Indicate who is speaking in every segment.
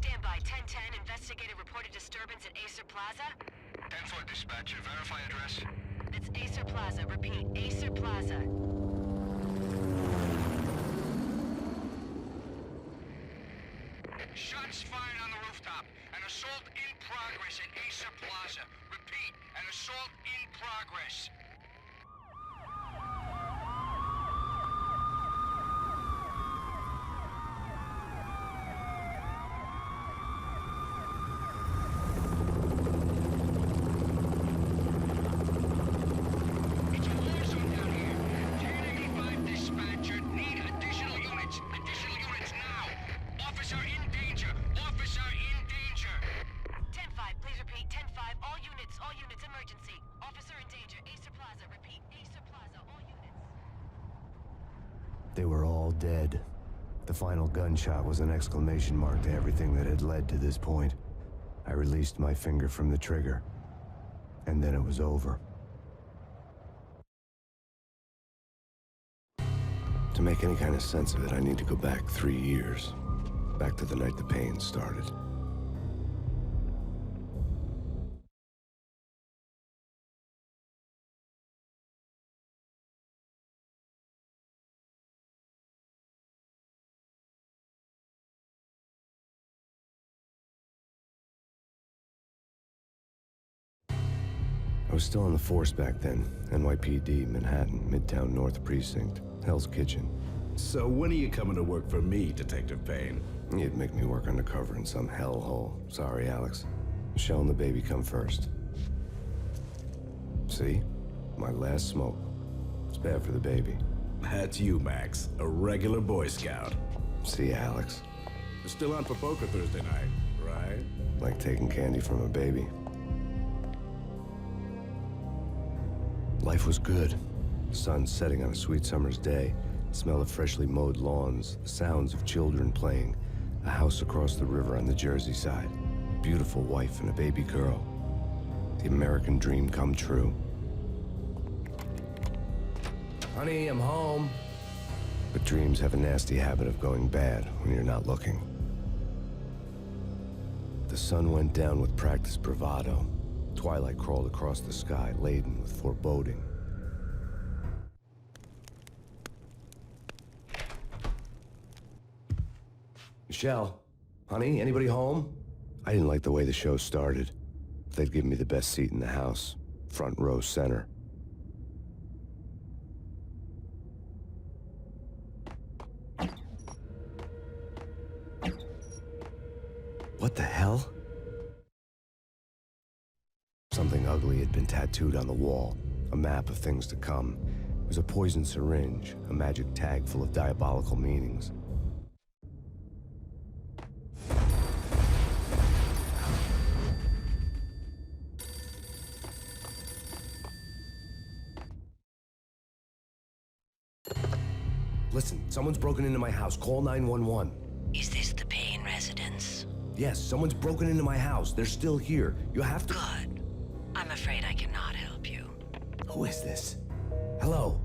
Speaker 1: Stand by. 1010. Investigator reported disturbance at Acer Plaza.
Speaker 2: 10-4 dispatcher. Verify address.
Speaker 1: That's Acer Plaza. Repeat. Acer Plaza.
Speaker 2: Shots fired on the rooftop. An assault in progress at Acer Plaza. Repeat. An assault in progress.
Speaker 3: They were all dead. The final gunshot was an exclamation mark to everything that had led to this point. I released my finger from the trigger, and then it was over. To make any kind of sense of it, I need to go back 3 years. Back to the night the Payne started. I was still on the force back then. NYPD, Manhattan, Midtown North Precinct, Hell's Kitchen.
Speaker 4: So when are you coming to work for me, Detective Payne?
Speaker 3: You'd make me work undercover in some hellhole. Sorry, Alex. Michelle and the baby come first. See? My last smoke. It's bad for the baby.
Speaker 4: That's you, Max. A regular Boy Scout.
Speaker 3: See, Alex.
Speaker 4: You're still on for poker Thursday night, right?
Speaker 3: Like taking candy from a baby. Life was good. Sun setting on a sweet summer's day, the smell of freshly mowed lawns, the sounds of children playing, a house across the river on the Jersey side, a beautiful wife and a baby girl. The American dream come true. Honey, I'm home. But dreams have a nasty habit of going bad when you're not looking. The sun went down with practiced bravado. Twilight crawled across the sky, laden with foreboding. Michelle, honey, anybody home? I didn't like the way the show started. They'd give me the best seat in the house, front row center. What the hell? Something ugly had been tattooed on the wall, a map of things to come. It was a poison syringe, a magic tag full of diabolical meanings. Listen, someone's broken into my house. Call 911.
Speaker 1: Is this the Payne residence?
Speaker 3: Yes, someone's broken into my house. They're still here. You have to...
Speaker 1: Good. I'm afraid I cannot help you.
Speaker 3: Who is this? Hello?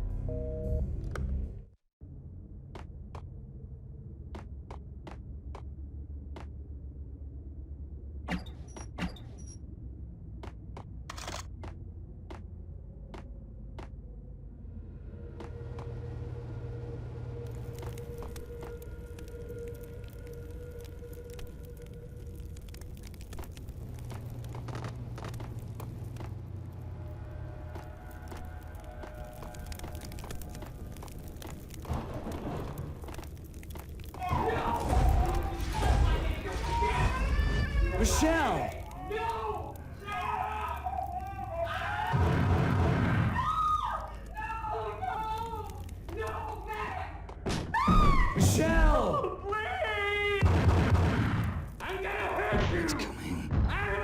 Speaker 3: Michelle!
Speaker 5: No! No, man!
Speaker 3: Michelle!
Speaker 5: Please! I'm gonna hurt you!
Speaker 3: It's coming.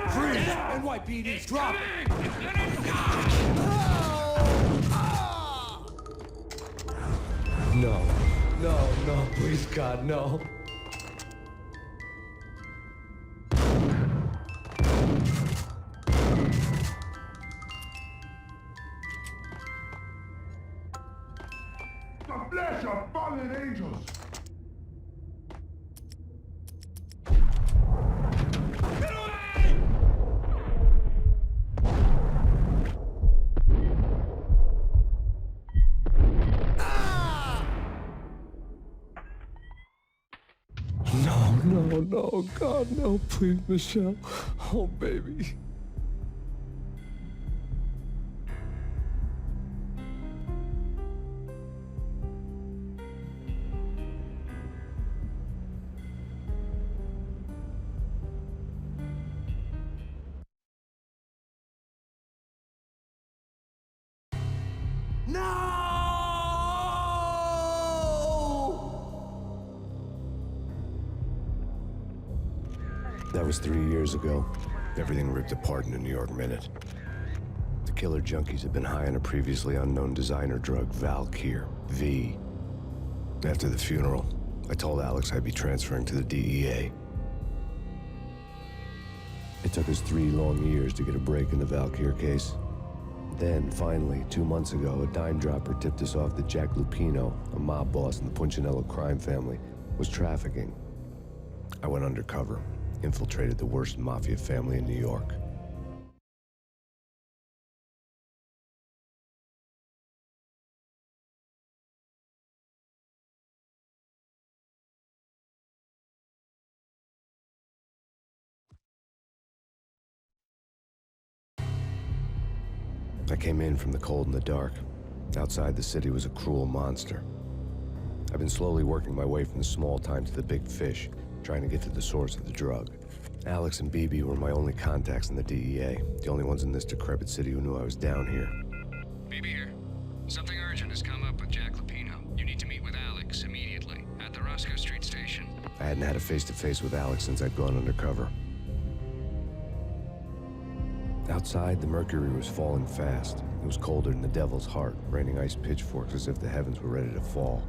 Speaker 5: Freeze!
Speaker 3: NYPD, drop it!
Speaker 5: It's gonna die!
Speaker 3: No, no, please God, no.
Speaker 6: The flesh of fallen angels!
Speaker 3: no, God, no, please, Michelle. Oh, baby. That was 3 years ago. Everything ripped apart in a New York minute. The killer junkies had been high on a previously unknown designer drug, Valkyr, V. After the funeral, I told Alex I'd be transferring to the DEA. It took us 3 long years to get a break in the Valkyr case. Then, finally, 2 months ago, a dime dropper tipped us off that Jack Lupino, a mob boss in the Punchinello crime family, was trafficking. I went undercover, infiltrated the worst mafia family in New York. I came in from the cold and the dark. Outside, the city was a cruel monster. I've been slowly working my way from the small time to the big fish, trying to get to the source of the drug. Alex and BB were my only contacts in the DEA, the only ones in this decrepit city who knew I was down here.
Speaker 6: BB here. Something urgent has come up with Jack Lupino. You need to meet with Alex immediately at the Roscoe Street station.
Speaker 3: I hadn't had a face-to-face with Alex since I'd gone undercover. Outside, the mercury was falling fast. It was colder than the devil's heart, raining ice pitchforks as if the heavens were ready to fall.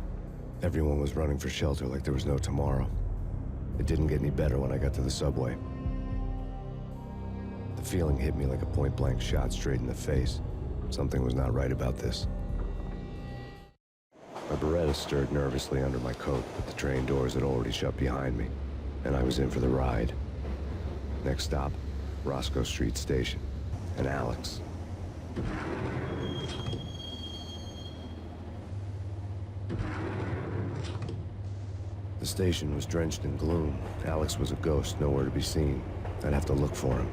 Speaker 3: Everyone was running for shelter like there was no tomorrow. It didn't get any better when I got to the subway. The feeling hit me like a point-blank shot straight in the face. Something was not right about this. My Beretta stirred nervously under my coat, but the train doors had already shut behind me, and I was in for the ride. Next stop, Roscoe Street Station, and Alex. The station was drenched in gloom. Alex was a ghost, nowhere to be seen. I'd have to look for him.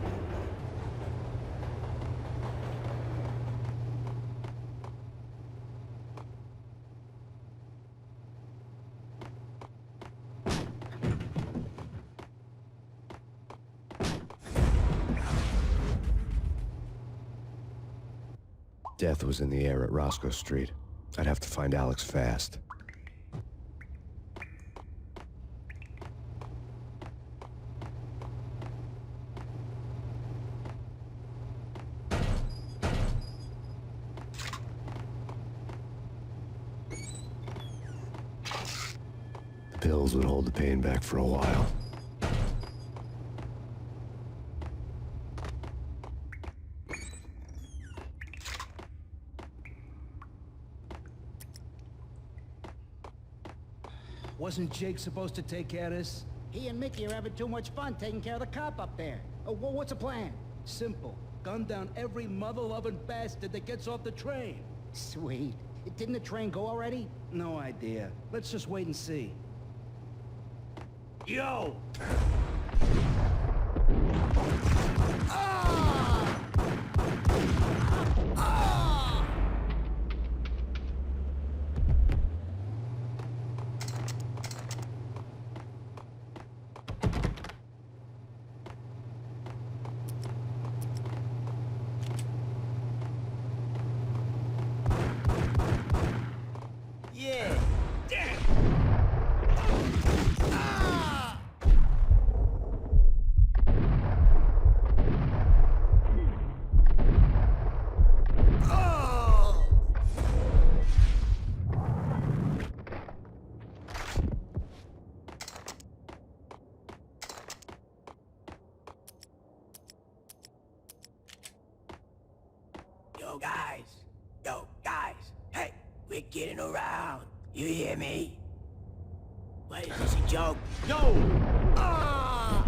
Speaker 3: Death was in the air at Roscoe Street. I'd have to find Alex fast. The pills would hold the pain back for a while.
Speaker 7: Wasn't Jake supposed to take care of this?
Speaker 8: He and Mickey are having too much fun taking care of the cop up there. What's the plan?
Speaker 7: Simple. Gun down every mother-loving bastard that gets off the train.
Speaker 8: Sweet. Didn't the train go already?
Speaker 7: No idea. Let's just wait and see. Yo!
Speaker 9: Yo, guys, hey, we're getting around. You hear me? What is this, a joke?
Speaker 7: Yo!
Speaker 9: Ah!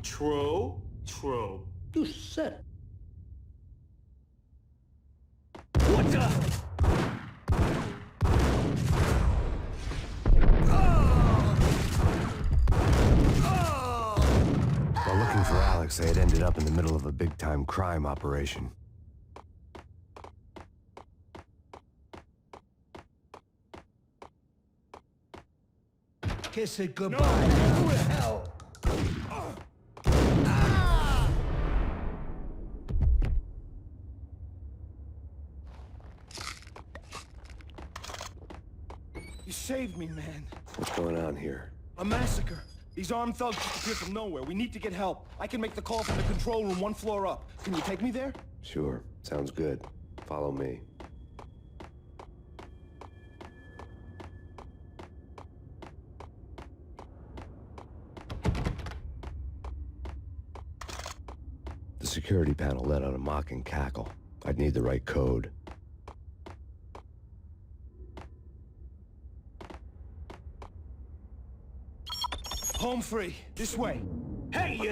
Speaker 5: True.
Speaker 7: You said.
Speaker 5: What the?
Speaker 3: While looking for Alex, they had ended up in the middle of a big-time crime operation.
Speaker 7: Kiss it goodbye.
Speaker 5: Who the hell?
Speaker 10: You saved me, man.
Speaker 3: What's going on here?
Speaker 10: A massacre. These armed thugs just appeared from nowhere. We need to get help. I can make the call from the control room 1 floor up. Can you take me there?
Speaker 3: Sure, sounds good. Follow me. The security panel let out a mocking cackle. I'd need the right code.
Speaker 10: Home free. This way.
Speaker 5: Hey, you!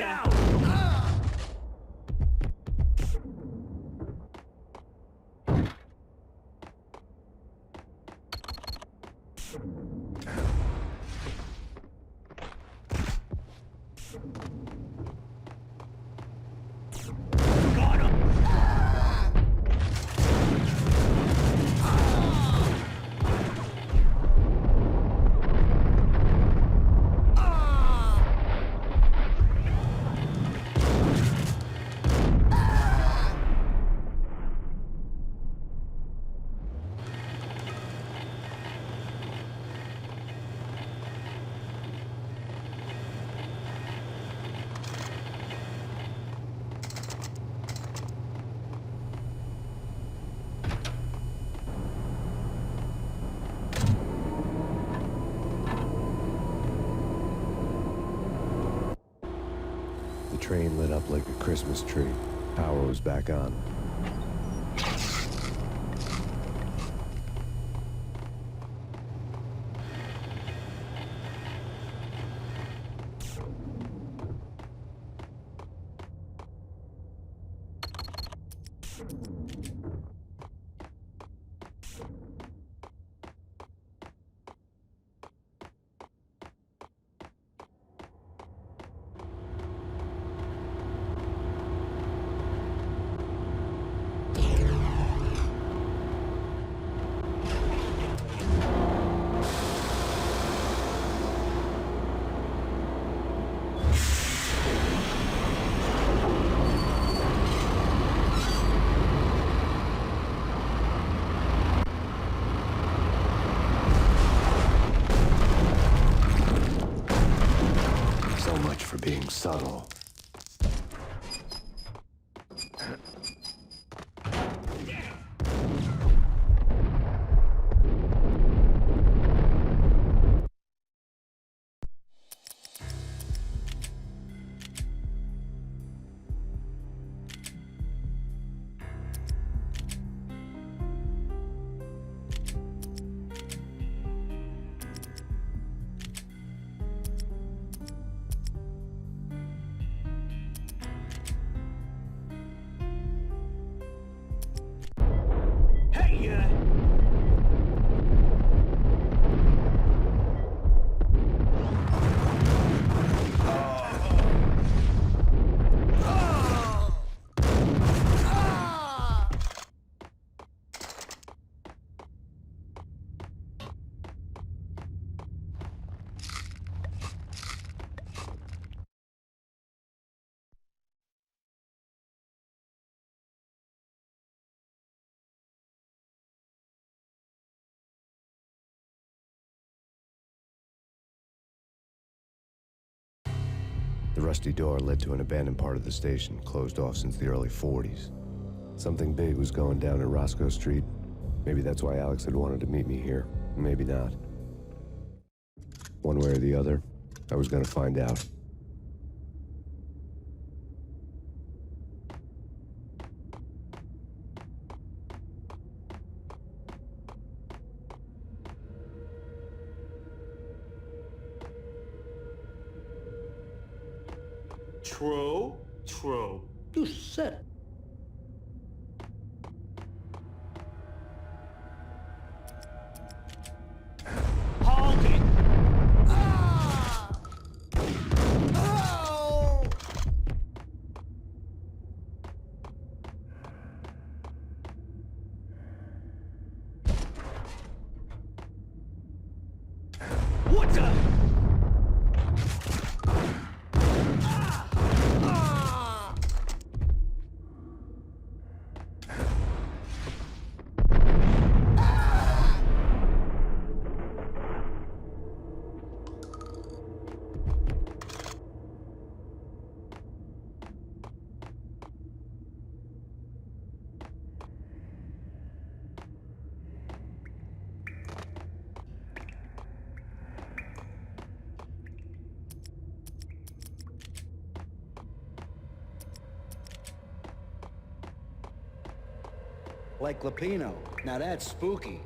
Speaker 3: The train lit up like a Christmas tree. Power was back on. Being subtle. The rusty door led to an abandoned part of the station, closed off since the early 40s. Something big was going down at Roscoe Street. Maybe that's why Alex had wanted to meet me here. Maybe not. One way or the other, I was gonna find out.
Speaker 5: True.
Speaker 7: You said it.
Speaker 5: Hold it. What the?
Speaker 7: Like Lapino. Now that's spooky.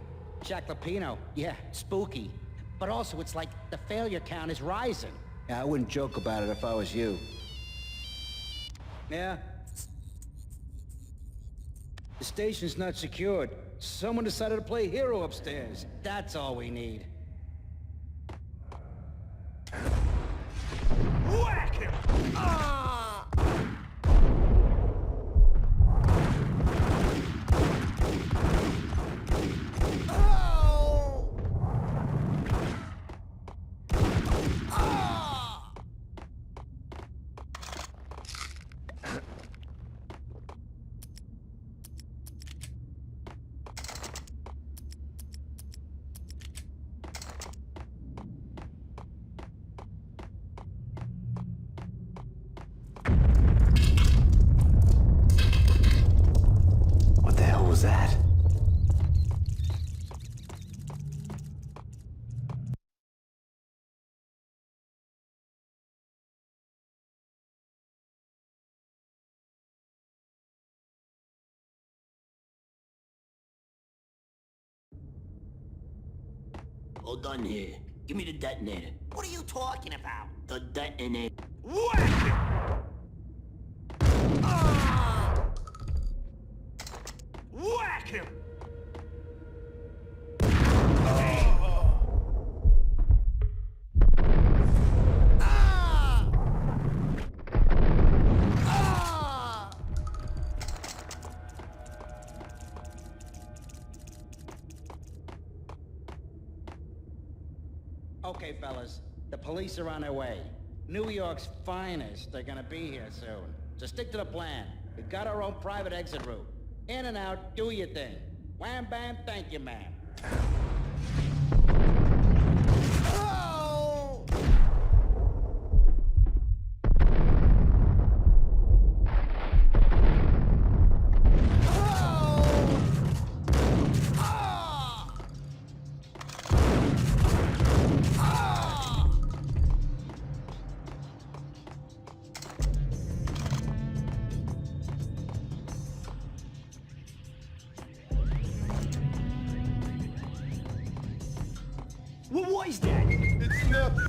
Speaker 8: Jack Lapino, yeah, spooky. But also, it's like the failure count is rising.
Speaker 7: Yeah, I wouldn't joke about it if I was you. Yeah? The station's not secured. Someone decided to play hero upstairs.
Speaker 8: That's all we need.
Speaker 5: Whack him!
Speaker 3: What the hell was that?
Speaker 9: All done here. Give me the detonator.
Speaker 1: What are you talking about?
Speaker 9: The detonator.
Speaker 5: Whack him! Whack him!
Speaker 8: Okay, fellas, the police are on their way. New York's finest are gonna be here soon. So stick to the plan. We got our own private exit route. In and out, do your thing. Wham bam, thank you, ma'am.
Speaker 5: What is that?
Speaker 10: It's nothing.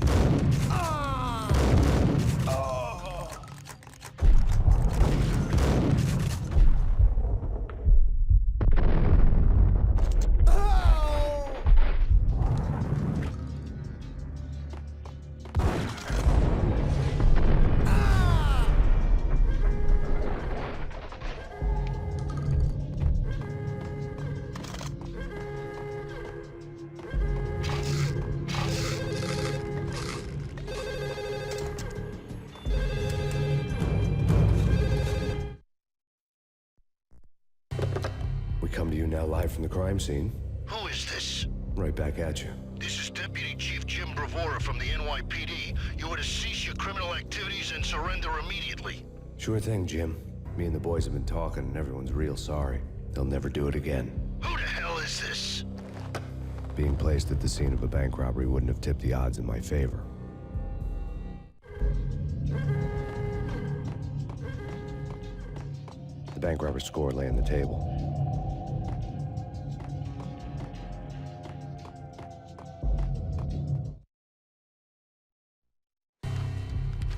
Speaker 3: We come to you now live from the crime scene.
Speaker 2: Who is this?
Speaker 3: Right back at you.
Speaker 2: This is Deputy Chief Jim Bravura from the NYPD. You are to cease your criminal activities and surrender immediately.
Speaker 3: Sure thing, Jim. Me and the boys have been talking and everyone's real sorry. They'll never do it again.
Speaker 2: Who the hell is this?
Speaker 3: Being placed at the scene of a bank robbery wouldn't have tipped the odds in my favor. The bank robber score lay on the table.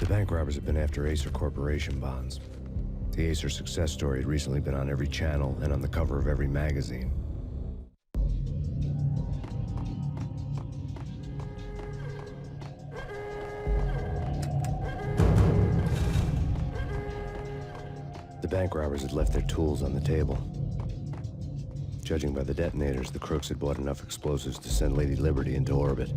Speaker 3: The bank robbers have been after Acer Corporation bonds. The Acer success story had recently been on every channel and on the cover of every magazine. The bank robbers had left their tools on the table. Judging by the detonators, the crooks had bought enough explosives to send Lady Liberty into orbit.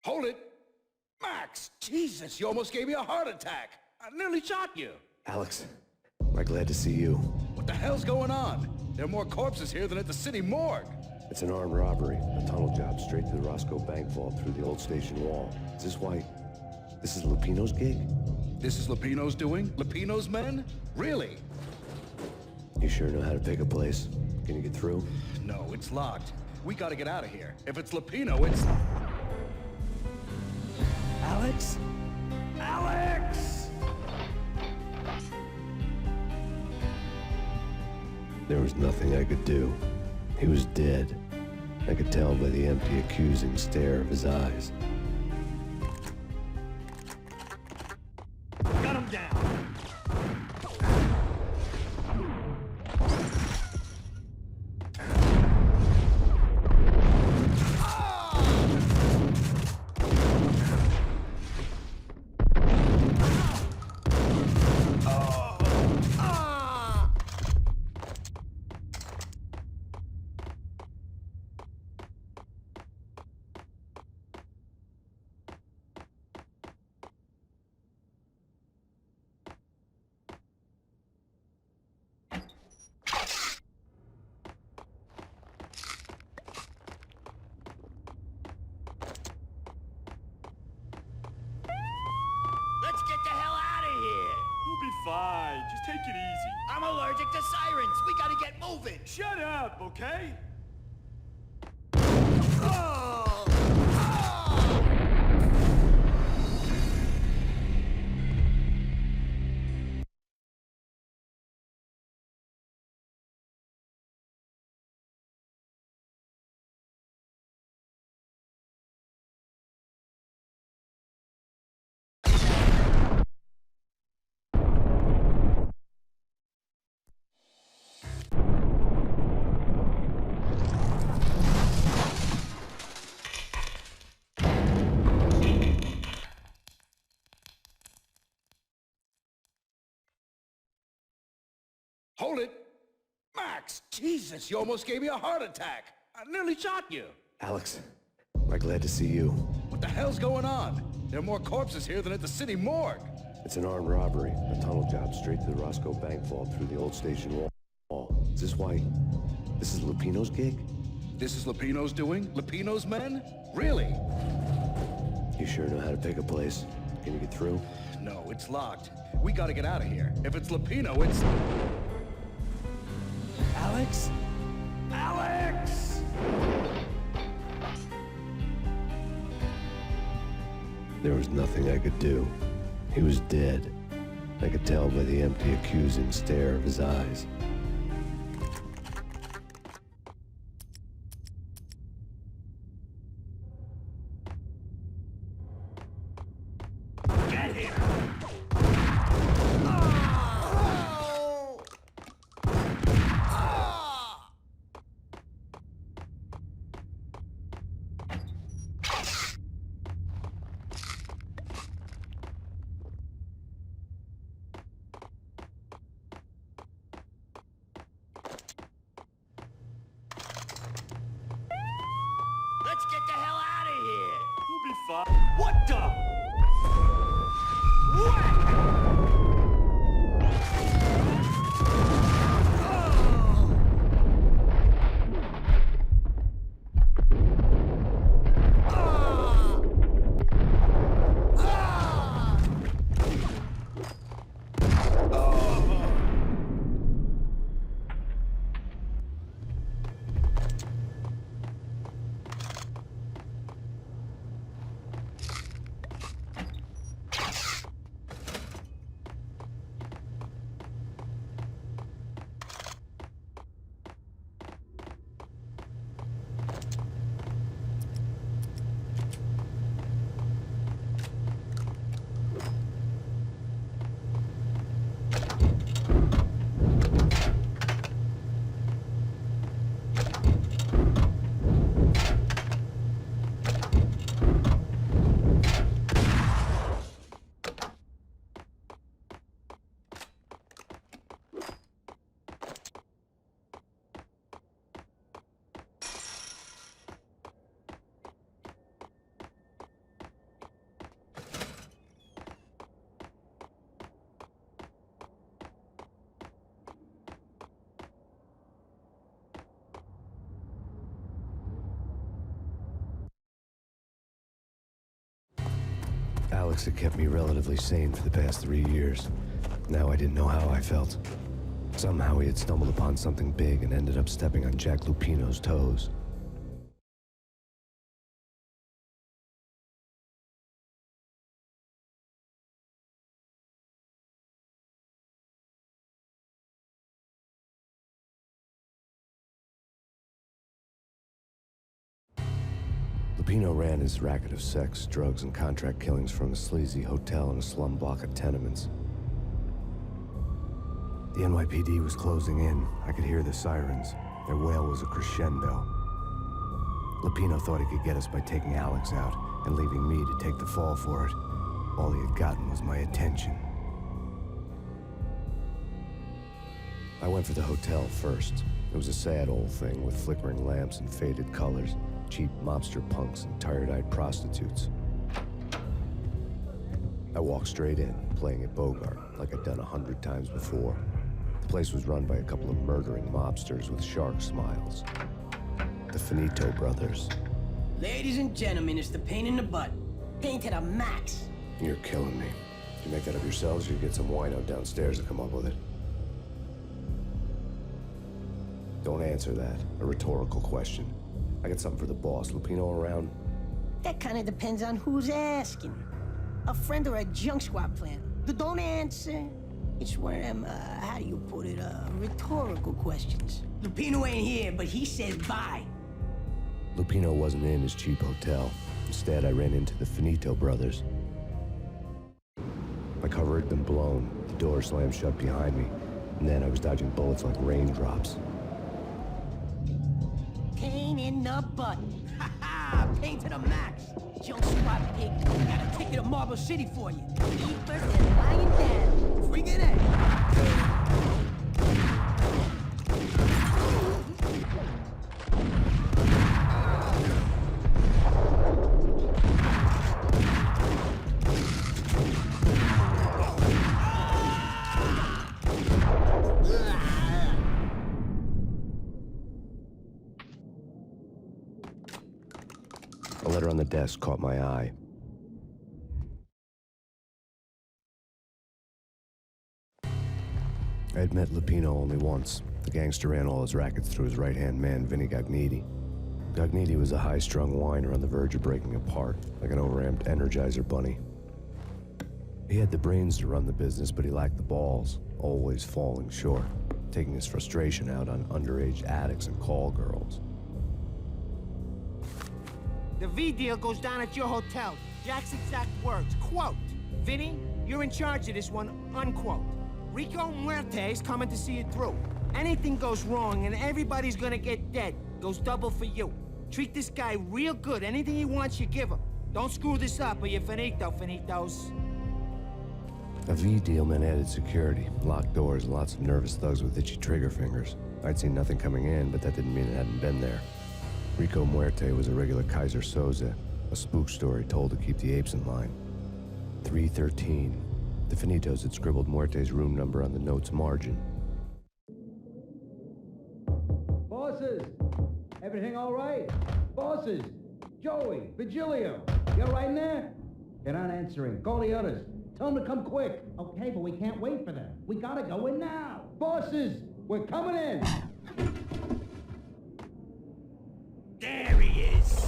Speaker 4: Hold it! Max! Jesus, you almost gave me a heart attack! I nearly shot you!
Speaker 3: Alex, we're glad to see you.
Speaker 4: What the hell's going on? There are more corpses here than at the city morgue!
Speaker 3: It's an armed robbery, a tunnel job straight to the Roscoe bank vault through the old station wall. Is this why... this is Lupino's gig?
Speaker 4: This is Lupino's doing? Lupino's men? Really?
Speaker 3: You sure know how to pick a place? Can you get through?
Speaker 4: No, it's locked. We gotta get out of here. If it's Lupino, it's...
Speaker 10: Alex? Alex!
Speaker 3: There was nothing I could do. He was dead. I could tell by the empty, accusing stare of his eyes.
Speaker 5: Got him down.
Speaker 9: Let's get the hell out of here!
Speaker 5: We'll be fine. Just take it easy.
Speaker 9: I'm allergic to sirens. We gotta get moving.
Speaker 5: Shut up, okay?
Speaker 9: Oh!
Speaker 4: Hold it! Max! Jesus, you almost gave me a heart attack! I nearly shot you!
Speaker 3: Alex, we're glad to see you.
Speaker 4: What the hell's going on? There are more corpses here than at the city morgue!
Speaker 3: It's an armed robbery, a tunnel job straight to the Roscoe bank vault through the old station wall. Is this why... this is Lupino's gig?
Speaker 4: This is Lupino's doing? Lupino's men? Really?
Speaker 3: You sure know how to pick a place? Can you get through?
Speaker 4: No, it's locked. We gotta get out of here. If it's Lupino, it's...
Speaker 10: Alex? Alex!
Speaker 3: There was nothing I could do. He was dead. I could tell by the empty, accusing stare of his eyes.
Speaker 5: Get here!
Speaker 3: Alex had kept me relatively sane for the past 3 years. Now I didn't know how I felt. Somehow he had stumbled upon something big and ended up stepping on Jack Lupino's toes. Lupino ran his racket of sex, drugs, and contract killings from a sleazy hotel in a slum block of tenements. The NYPD was closing in. I could hear the sirens. Their wail was a crescendo. Lupino thought he could get us by taking Alex out and leaving me to take the fall for it. All he had gotten was my attention. I went for the hotel first. It was a sad old thing with flickering lamps and faded colors, cheap mobster punks and tired-eyed prostitutes. I walked straight in, playing at Bogart, like I'd done 100 times before. The place was run by a couple of murdering mobsters with shark smiles. The Finito brothers.
Speaker 9: Ladies and gentlemen, it's the pain in the butt. Pain to the max.
Speaker 3: You're killing me. Did you make that up yourselves, or you get some wino downstairs to come up with it? Don't answer that. A rhetorical question. I got something for the boss. Lupino around?
Speaker 9: That kind of depends on who's asking. A friend or a junk squad plan. Don't answer. It's one of them, how do you put it, rhetorical questions. Lupino ain't here, but he says bye.
Speaker 3: Lupino wasn't in his cheap hotel. Instead, I ran into the Finito brothers. My cover had been blown. The door slammed shut behind me. And then I was dodging bullets like raindrops.
Speaker 9: Pain in the butt. Ha ha! Pain to the max. Junk squad pig. Got a ticket to Marble City for you. Heaver and lying down. Bring it in.
Speaker 3: A letter on the desk caught my eye. I had met Lupino only once. The gangster ran all his rackets through his right-hand man, Vinny Gagniti. Gagniti was a high-strung whiner on the verge of breaking apart, like an overamped Energizer bunny. He had the brains to run the business, but he lacked the balls, always falling short, taking his frustration out on underage addicts and call girls.
Speaker 11: The V deal goes down at your hotel. Jack's exact words, quote, "Vinny, you're in charge of this one," unquote. Rico Muerte's coming to see it through. Anything goes wrong and everybody's gonna get dead. Goes double for you. Treat this guy real good. Anything he wants, you give him. Don't screw this up or you're finito, finitos.
Speaker 3: A V deal meant added security, locked doors, and lots of nervous thugs with itchy trigger fingers. I'd seen nothing coming in, but that didn't mean it hadn't been there. Rico Muerte was a regular Kaiser Soze, a spook story told to keep the apes in line. 313. The Finitos had scribbled Muerte's room number on the note's margin.
Speaker 7: Bosses! Everything all right? Bosses! Joey! Vigilio! You all right in there? They're not answering. Call the others. Tell them to come quick. Okay, but we can't wait for them. We gotta go in now. Bosses! We're coming in!
Speaker 9: There he is.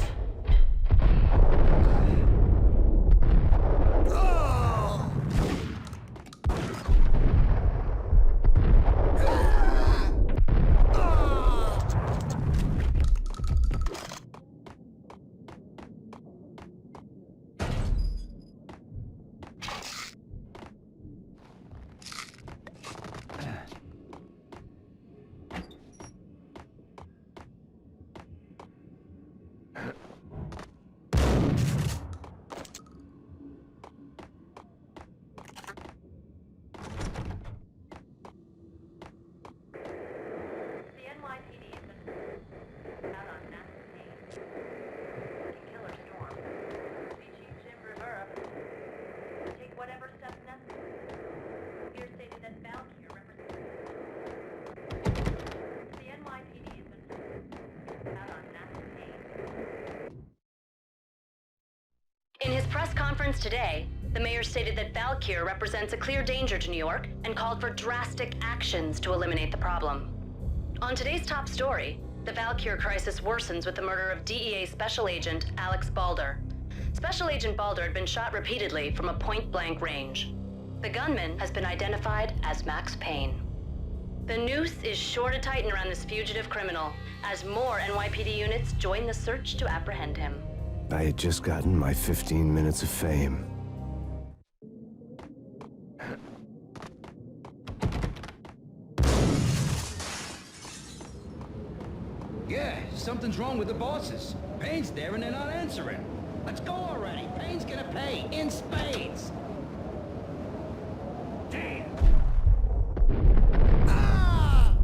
Speaker 1: In his press conference today, The mayor stated that Valkyr represents a clear danger to New York and called for drastic actions to eliminate the problem. On today's top story, the Valkyr crisis worsens with the murder of DEA Special Agent Alex Balder. Special Agent Balder had been shot repeatedly from a point-blank range. The gunman has been identified as Max Payne. The noose is sure to tighten around this fugitive criminal as more NYPD units join the search to apprehend him.
Speaker 3: I had just gotten my 15 minutes of fame.
Speaker 7: Yeah, something's wrong with the bosses. Payne's there and they're not answering. Let's go already. Payne's gonna pay in spades. Damn. Ah!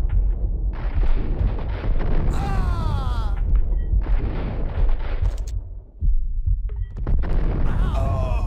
Speaker 7: Ah! Oh!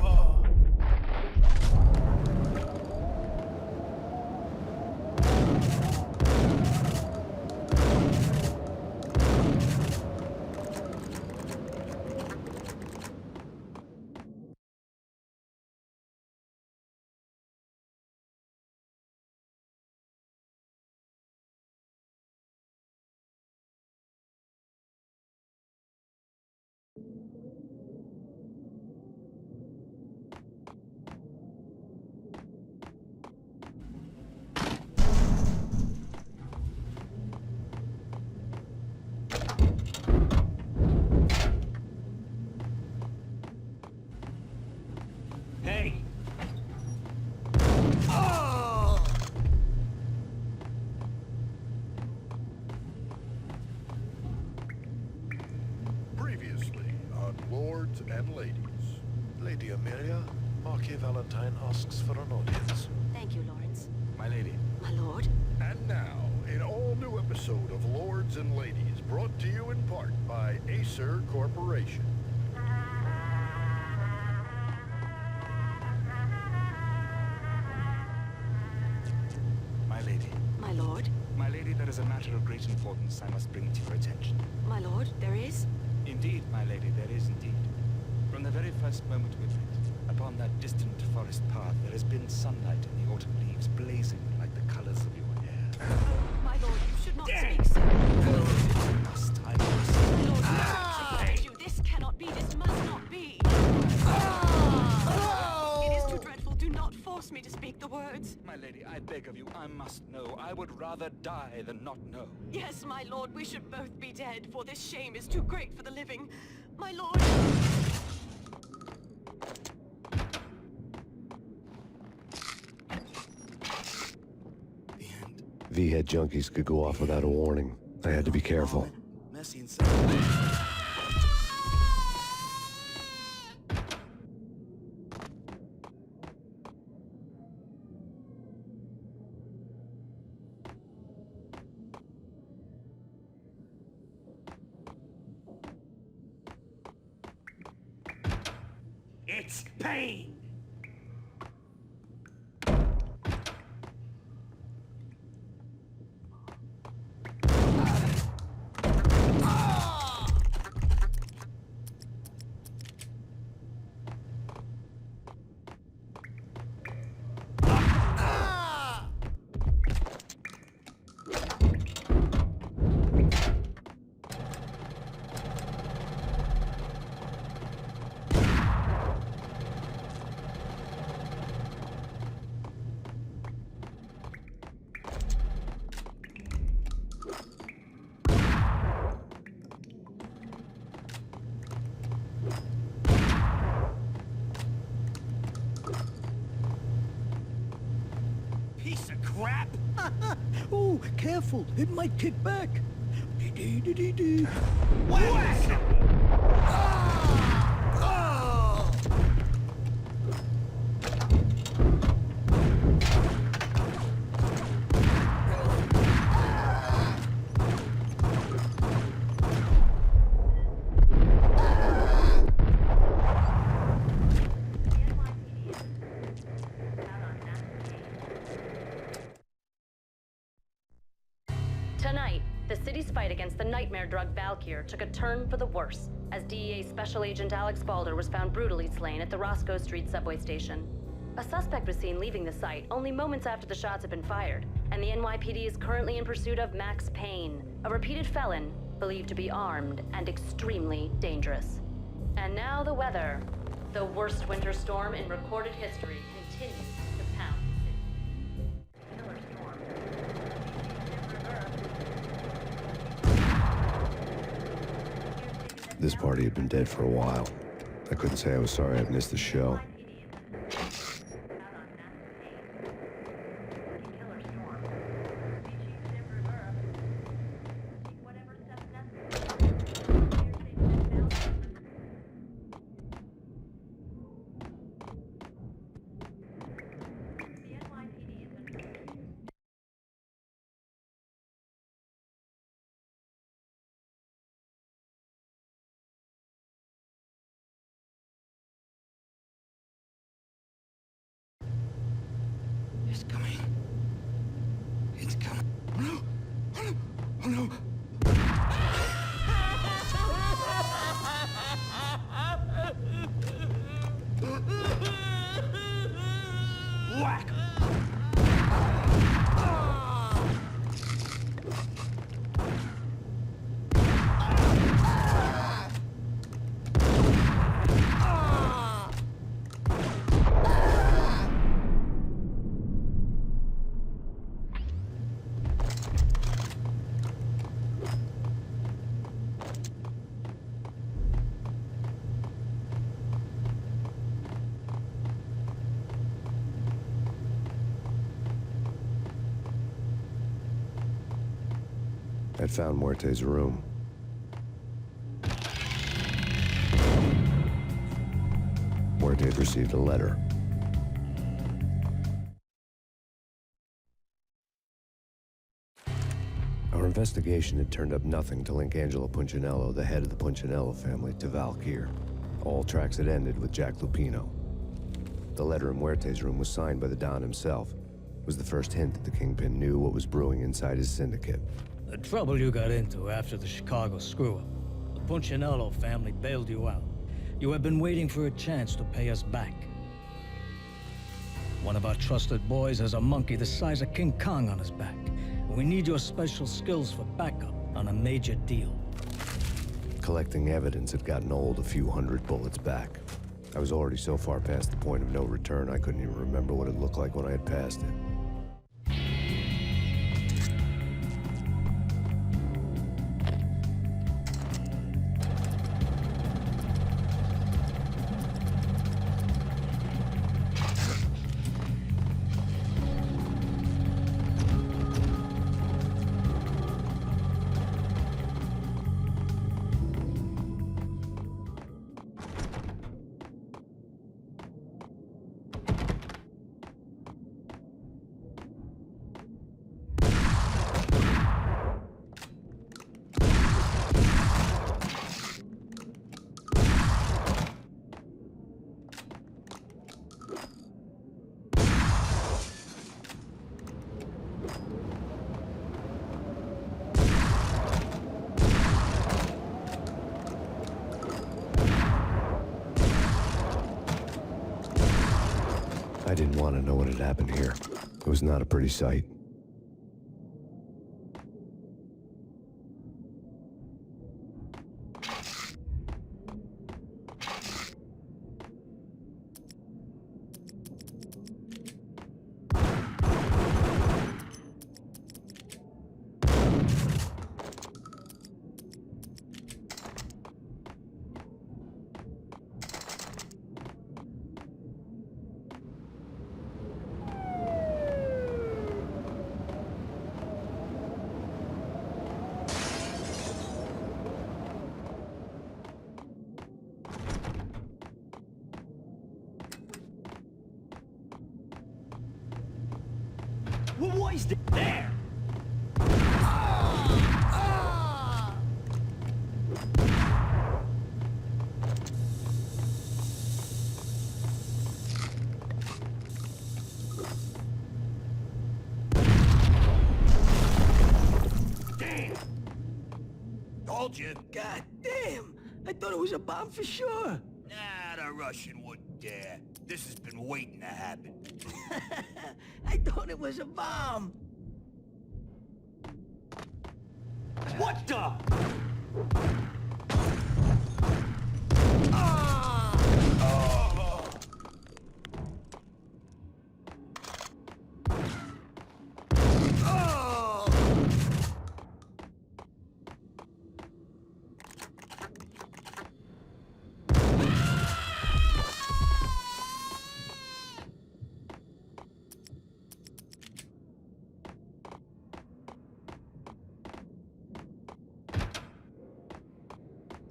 Speaker 7: Hey!
Speaker 12: Previously on Lords and Ladies. Lady Amelia, Marquis Valentine asks for an audience.
Speaker 1: Thank you, Lawrence.
Speaker 12: My lady.
Speaker 1: My lord.
Speaker 12: And now, an all-new episode of Lords and Ladies, brought to you in part by Acer Corporation.
Speaker 13: My lady.
Speaker 1: My lord.
Speaker 13: My lady, there is a matter of great importance I must bring to your attention.
Speaker 1: My lord, there is?
Speaker 13: Indeed, my lady, there is indeed. From the very first moment we met, upon that distant forest path, there has been sunlight in the autumn leaves blazing like the colors of your hair.
Speaker 1: Oh, my lord, you should not speak so.
Speaker 13: I must.
Speaker 1: My lord, I beg you, this cannot be, this must not be. It is too dreadful, do not force me to speak the words.
Speaker 13: My lady, I beg of you, I must know. I would rather die than not know.
Speaker 1: Yes, my lord, we should both be dead, for this shame is too great for the living. My lord...
Speaker 3: V-head junkies could go off without a warning. I had to be careful.
Speaker 13: Mercy inside.
Speaker 7: It's Payne!
Speaker 11: Piece of crap! Oh, careful, it might kick back. Dee-dee-dee-dee-dee. Whack!
Speaker 1: Tonight, the city's fight against the nightmare drug Valkyr took a turn for the worse, as DEA Special Agent Alex Balder was found brutally slain at the Roscoe Street subway station. A suspect was seen leaving the site only moments after the shots had been fired, and the NYPD is currently in pursuit of Max Payne, a repeated felon believed to be armed and extremely dangerous. And now the weather. The worst winter storm in recorded history continues to pound the city. Killer storm.
Speaker 3: This party had been dead for a while. I couldn't say I was sorry I'd missed the show.
Speaker 13: It's coming. It's coming. Oh no! Oh no! Oh no! Whack!
Speaker 3: I'd found Muerte's room. Muerte had received a letter. Our investigation had turned up nothing to link Angelo Punchinello, the head of the Punchinello family, to Valkyr. All tracks had ended with Jack Lupino. The letter in Muerte's room was signed by the Don himself. It was the first hint that the Kingpin knew what was brewing inside his syndicate.
Speaker 14: The trouble you got into after the Chicago screw-up. The Punchinello family bailed you out. You have been waiting for a chance to pay us back. One of our trusted boys has a monkey the size of King Kong on his back. We need your special skills for backup on a major deal.
Speaker 3: Collecting evidence had gotten old a few hundred bullets back. I was already so far past the point of no return, I couldn't even remember what it looked like when I had passed it. I didn't want to know what had happened here. It was not a pretty sight.
Speaker 5: What is there?
Speaker 2: Damn!
Speaker 5: told you.
Speaker 9: God damn! I thought it was a bomb for sure.
Speaker 5: Nah, the Russian wouldn't dare. This has been waiting to happen.
Speaker 9: I thought it was a bomb.
Speaker 5: What the?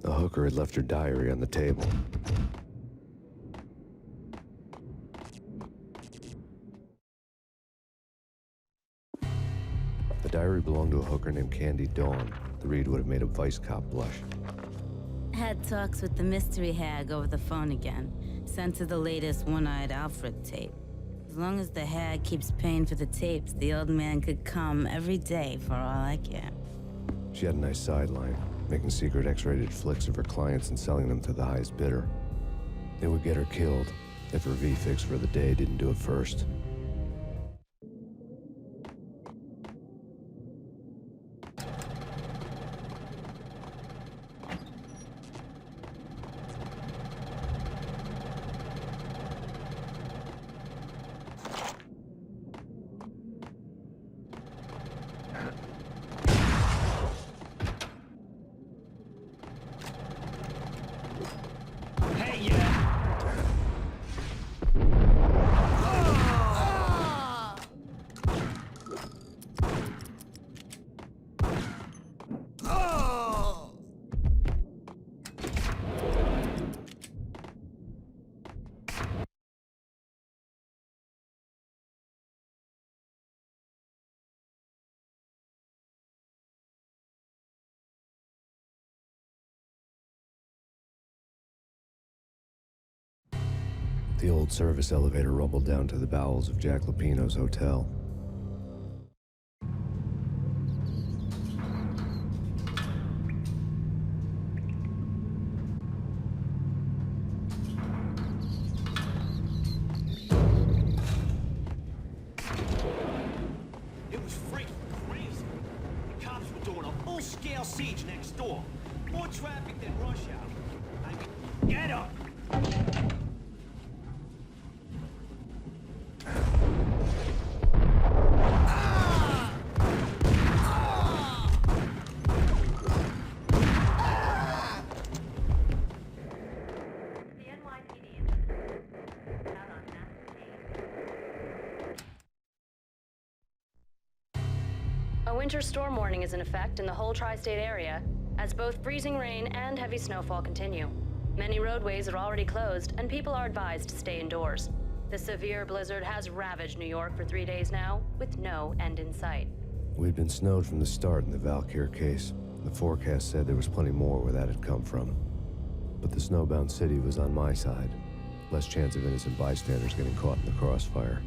Speaker 3: The hooker had left her diary on the table. The diary belonged to a hooker named Candy Dawn. The read would have made a vice cop blush.
Speaker 15: Had talks with the mystery hag over the phone again. Sent her the latest One-Eyed Alfred tape. As long as the hag keeps paying for the tapes, the old man could come every day for all I care.
Speaker 3: She had a nice sideline, making secret X-rated flicks of her clients and selling them to the highest bidder. It would get her killed if her V-fix for the day didn't do it first. The old service elevator rumbled down to the bowels of Jack Lupino's hotel.
Speaker 5: It was freaking crazy. The cops were doing a full-scale siege next door. More traffic than rush hour. I mean, get up!
Speaker 1: A winter storm warning is in effect in the whole tri-state area, as both freezing rain and heavy snowfall continue. Many roadways are already closed, and people are advised to stay indoors. The severe blizzard has ravaged New York for 3 days now, with no end in sight.
Speaker 3: We'd been snowed from the start in the Valkyr case. The forecast said there was plenty more where that had come from. But the snowbound city was on my side. Less chance of innocent bystanders getting caught in the crossfire.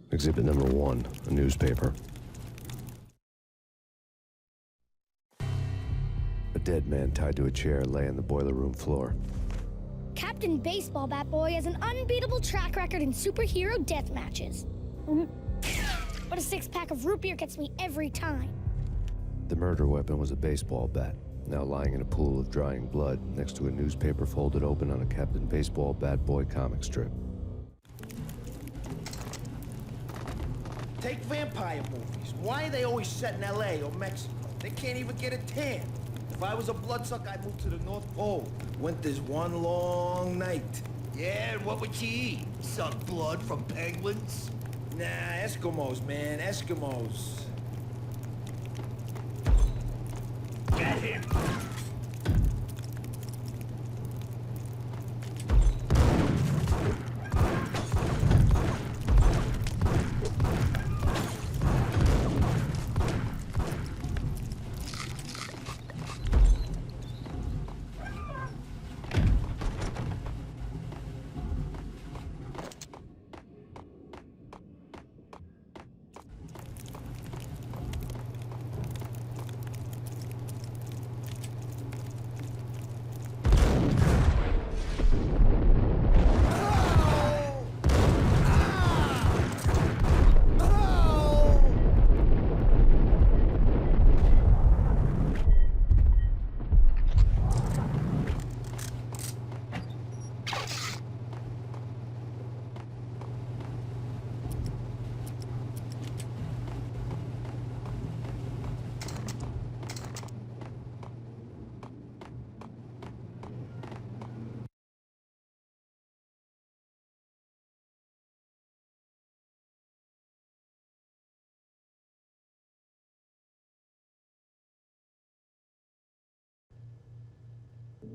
Speaker 3: Exhibit number 1, a newspaper. A dead man tied to a chair lay on the boiler room floor.
Speaker 16: Captain Baseball Bat Boy has an unbeatable track record in superhero death matches. But a 6-pack of root beer gets me every time.
Speaker 3: The murder weapon was a baseball bat, now lying in a pool of drying blood next to a newspaper folded open on a Captain Baseball Bat Boy comic strip.
Speaker 5: Take vampire movies. Why are they always set in LA or Mexico? They can't even get a tan. If I was a bloodsucker, I'd move to the North Pole. Winter's one long night.
Speaker 4: Yeah, and what would you eat? Suck blood from penguins?
Speaker 5: Nah, Eskimos, man, Eskimos.
Speaker 4: Get him!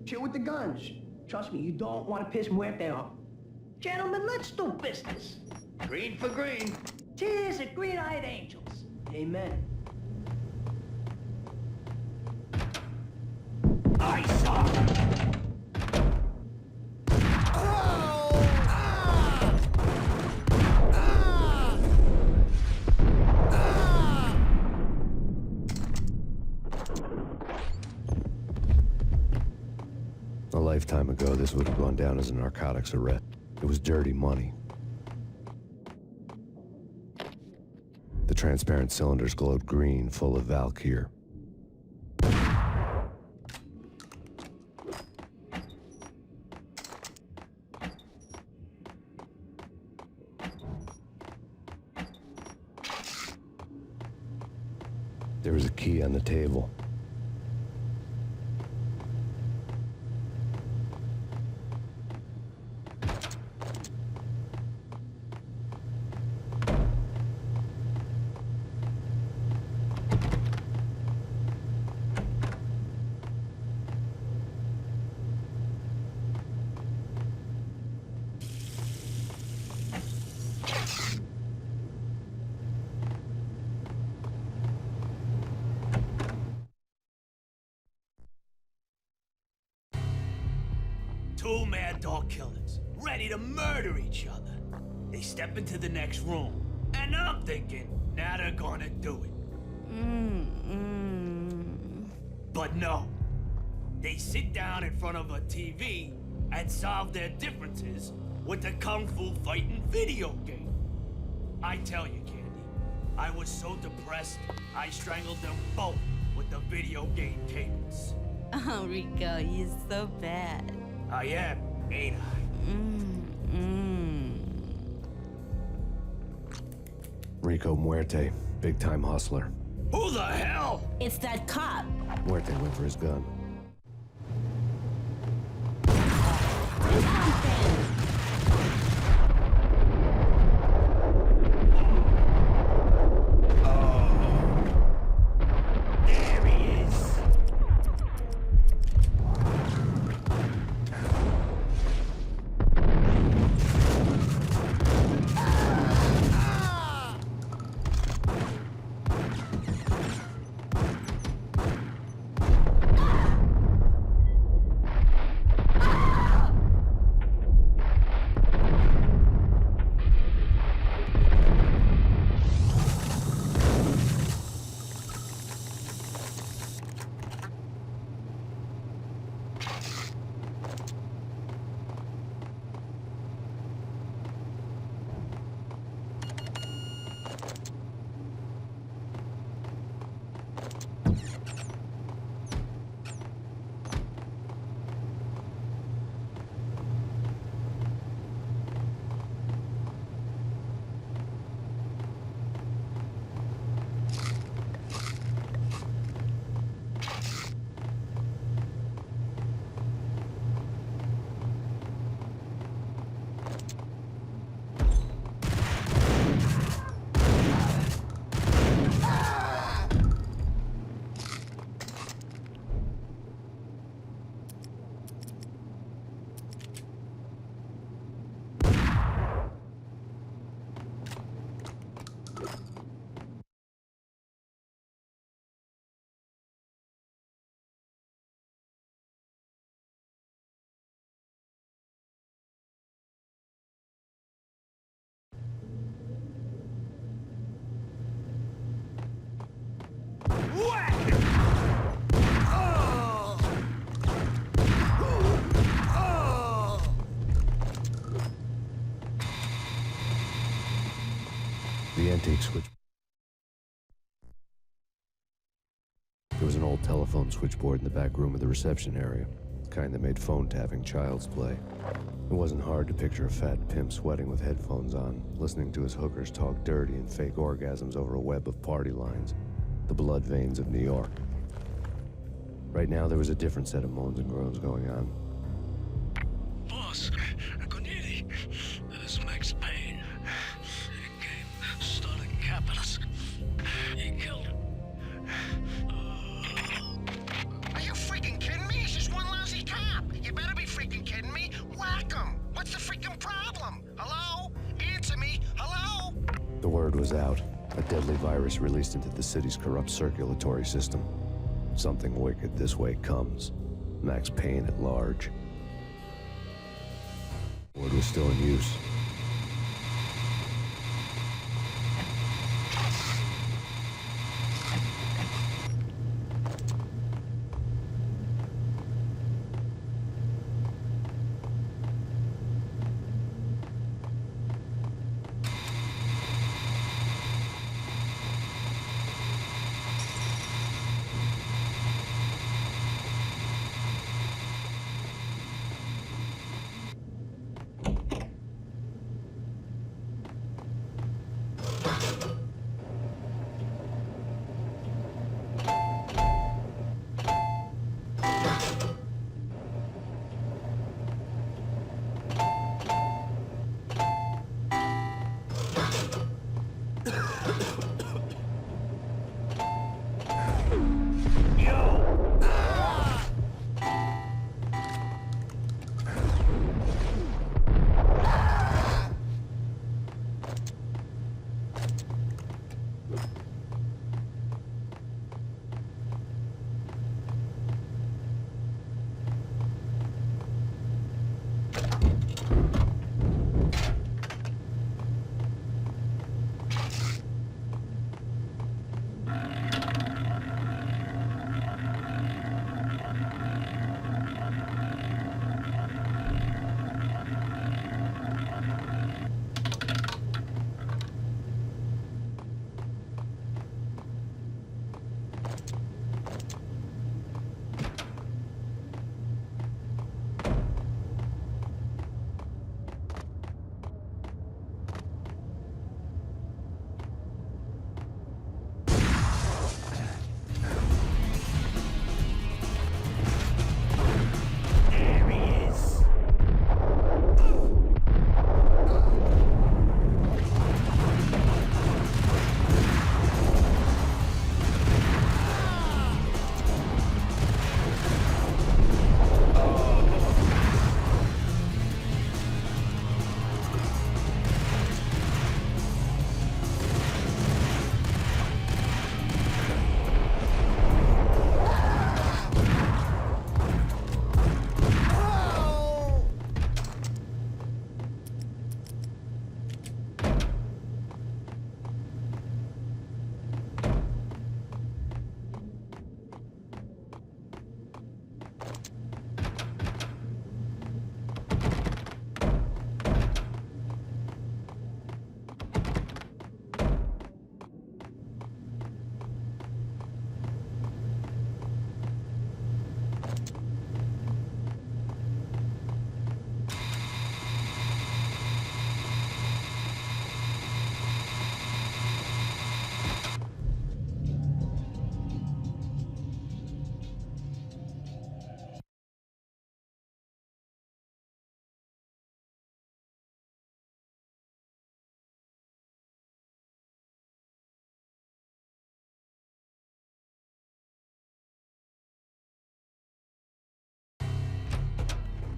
Speaker 9: Chill with the guns. Trust me, you don't want to piss Muerte off. Gentlemen, let's do business.
Speaker 4: Green for green.
Speaker 9: Cheers at green-eyed angels. Amen.
Speaker 4: I saw.
Speaker 3: A lifetime ago, this would have gone down as a narcotics arrest. It was dirty money. The transparent cylinders glowed green, full of Valkyr. There was a key on the table.
Speaker 5: Two mad dog killers, ready to murder each other. They step into the next room, and I'm thinking, now they're gonna do it. But no. They sit down in front of a TV and solve their differences with the Kung Fu fighting video game. I tell you, Candy, I was so depressed, I strangled them both with the video game cables.
Speaker 15: Oh, Rico, you're so bad.
Speaker 5: I am, ain't I?
Speaker 3: Rico Muerte, big-time hustler.
Speaker 5: Who the hell?
Speaker 15: It's that cop.
Speaker 3: Muerte went for his gun.
Speaker 5: There he is.
Speaker 3: The antique switch. There was an old telephone switchboard in the back room of the reception area, the kind that made phone tapping child's play. It wasn't hard to picture a fat pimp sweating with headphones on, listening to his hookers talk dirty and fake orgasms over a web of party lines, the blood veins of New York. Right now, there was a different set of moans and groans going on.
Speaker 14: Boss, Gunidi, this is Max Payne. He came, started capping us. He killed him.
Speaker 2: Are you freaking kidding me? He's just one lousy cop. You better be freaking kidding me. Whack him. What's the freaking problem? Hello? Answer me. Hello?
Speaker 3: The word was out. A deadly virus released into the city's corrupt circulatory system. Something wicked this way comes. Max Payne at large. Word was still in use.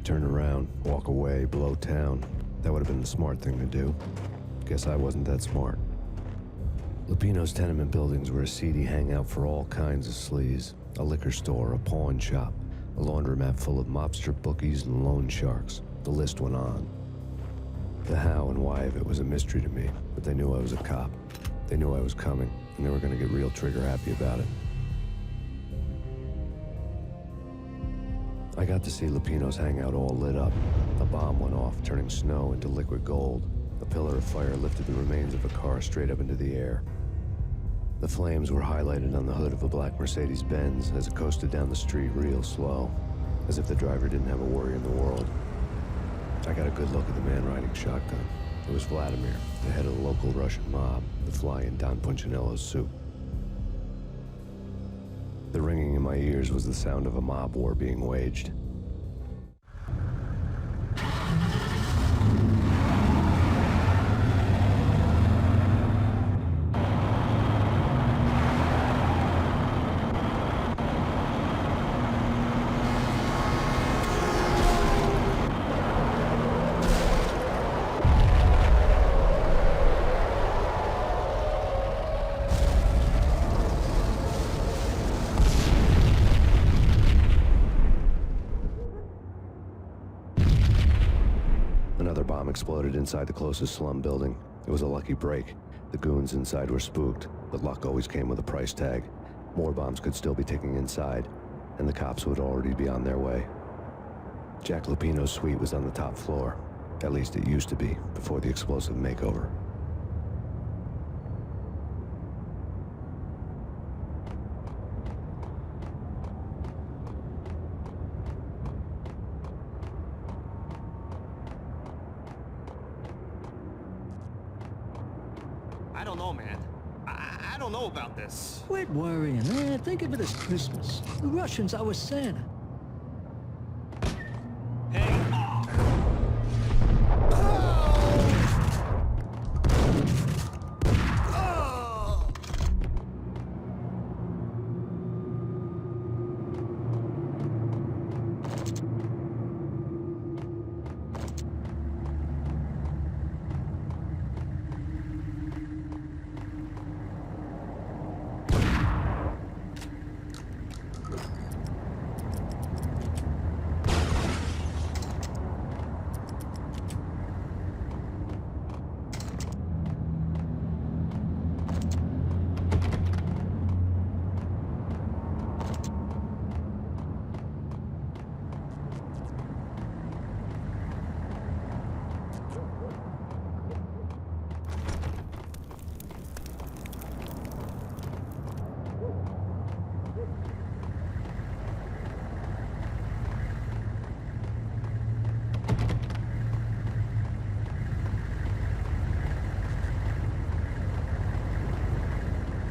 Speaker 3: Turn around, walk away, blow town. That would have been the smart thing to do. Guess I wasn't that smart. Lupino's tenement buildings were a seedy hangout for all kinds of sleaze. A liquor store, a pawn shop, a laundromat full of mobster bookies and loan sharks. The list went on. The how and why of it was a mystery to me, but they knew I was a cop. They knew I was coming, and they were going to get real trigger happy about it. I got to see Lupino's hangout all lit up. A bomb went off, turning snow into liquid gold. A pillar of fire lifted the remains of a car straight up into the air. The flames were highlighted on the hood of a black Mercedes-Benz as it coasted down the street real slow, as if the driver didn't have a worry in the world. I got a good look at the man riding shotgun. It was Vladimir, the head of the local Russian mob, the fly in Don Punchinello's suit. The ringing in my ears was the sound of a mob war being waged. Another bomb exploded inside the closest slum building. It was a lucky break. The goons inside were spooked, but luck always came with a price tag. More bombs could still be ticking inside, and the cops would already be on their way. Jack Lupino's suite was on the top floor. At least it used to be, before the explosive makeover.
Speaker 10: I don't know, man. I don't know about this.
Speaker 14: Quit worrying, man. Think of it as Christmas. The Russians are with Santa.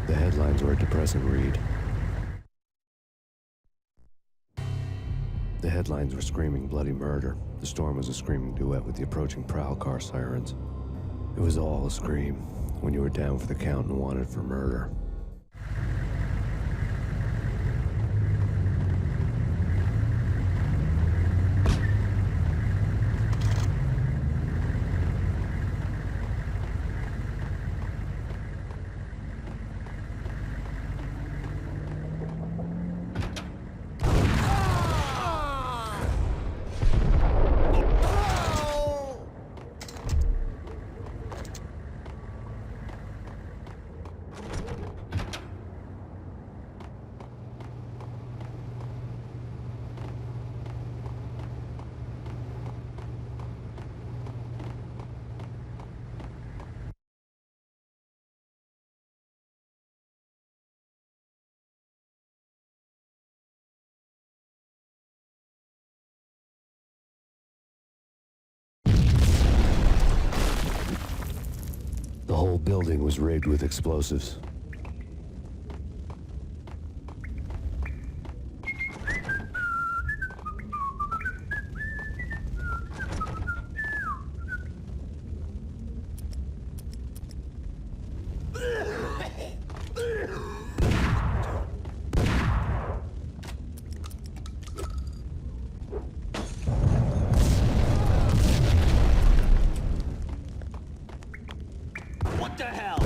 Speaker 14: The headlines were a depressing read. The headlines were screaming bloody murder. The storm was a screaming duet with the approaching prowl car sirens. It was all a scream when you were down for the count and wanted for murder. The whole building was rigged with explosives.
Speaker 5: What the hell?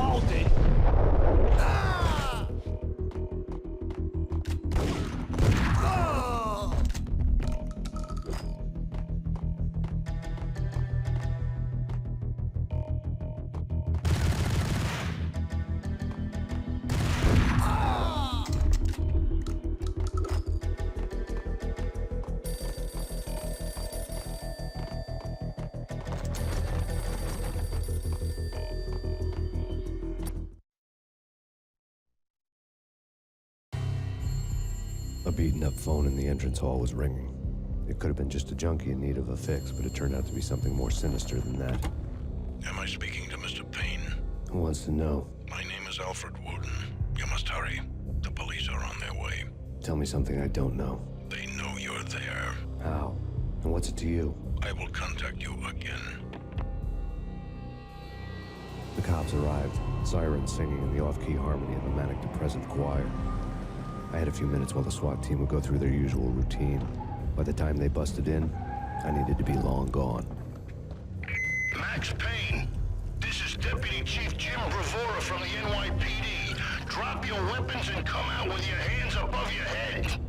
Speaker 5: Hold it!
Speaker 2: Ah! Oh!
Speaker 3: A beaten-up phone in the entrance hall was ringing. It could have been just a junkie in need of a fix, but it turned out to be something more sinister than that.
Speaker 12: Am I speaking to Mr. Payne?
Speaker 3: Who wants to know?
Speaker 12: My name is Alfred Wooten. You must hurry. The police are on their way.
Speaker 3: Tell me something I don't know.
Speaker 12: They know you're there.
Speaker 3: How? And what's it to you?
Speaker 12: I will contact you again.
Speaker 3: The cops arrived, sirens singing in the off-key harmony of a manic-depressive choir. I had a few minutes while the SWAT team would go through their usual routine. By the time they busted in, I needed to be long gone.
Speaker 12: Max Payne, this is Deputy Chief Jim Bravura from the NYPD. Drop your weapons and come out with your hands above your head.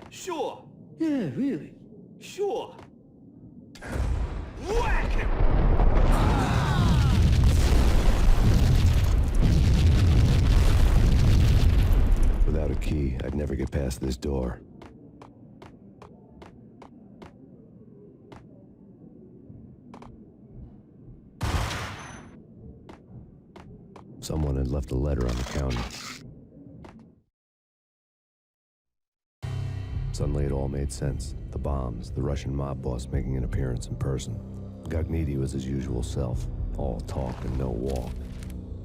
Speaker 5: Sure.
Speaker 7: Yeah, really.
Speaker 5: Sure. Whack him!
Speaker 3: Without a key, I'd never get past this door. Someone had left a letter on the counter. Suddenly it all made sense. The bombs, the Russian mob boss making an appearance in person. Gagnidi was his usual self, all talk and no walk.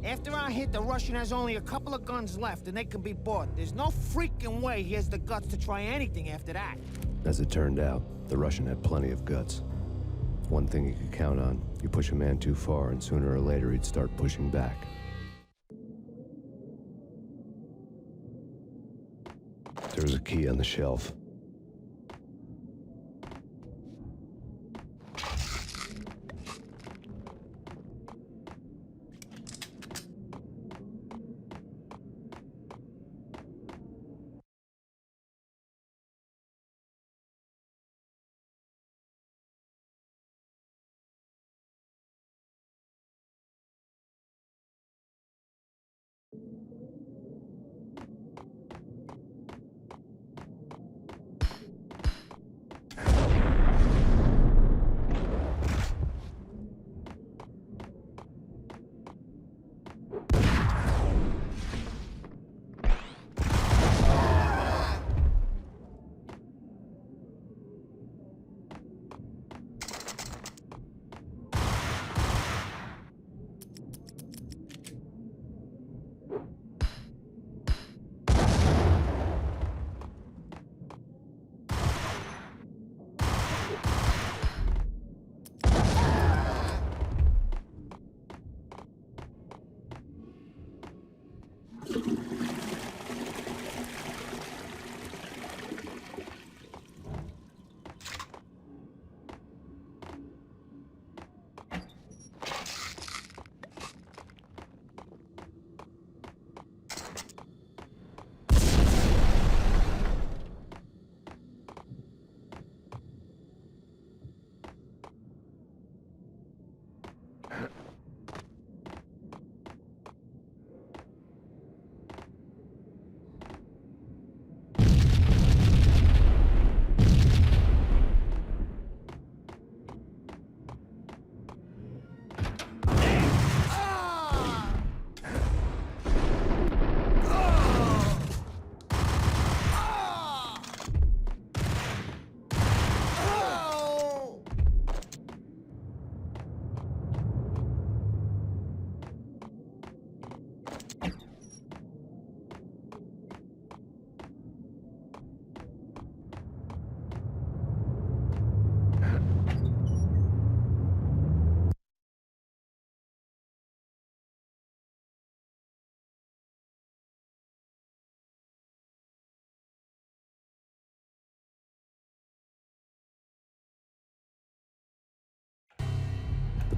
Speaker 11: After our hit, the Russian has only a couple of guns left, and they can be bought. There's no freaking way he has the guts to try anything after that.
Speaker 3: As it turned out, the Russian had plenty of guts. One thing you could count on, you push a man too far, and sooner or later he'd start pushing back. There was a key on the shelf.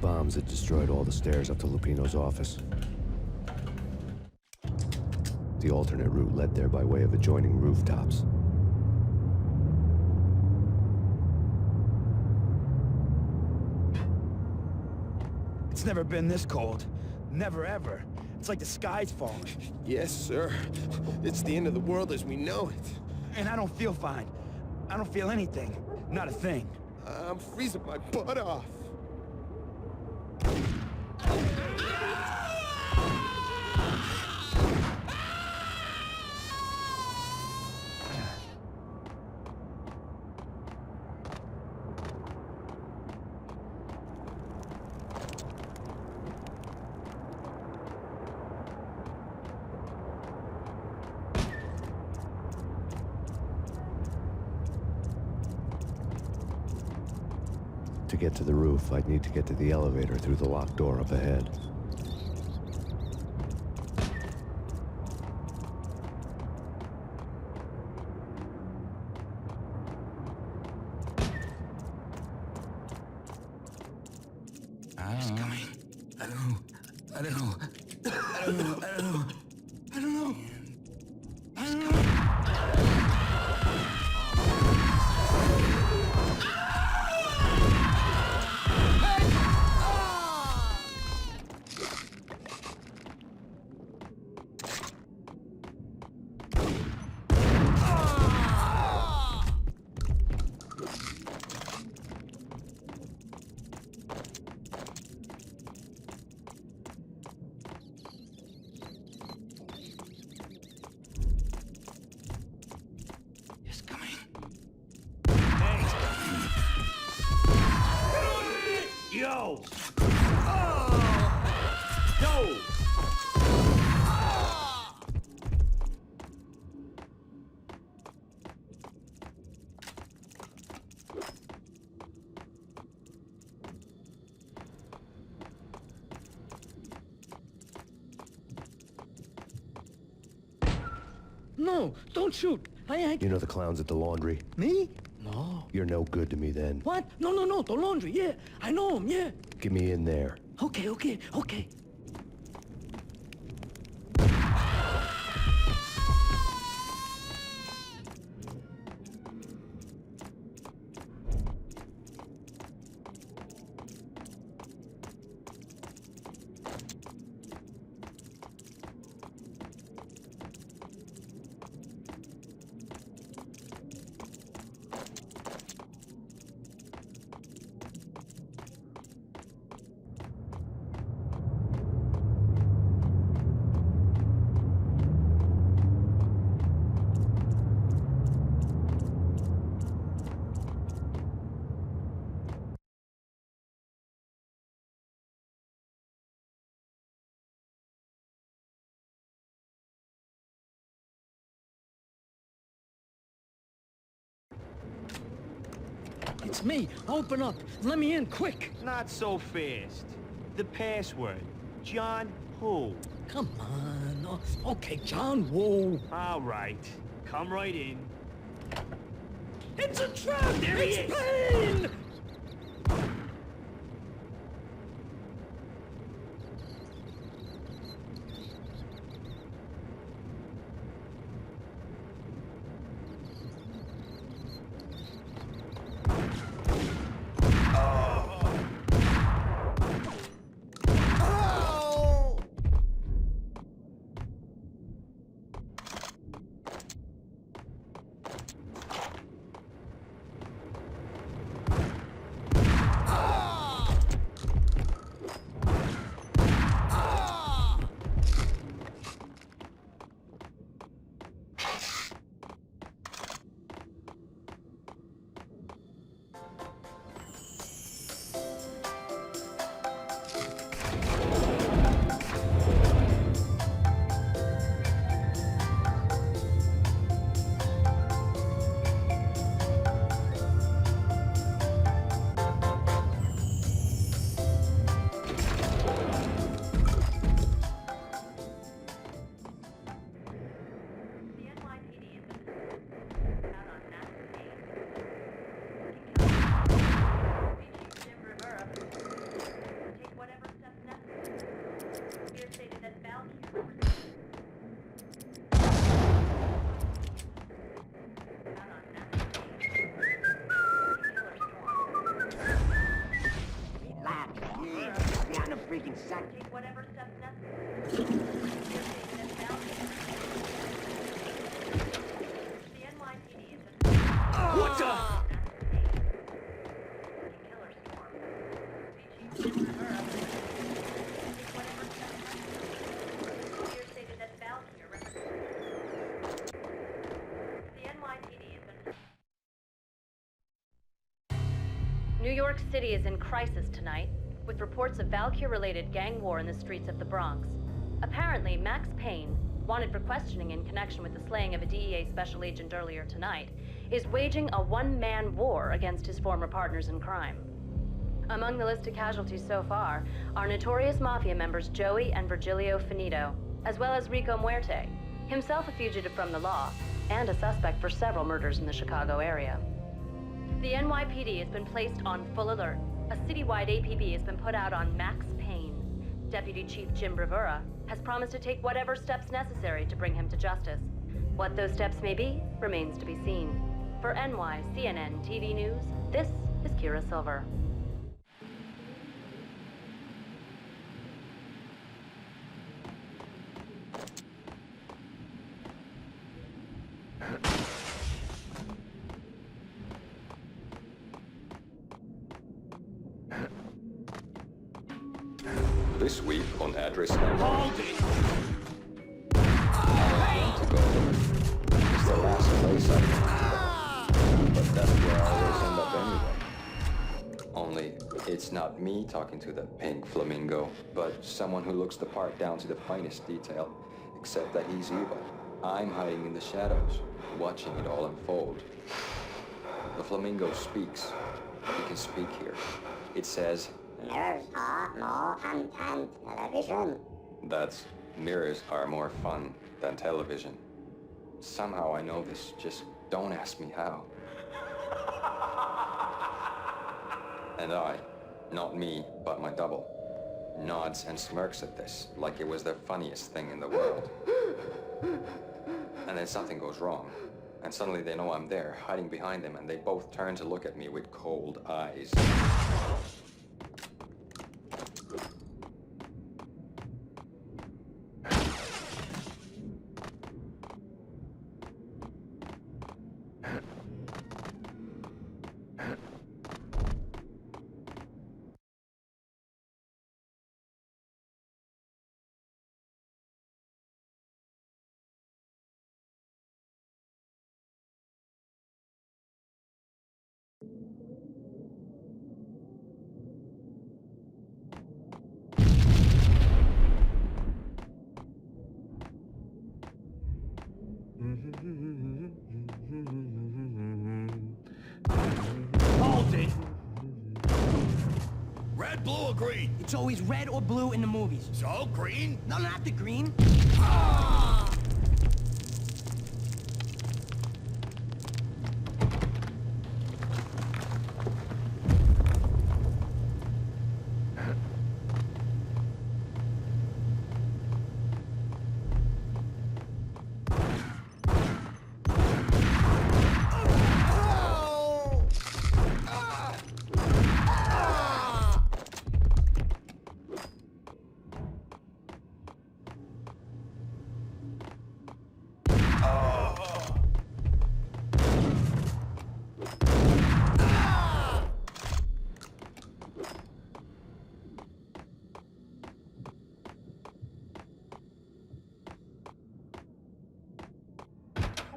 Speaker 14: bombs had destroyed all the stairs up to Lupino's office. The alternate route led there by way of adjoining rooftops.
Speaker 10: It's never been this cold. Never ever. It's like the sky's falling.
Speaker 4: Yes, sir. It's the end of the world as we know it.
Speaker 10: And I don't feel fine. I don't feel anything. Not a thing.
Speaker 4: I'm freezing my butt off.
Speaker 14: To get to the roof, I'd need to get to the elevator through the locked door up ahead.
Speaker 4: He's coming. I don't know. I don't know. I don't know. I don't know. I don't know. I don't know.
Speaker 5: Yo! Yo!
Speaker 7: No, don't shoot.
Speaker 14: You know the clowns at the laundry?
Speaker 7: Me? No.
Speaker 14: You're no good to me then.
Speaker 7: What? No, the laundry, yeah. I know him, yeah.
Speaker 14: Get me in there.
Speaker 7: Okay. It's me. Open up. Let me in, quick.
Speaker 11: Not so fast. The password. John who?
Speaker 7: Come on. Oh, okay, John Woo.
Speaker 11: All right. Come right in.
Speaker 7: It's a trap!
Speaker 11: There he
Speaker 7: It's
Speaker 11: is.
Speaker 7: Payne!
Speaker 9: freaking second.
Speaker 1: Take whatever steps necessary. The NYPD is
Speaker 5: What the?
Speaker 1: New York City is in crisis tonight, with reports of Valkyr-related gang war in the streets of the Bronx. Apparently, Max Payne, wanted for questioning in connection with the slaying of a DEA special agent earlier tonight, is waging a one-man war against his former partners in crime. Among the list of casualties so far are notorious mafia members Joey and Virgilio Finito, as well as Rico Muerte, himself a fugitive from the law, and a suspect for several murders in the Chicago area. The NYPD has been placed on full alert. A citywide APB has been put out on Max Payne. Deputy Chief Jim Bravura has promised to take whatever steps necessary to bring him to justice. What those steps may be remains to be seen. For NYCNN TV News, this is Kira Silver.
Speaker 17: This week on Address Number...
Speaker 5: Hold it!
Speaker 17: It's the last place I can but that's where I always end up anyway. Only, it's not me talking to the pink flamingo, but someone who looks the part down to the finest detail, except that he's evil. I'm hiding in the shadows, watching it all unfold. The flamingo speaks. He can speak here. It says...
Speaker 18: Mirrors are more fun than television.
Speaker 17: That's mirrors are more fun than television. Somehow I know this, just don't ask me how. And I, not me, but my double, nods and smirks at this like it was the funniest thing in the world. And then something goes wrong, and suddenly they know I'm there, hiding behind them, and they both turn to look at me with cold eyes.
Speaker 5: Hold it!
Speaker 10: Red, blue, or green?
Speaker 9: It's always red or blue in the movies.
Speaker 10: So, green?
Speaker 9: No, not the green.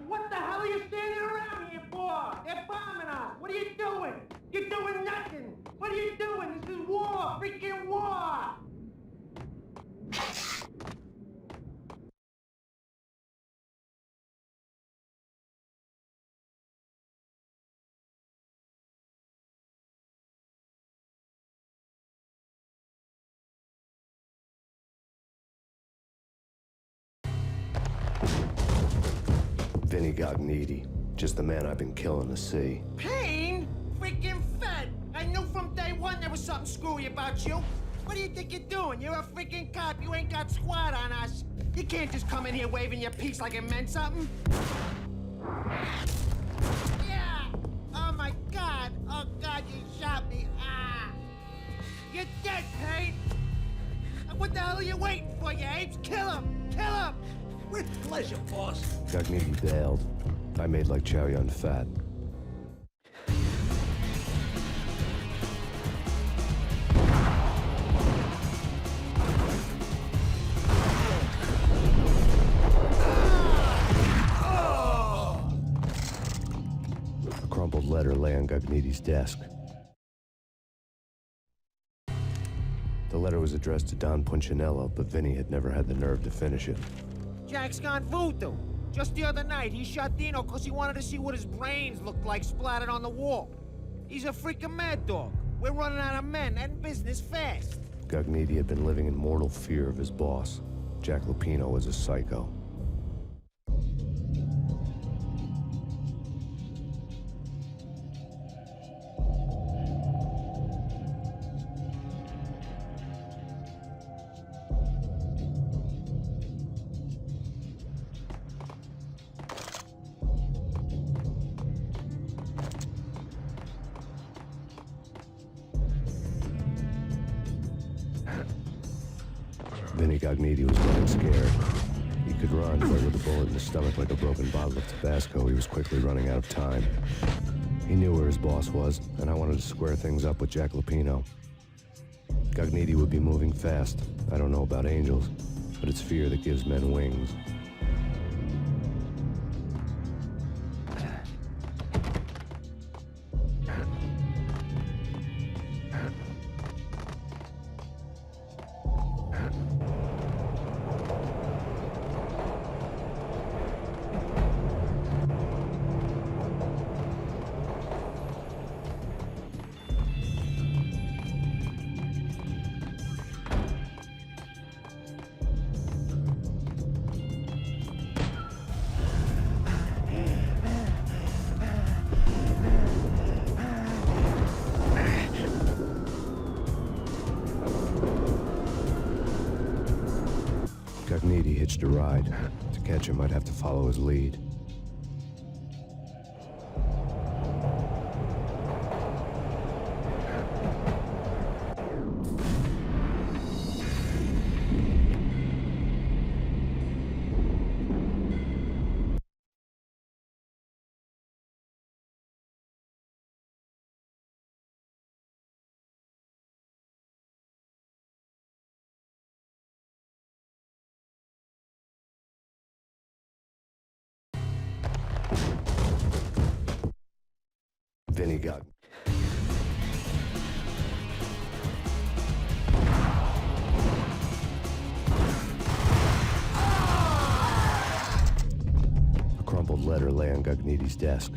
Speaker 11: What the hell are you standing around here for? They're bombing us. What are you doing? You're doing nothing. What are you doing? This is war. Freaking war.
Speaker 14: Vinny got needy. Just the man I've been killing to see.
Speaker 11: Payne? Freaking fed. I knew from day one there was something screwy about you. What do you think you're doing? You're a freaking cop. You ain't got squad on us. You can't just come in here waving your piece like it meant something. Yeah! Oh my God! Oh God, you shot me! Ah! You're dead, Payne! are you waiting for, you apes? Kill him! Kill him!
Speaker 7: With pleasure, boss.
Speaker 3: Gagniti bailed. I made like Chow Yun Fat. A crumpled letter lay on Gagniti's desk. The letter was addressed to Don Punchinello, but Vinny had never had the nerve to finish it.
Speaker 11: Jack's gone voodoo. Just the other night, he shot Dino because he wanted to see what his brains looked like splattered on the wall. He's a freaking mad dog. We're running out of men and business fast.
Speaker 3: Gagniti had been living in mortal fear of his boss. Jack Lupino was a psycho. Vinny Gagniti was running scared. He could run, but with a bullet in his stomach like a broken bottle of Tabasco, he was quickly running out of time. He knew where his boss was, and I wanted to square things up with Jack Lupino. Gagniti would be moving fast. I don't know about angels, but it's fear that gives men wings. Gagniti hitched a ride. To catch him, I'd have to follow his lead. Vinny got... A crumpled letter lay on Gagniti's desk.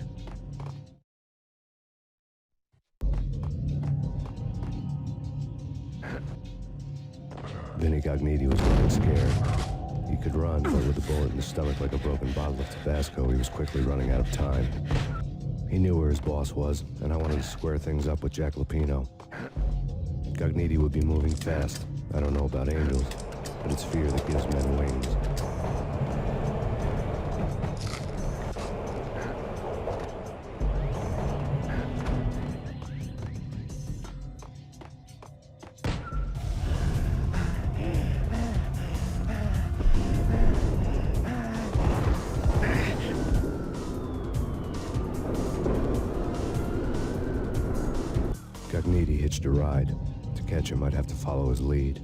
Speaker 3: Vinny Gagniti was running scared. He could run, but with a bullet in his stomach like a broken bottle of Tabasco, he was quickly running out of time. He knew where his boss was, and I wanted to square things up with Jack Lupino. Gagniti would be moving fast. I don't know about angels, but it's fear that gives men wings. Gagniti hitched a ride. To catch him, I'd have to follow his lead.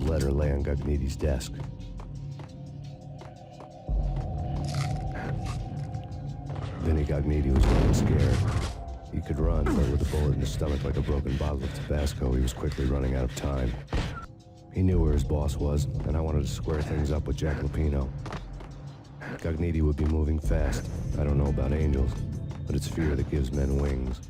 Speaker 3: Letter lay on Gagniti's desk. Vinny Gagniti was running scared. He could run, but with a bullet in his stomach like a broken bottle of Tabasco, he was quickly running out of time. He knew where his boss was, and I wanted to square things up with Jack Lupino. Gagniti would be moving fast. I don't know about angels,
Speaker 14: but it's fear that gives men wings.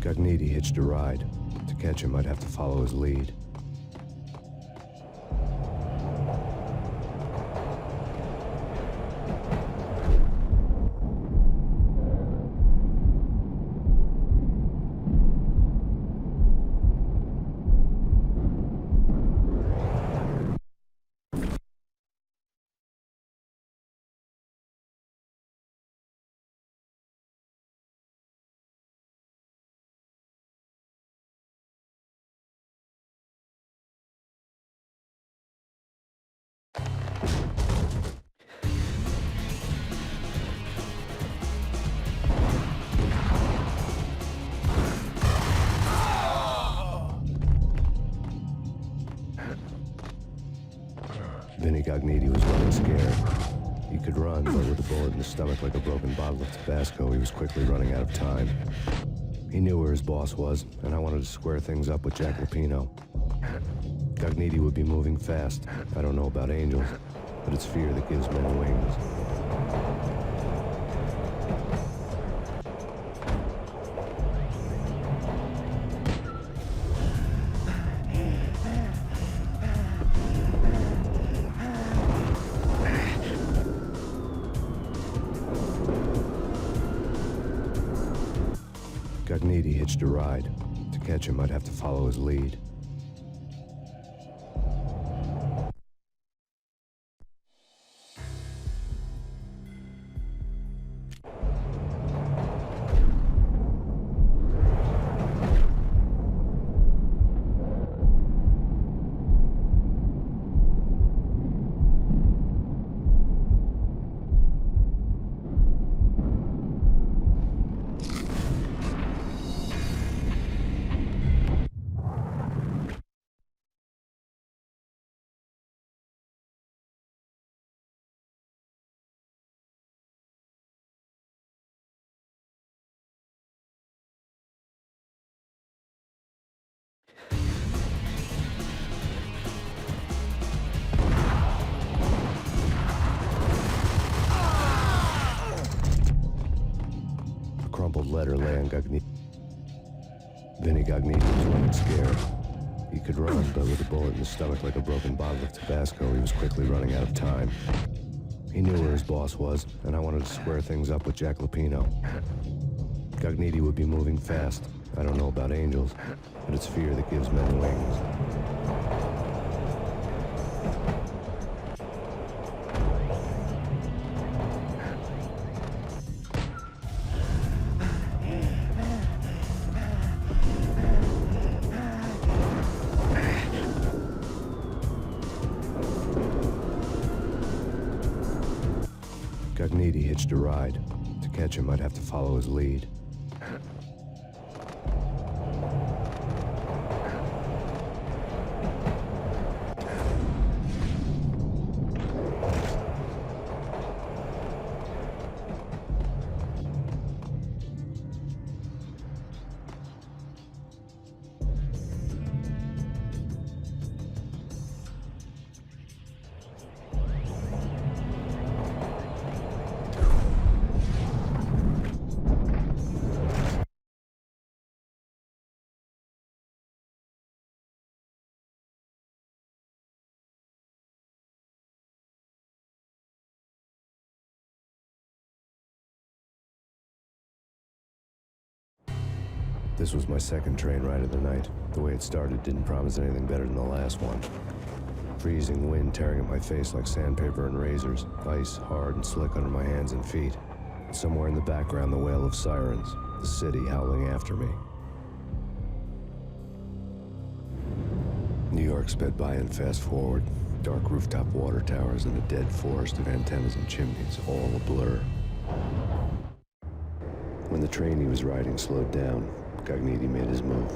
Speaker 14: Gagniti hitched a ride. To catch him, I'd have to follow his lead. Vinny Gagniti was running scared. He could run, but with a bullet in his stomach like a broken bottle of Tabasco, he was quickly running out of time. He knew where his boss was, and I wanted to square things up with Jack Lupino. Gagniti would be moving fast. I don't know about angels, but it's fear that gives men wings. Gagniti hitched a ride. To catch him, I'd have to follow his lead. Crumpled letter lay on Gagniti. Vinny Gagniti was running scared. He could run, but with a bullet in his stomach like a broken bottle of Tabasco, he was quickly running out of time. He knew where his boss was, and I wanted to square things up with Jack Lupino. Gagniti would be moving fast. I don't know about angels, but it's fear that gives men wings. Gagniti hitched a ride. To catch him, I'd have to follow his lead.
Speaker 3: This was my second train ride of the night. The way it started didn't promise anything better than the last one. Freezing wind tearing at my face like sandpaper and razors, ice hard and slick under my hands and feet. Somewhere in the background, the wail of sirens, the city howling after me. New York sped by in fast forward. Dark rooftop water towers and a dead forest of antennas and chimneys, all a blur. When the train he was riding slowed down, Gagniti made his move.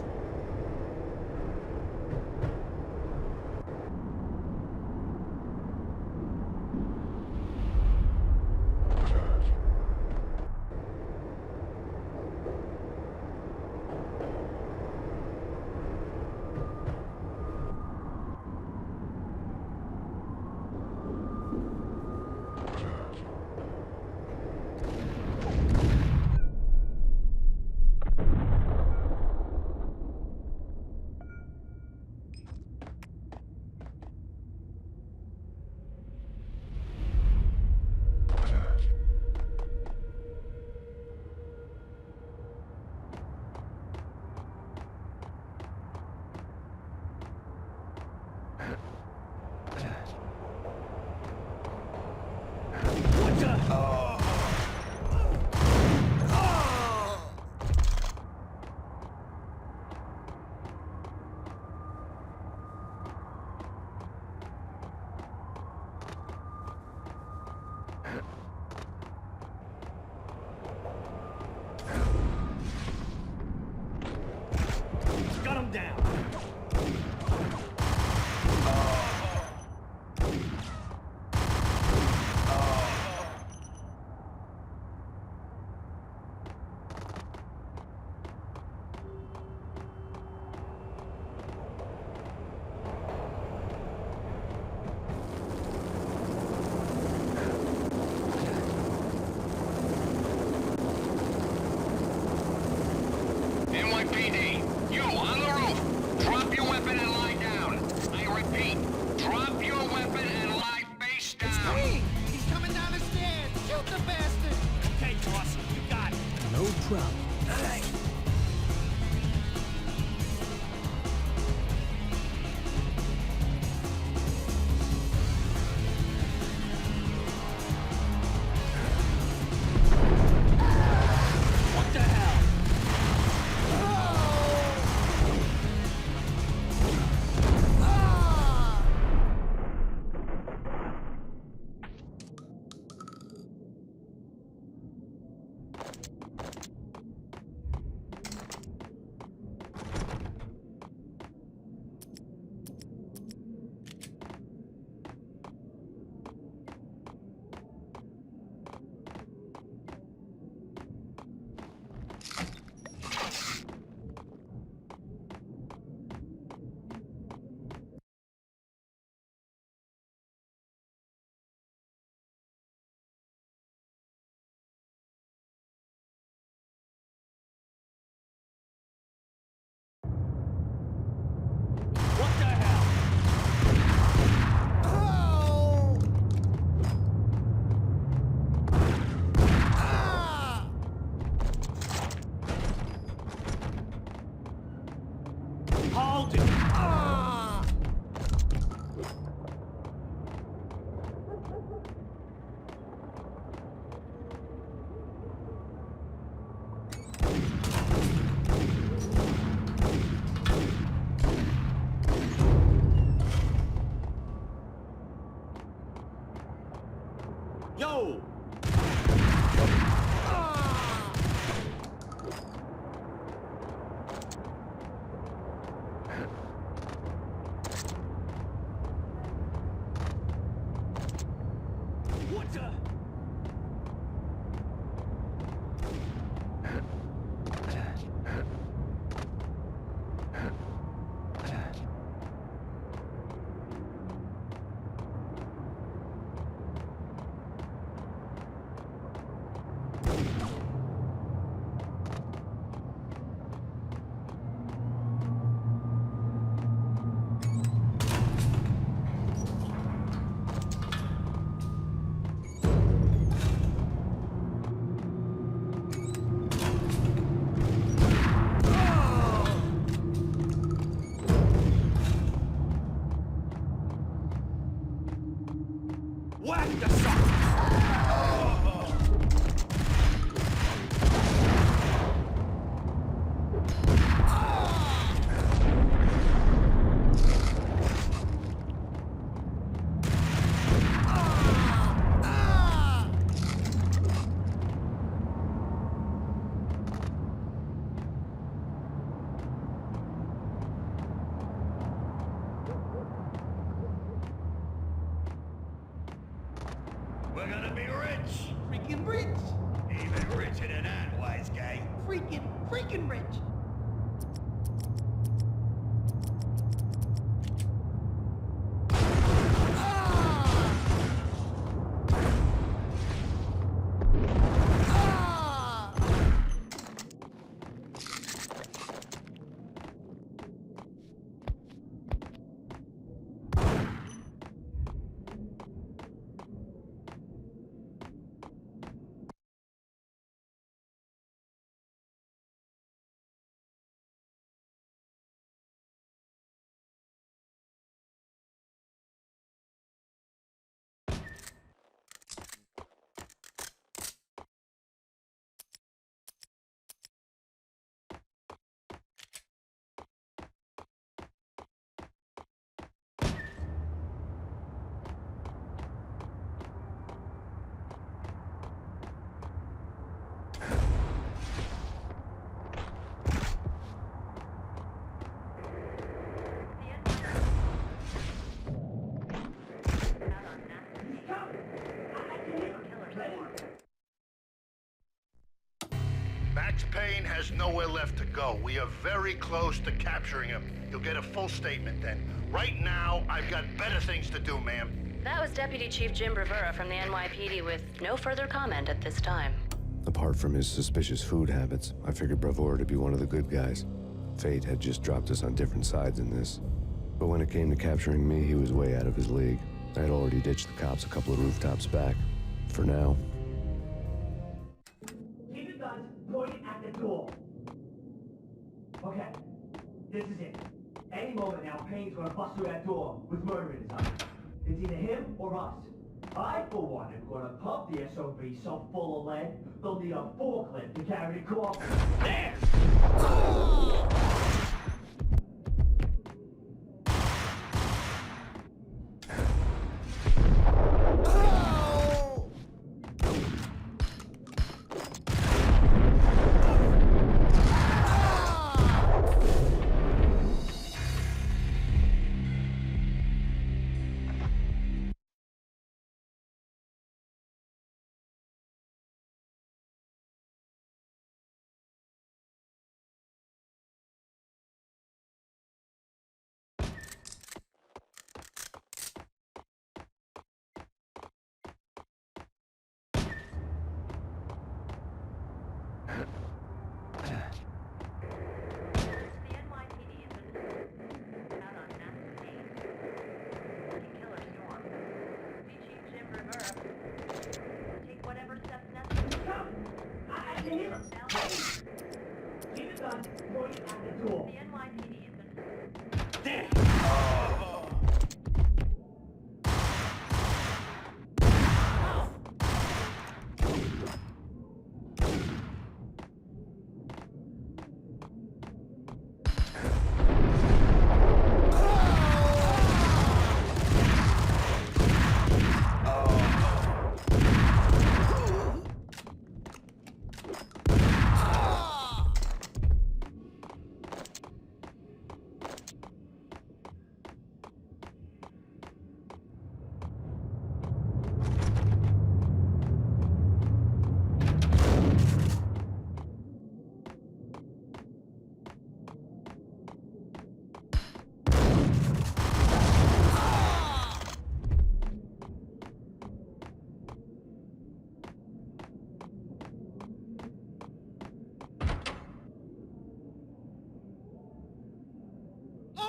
Speaker 12: NYPD, you on the roof. Drop your weapon and lie down. I repeat, drop your weapon and lie face down.
Speaker 11: It's Payne! He's coming down the stairs! Shoot the bastard!
Speaker 5: Okay, boss, we got it.
Speaker 7: No problem.
Speaker 11: All right.
Speaker 5: What the hell? What the hell? Hold it! Yo! What the? Whack the sucker!
Speaker 2: We're gonna be rich.
Speaker 11: Freaking rich!
Speaker 2: Even richer than that, wise guy.
Speaker 11: Freaking rich!
Speaker 12: Max Payne has nowhere left to go. We are very close to capturing him. You'll get a full statement then. Right now, I've got better things to do, ma'am.
Speaker 1: That was Deputy Chief Jim Rivera from the NYPD with no further comment at this time.
Speaker 3: Apart from his suspicious food habits, I figured Bravura to be one of the good guys. Fate had just dropped us on different sides in this. But when it came to capturing me, he was way out of his league. I had already ditched the cops a couple of rooftops back. For now.
Speaker 19: Keep your guns pointed at the door. Okay, this is it. Any moment now, Payne's gonna bust through that door with murder in his eyes. It's either him or us. I, for one, am gonna pump the SOB so full of lead, they'll need a forklift to carry the coffin. There!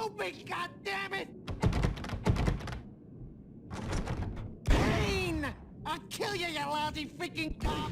Speaker 11: Open, goddammit! Payne! I'll kill you, you lousy freaking cop!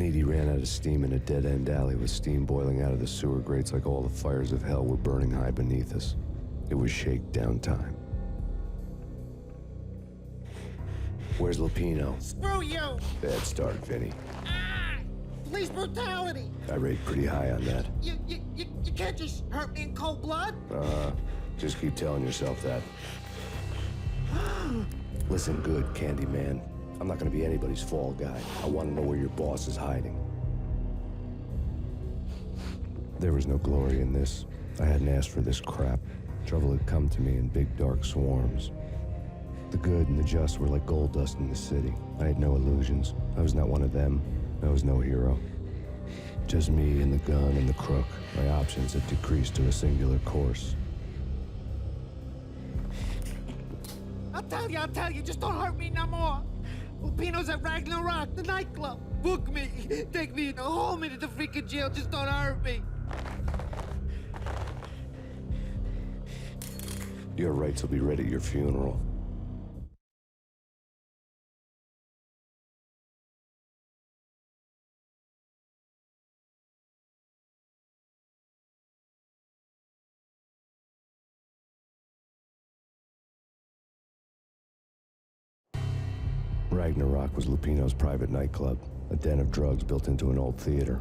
Speaker 3: Agniti ran out of steam in a dead-end alley with steam boiling out of the sewer grates like all the fires of hell were burning high beneath us. It was shakedown time. Where's Lupino?
Speaker 11: Screw you!
Speaker 3: Bad start, Vinny.
Speaker 11: Police brutality!
Speaker 3: I rate pretty high on that.
Speaker 11: You can't just hurt me in cold blood?
Speaker 3: Just keep telling yourself that. Listen good, Candyman. I'm not gonna be anybody's fall guy. I want to know where your boss is hiding. There was no glory in this. I hadn't asked for this crap. Trouble had come to me in big dark swarms. The good and the just were like gold dust in the city. I had no illusions. I was not one of them. I was no hero. Just me and the gun and the crook. My options had decreased to a singular course.
Speaker 11: I'll tell you, just don't hurt me no more. Lupino's at Ragna Rock, the nightclub. Book me, take me, haul me to the freaking jail, just don't hurt me.
Speaker 3: Your rights will be read at your funeral. Ragna Rock was Lupino's private nightclub, a den of drugs built into an old theater.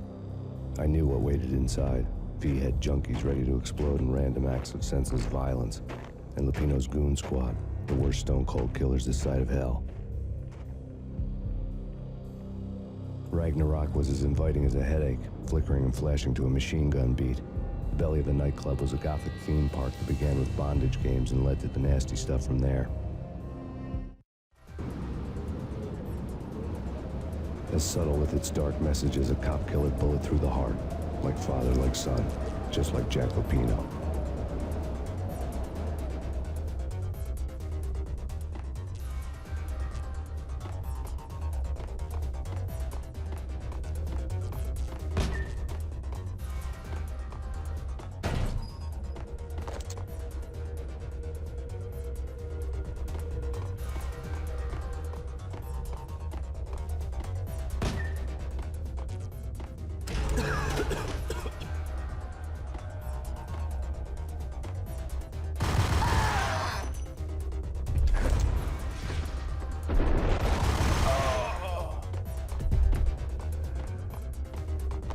Speaker 3: I knew what waited inside. V-head junkies ready to explode in random acts of senseless violence. And Lupino's goon squad, the worst stone-cold killers this side of hell. Ragna Rock was as inviting as a headache, flickering and flashing to a machine gun beat. The belly of the nightclub was a gothic theme park that began with bondage games and led to the nasty stuff from there. As subtle with its dark message as a cop-killer bullet through the heart. Like father, like son. Just like Jack Lupino.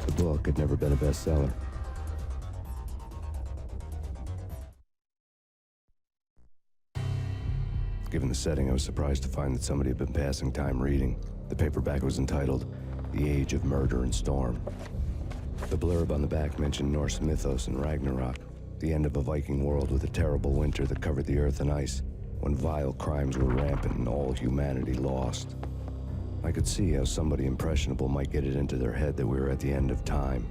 Speaker 3: The book had never been a bestseller. Given the setting, I was surprised to find that somebody had been passing time reading. The paperback was entitled, The Age of Murder and Storm. The blurb on the back mentioned Norse mythos and Ragnarok, the end of a Viking world with a terrible winter that covered the earth in ice, when vile crimes were rampant and all humanity lost. I could see how somebody impressionable might get it into their head that we were at the end of time.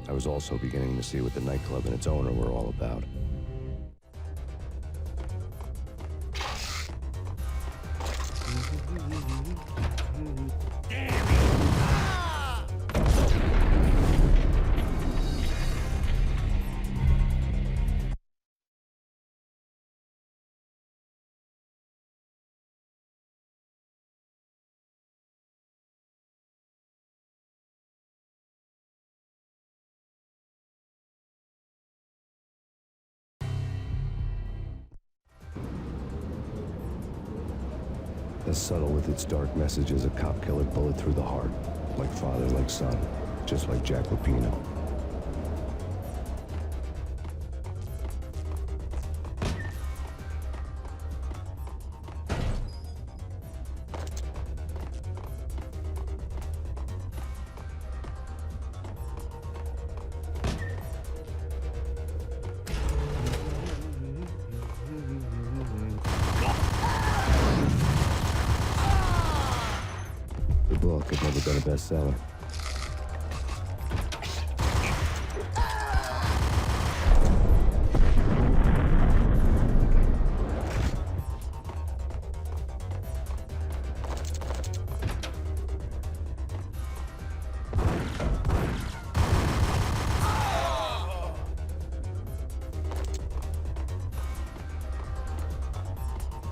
Speaker 3: I was also beginning to see what the nightclub and its owner were all about. As subtle with its dark message as a cop-killer bullet through the heart. Like father, like son. Just like Jack Lupino. The book had never been a bestseller.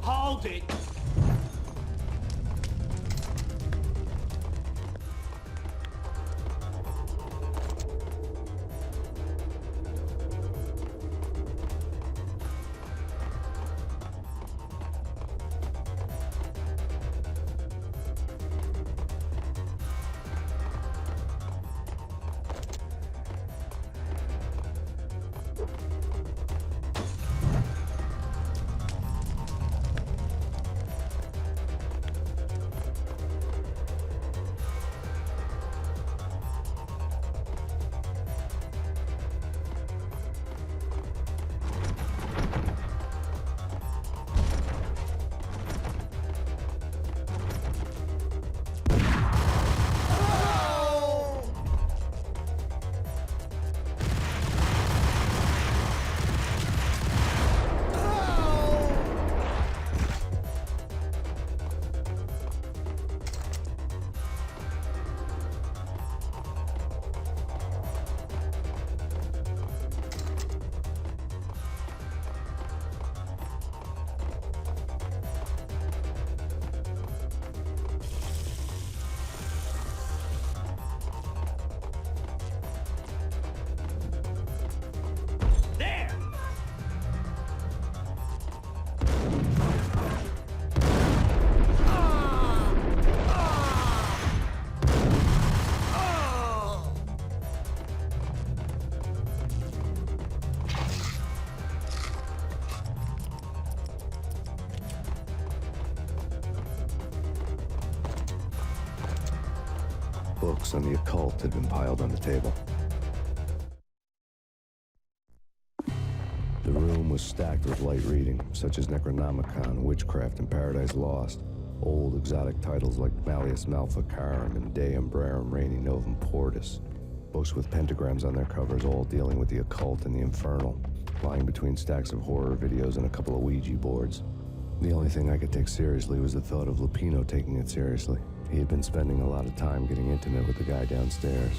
Speaker 5: Hold it!
Speaker 14: Books on the occult had been piled on the table. The room was stacked with light reading, such as Necronomicon, Witchcraft, and Paradise Lost. Old exotic titles like Malleus Maleficarum and De Umbrarum Reini Novum Portus. Books with pentagrams on their covers, all dealing with the occult and the infernal, lying between stacks of horror videos and a couple of Ouija boards. The only thing I could take seriously was the thought of Lupino taking it seriously. He had been spending a lot of time getting intimate with the guy downstairs.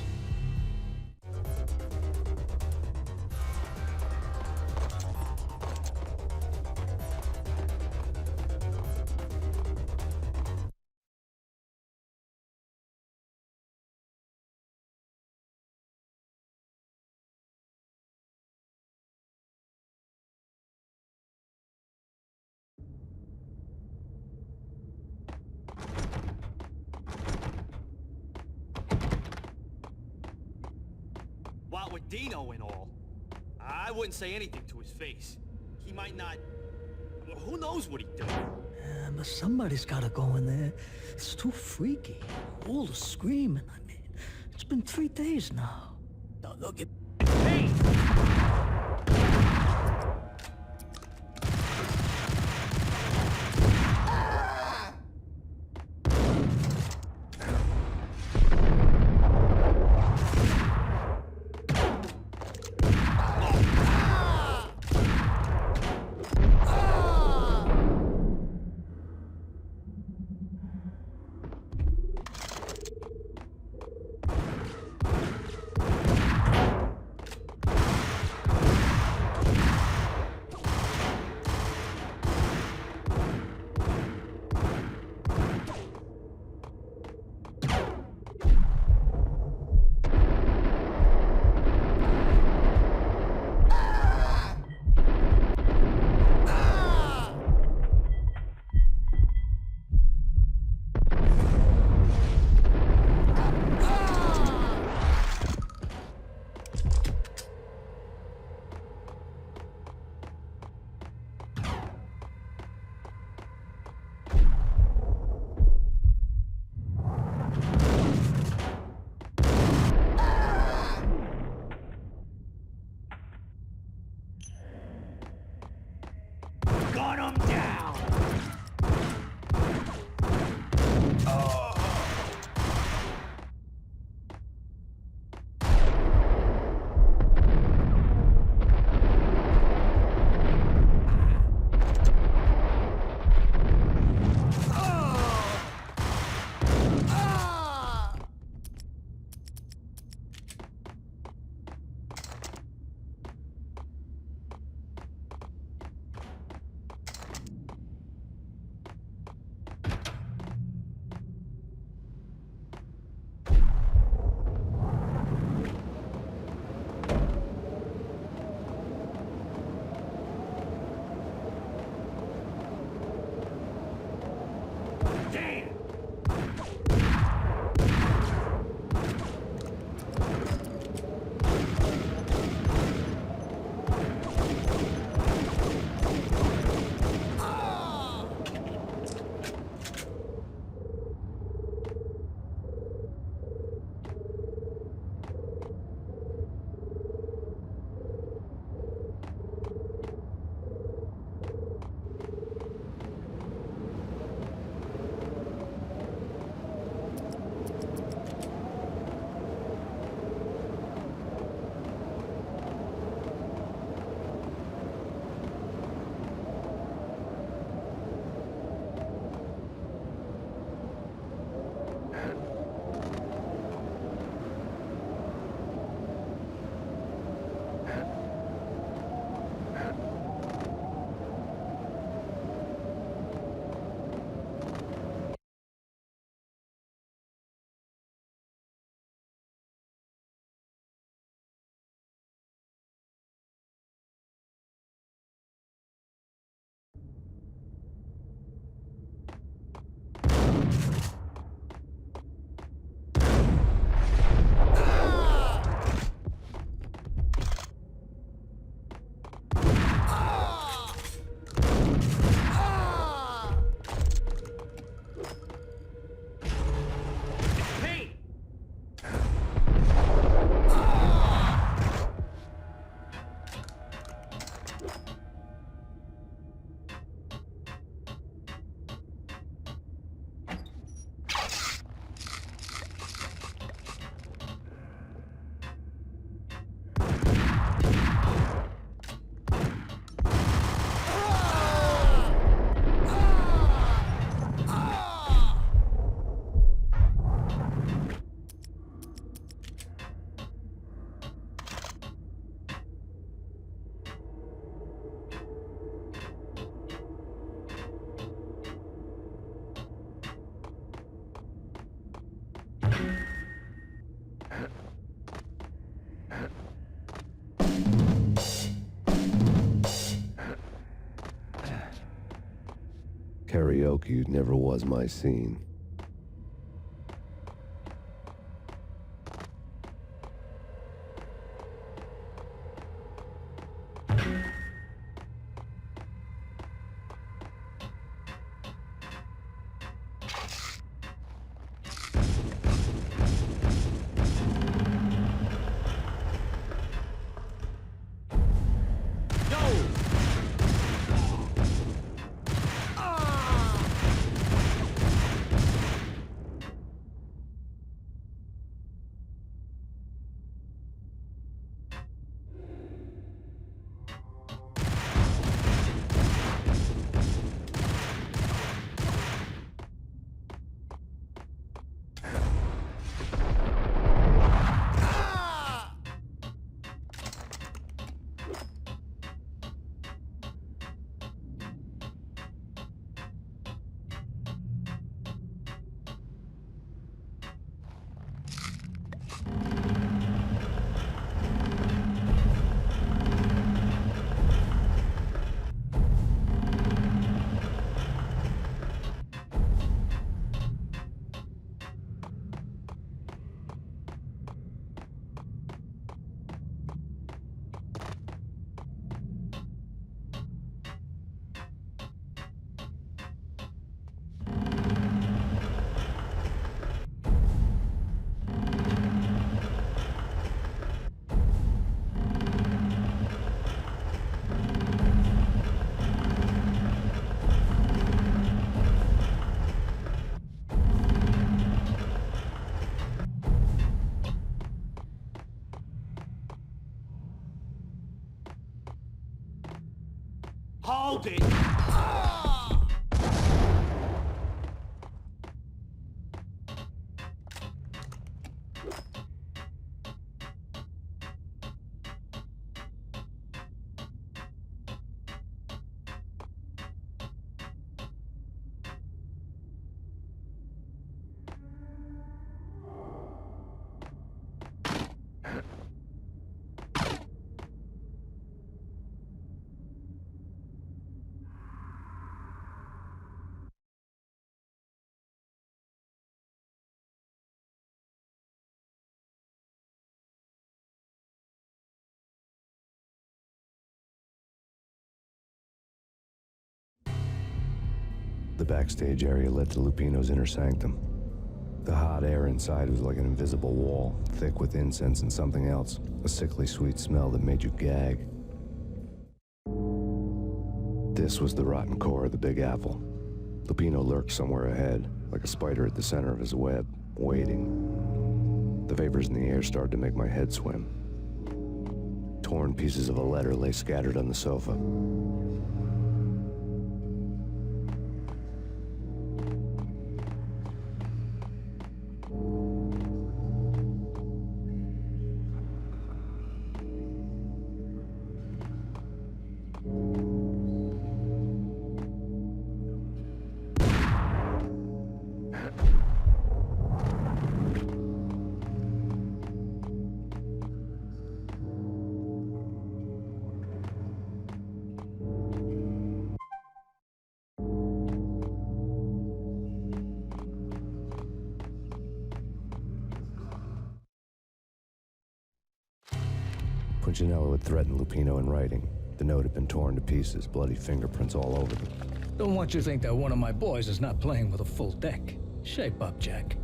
Speaker 5: What with Dino and all, I wouldn't say anything to his face. He might not... Who knows what he'd do?
Speaker 20: Yeah, but somebody's gotta go in there. It's too freaky. All the screaming, I mean. It's been 3 days now. Now look at...
Speaker 5: Hey!
Speaker 3: Karaoke never was my scene.
Speaker 5: Hold it!
Speaker 3: The backstage area led to Lupino's inner sanctum. The hot air inside was like an invisible wall, thick with incense and something else, a sickly sweet smell that made you gag. This was the rotten core of the Big Apple. Lupino lurked somewhere ahead, like a spider at the center of his web, waiting. The vapors in the air started to make my head swim. Torn pieces of a letter lay scattered on the sofa. Punchinello had threatened Lupino in writing. The note had been torn to pieces, bloody fingerprints all over them.
Speaker 20: Don't want you to think that one of my boys is not playing with a full deck. Shape up, Jack.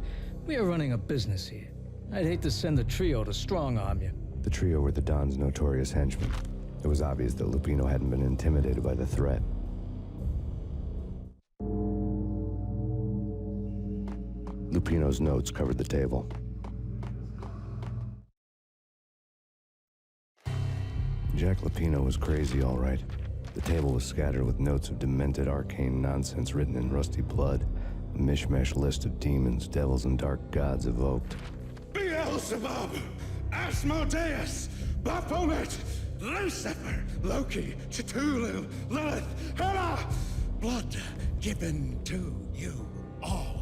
Speaker 20: We are running a business here. I'd hate to send the trio to strong-arm you.
Speaker 3: The trio were the Don's notorious henchmen. It was obvious that Lupino hadn't been intimidated by the threat. Lupino's notes covered the table. Jack Lupino was crazy, all right. The table was scattered with notes of demented arcane nonsense written in rusty blood. A mishmash list of demons, devils, and dark gods evoked.
Speaker 12: Beelzebub, Asmodeus, Baphomet, Lucifer, Loki, Cthulhu, Lilith, Hela! Blood given to you all.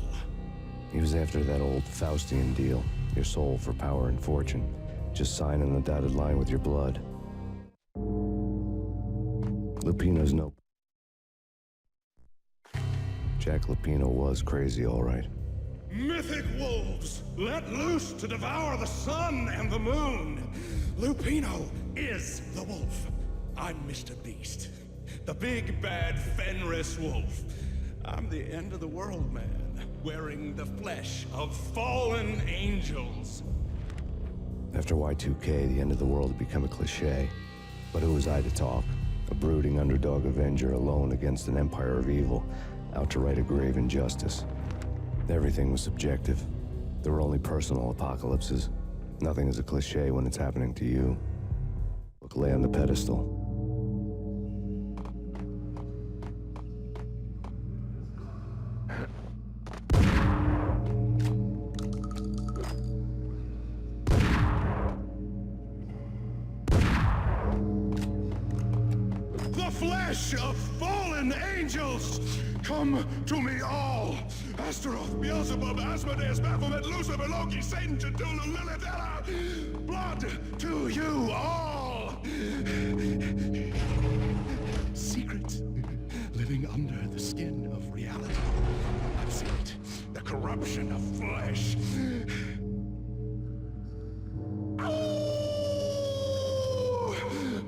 Speaker 3: He was after that old Faustian deal. Your soul for power and fortune. Just sign on the dotted line with your blood. Lupino's note. Jack Lupino was crazy, all right.
Speaker 12: Mythic wolves, let loose to devour the sun and the moon. Lupino is the wolf. I'm Mr. Beast, the big bad Fenris wolf. I'm the end of the world man, wearing the flesh of fallen angels.
Speaker 3: After Y2K, the end of the world had become a cliché. But who was I to talk? A brooding underdog avenger alone against an empire of evil, out to right a grave injustice. Everything was subjective. There were only personal apocalypses. Nothing is a cliché when it's happening to you. Look, lay on the pedestal.
Speaker 12: The flesh of fallen angels! Come to me all! Astaroth, Beelzebub, Asmodeus, Baphomet, Lucifer, Loki, Satan, Cthulhu, Lilith, Hela! Blood to you all! Secret, living under the skin of reality. I've seen it. The corruption of flesh. Oh!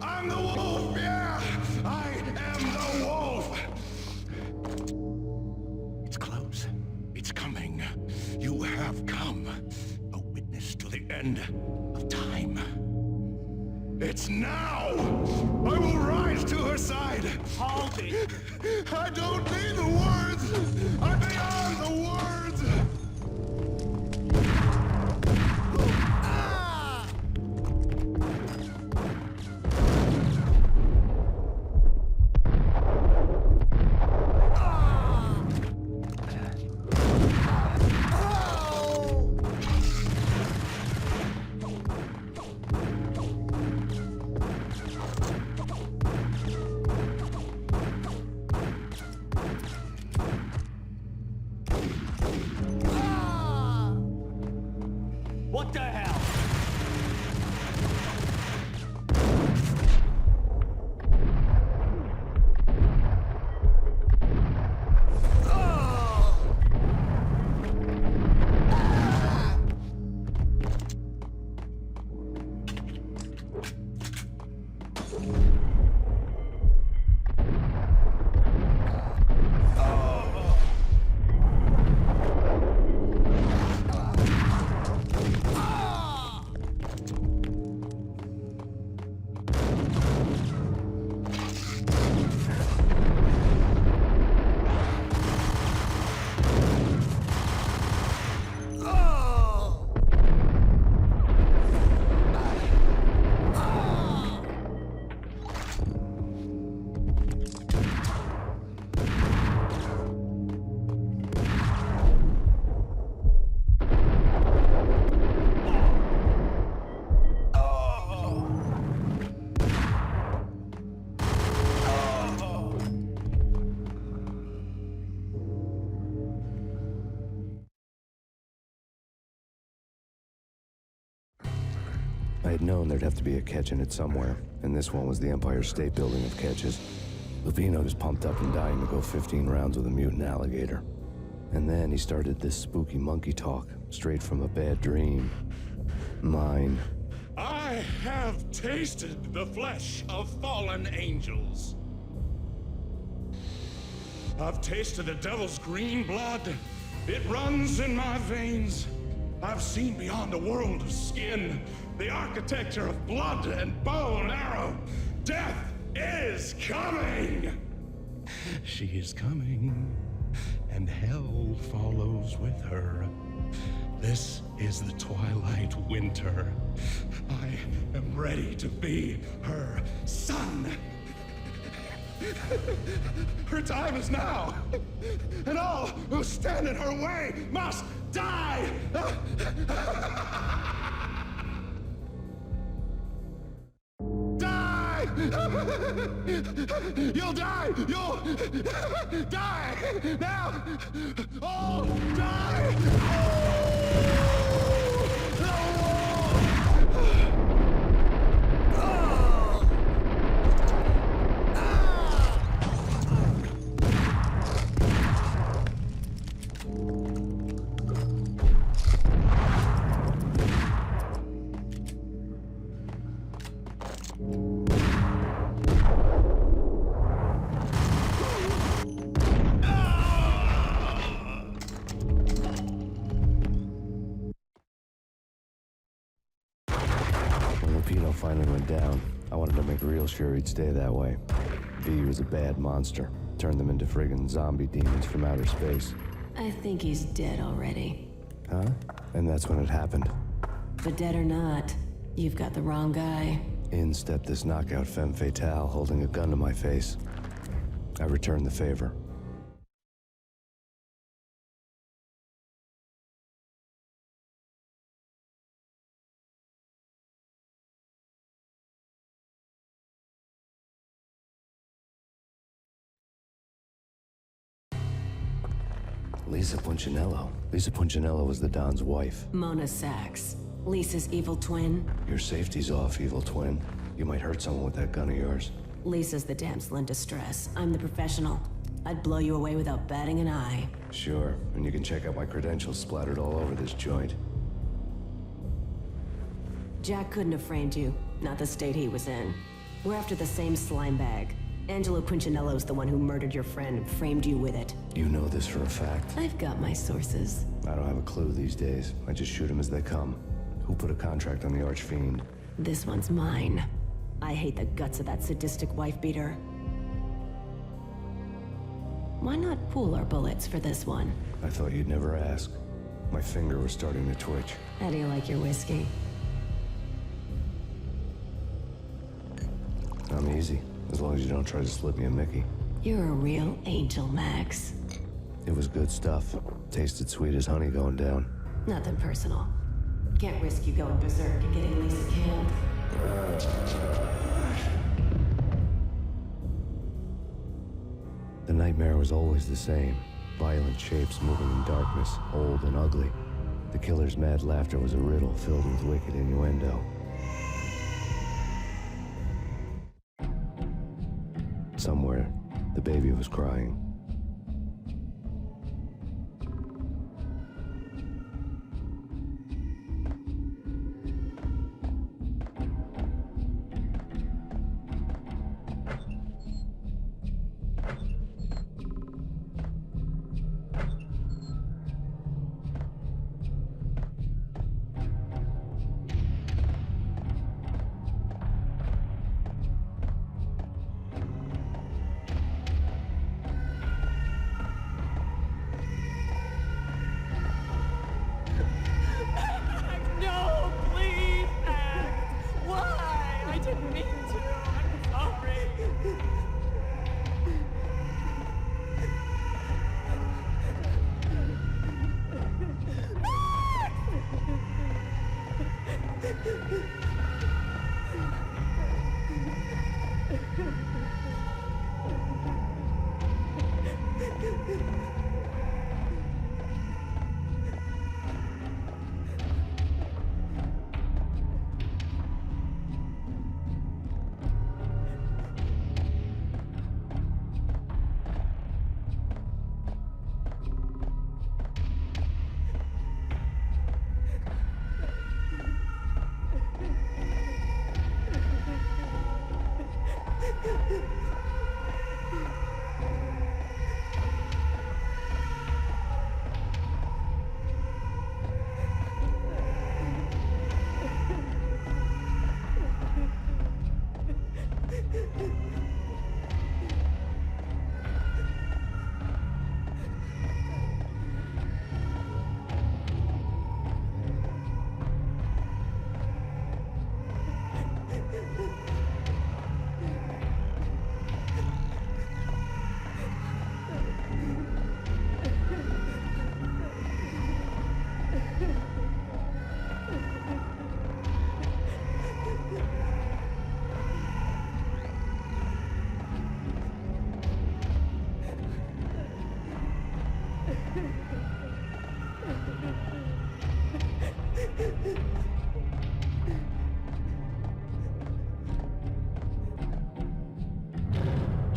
Speaker 12: I'm the wolf, yeah! I am the wolf! It's close. It's coming. You have come. A witness to the end of time. It's now! I will rise to her side!
Speaker 5: Hold it!
Speaker 12: I don't need the words! I'm beyond the words!
Speaker 5: What the hell?
Speaker 3: I had known there'd have to be a catch in it somewhere, and this one was the Empire State Building of catches. Lupino was pumped up and dying to go 15 rounds with a mutant alligator. And then he started this spooky monkey talk, straight from a bad dream. Mine.
Speaker 12: I have tasted the flesh of fallen angels. I've tasted the devil's green blood. It runs in my veins. I've seen beyond a world of skin, the architecture of blood and bow and arrow, death is coming! She is coming, and hell follows with her. This is the twilight winter. I am ready to be her son. Her time is now, and all who stand in her way must die! Die! You'll die! You'll die! Now! Oh, die!
Speaker 3: Finally went down. I wanted to make real sure he'd stay that way. V was a bad monster. Turned them into friggin' zombie demons from outer space.
Speaker 21: I think he's dead already.
Speaker 3: Huh? And that's when it happened.
Speaker 21: But dead or not, you've got the wrong guy.
Speaker 3: In stepped this knockout femme fatale holding a gun to my face. I returned the favor. Lisa Punchinello. Lisa Punchinello was the Don's wife.
Speaker 21: Mona Sachs. Lisa's evil twin.
Speaker 3: Your safety's off, evil twin. You might hurt someone with that gun of yours.
Speaker 21: Lisa's the damsel in distress. I'm the professional. I'd blow you away without batting an eye.
Speaker 3: Sure, and you can check out my credentials splattered all over this joint.
Speaker 21: Jack couldn't have framed you. Not the state he was in. We're after the same slime bag. Angelo Punchinello's the one who murdered your friend and framed you with it.
Speaker 3: You know this for a fact.
Speaker 21: I've got my sources.
Speaker 3: I don't have a clue these days. I just shoot them as they come. Who put a contract on the Archfiend?
Speaker 21: This one's mine. I hate the guts of that sadistic wife-beater. Why not pool our bullets for this one?
Speaker 3: I thought you'd never ask. My finger was starting to twitch.
Speaker 21: How do you like your whiskey?
Speaker 3: I'm easy. As long as you don't try to slip me a Mickey.
Speaker 21: You're a real angel, Max.
Speaker 3: It was good stuff. Tasted sweet as honey going down.
Speaker 21: Nothing personal. Can't risk you going berserk and getting Lisa killed.
Speaker 3: The nightmare was always the same. Violent shapes moving in darkness, old and ugly. The killer's mad laughter was a riddle filled with wicked innuendo. Somewhere, the baby was crying.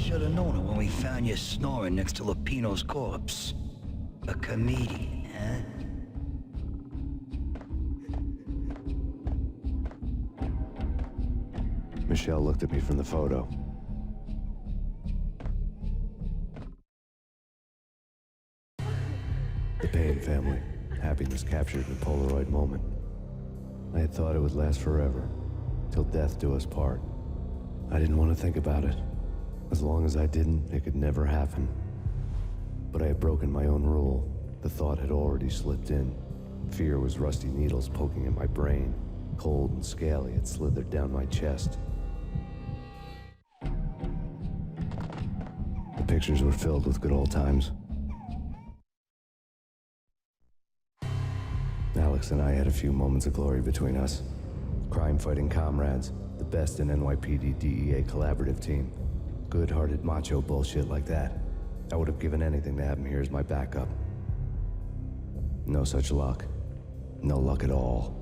Speaker 20: should have known it when we found you snoring next to Lupino's corpse. A comedian, huh?
Speaker 14: Michelle looked at me from the photo. The Payne family. Happiness captured in a Polaroid moment. I had thought it would last forever, till death do us part. I didn't want to think about it. As long as I didn't, it could never happen. But I had broken my own rule. The thought had already slipped in. Fear was rusty needles poking at my brain. Cold and scaly, it slithered down my chest. The pictures were filled with good old times. Alex and I had a few moments of glory between us. Crime-fighting comrades, the best in NYPD DEA collaborative team. Good-hearted macho bullshit like that. I would have given anything to have him here as my backup. No such luck. No luck at all.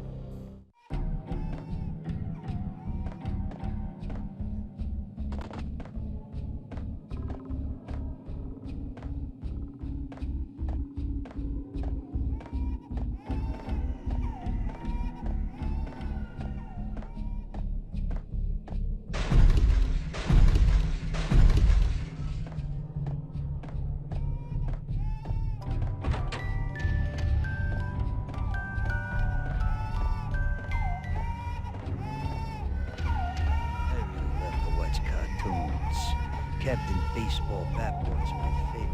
Speaker 20: Captain Baseball Bat Boy's my favorite.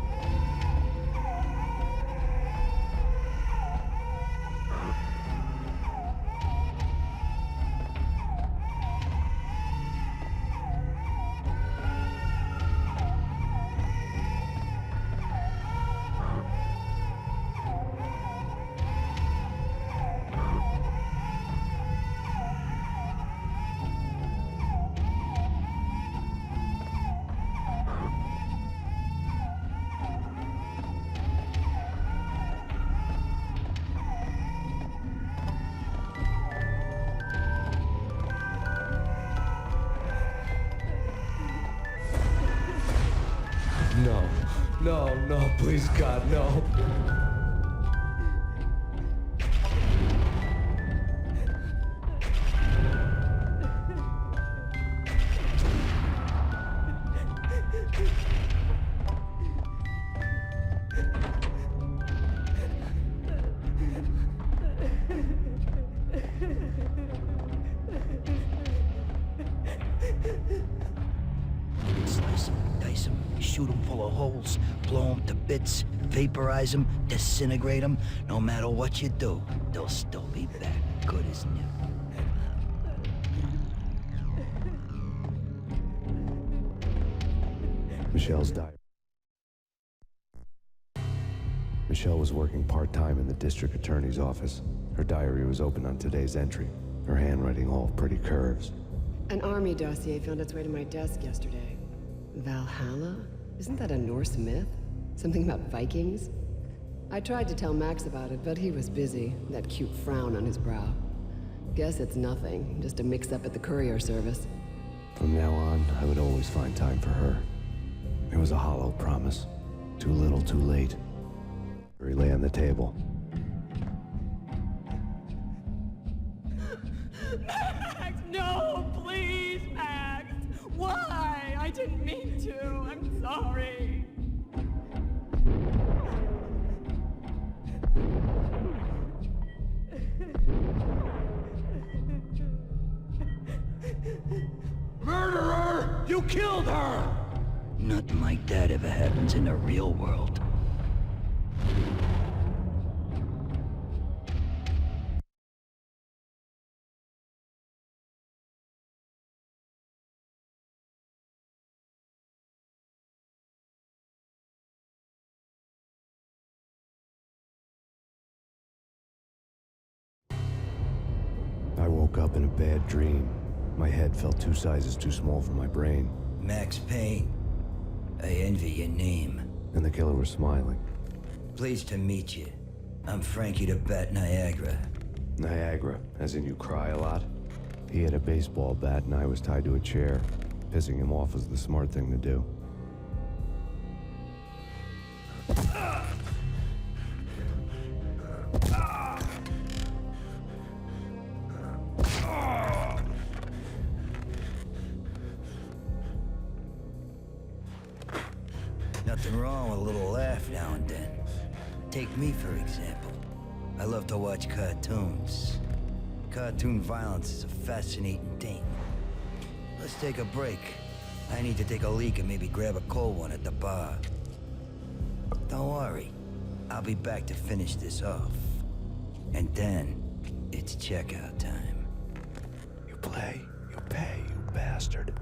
Speaker 14: No, please, God, no.
Speaker 20: Slice them, dice them, shoot them full of holes, blow them to bits, vaporize them, disintegrate them. No matter what you do, they'll still be back, good as new.
Speaker 14: Michelle's diary. Michelle was working part-time in the district attorney's office. Her diary was open on today's entry, her handwriting all pretty curves.
Speaker 6: An army dossier found its way to my desk yesterday. Valhalla? Isn't that a Norse myth? Something about Vikings? I tried to tell Max about it, but he was busy, that cute frown on his brow. Guess it's nothing, just a mix-up at the courier service.
Speaker 14: From now on, I would always find time for her. It was a hollow promise. Too little, too late. He lay on the table.
Speaker 22: Max, no, please, Max. Why? I didn't mean to. I'm sorry.
Speaker 20: Murderer! You killed her! Nothing like that ever happens in the real world.
Speaker 14: I woke up in a bad dream. My head felt 2 sizes too small for my brain.
Speaker 20: Max Payne. I envy your name.
Speaker 14: And the killer was smiling.
Speaker 20: Pleased to meet you. I'm Frankie the Bat Niagara.
Speaker 14: Niagara, as in you cry a lot? He had a baseball bat and I was tied to a chair. Pissing him off was the smart thing to do.
Speaker 20: Nothing wrong with a little laugh now and then. Take me, for example. I love to watch cartoons. Cartoon violence is a fascinating thing. Let's take a break. I need to take a leak and maybe grab a cold one at the bar. Don't worry. I'll be back to finish this off. And then, it's checkout time.
Speaker 3: You play, you pay, you bastard.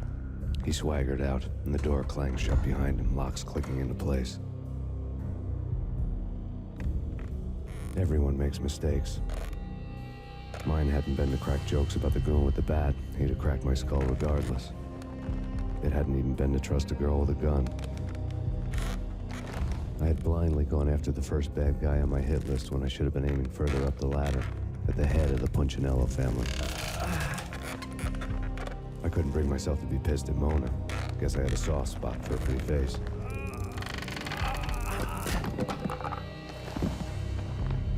Speaker 3: He swaggered out, and the door clanged shut behind him, locks clicking into place. Everyone makes mistakes. Mine hadn't been to crack jokes about the goon with the bat. He'd have cracked my skull regardless. It hadn't even been to trust a girl with a gun. I had blindly gone after the first bad guy on my hit list when I should have been aiming further up the ladder, at the head of the Punchinello family. I couldn't bring myself to be pissed at Mona. Guess I had a soft spot for a pretty face.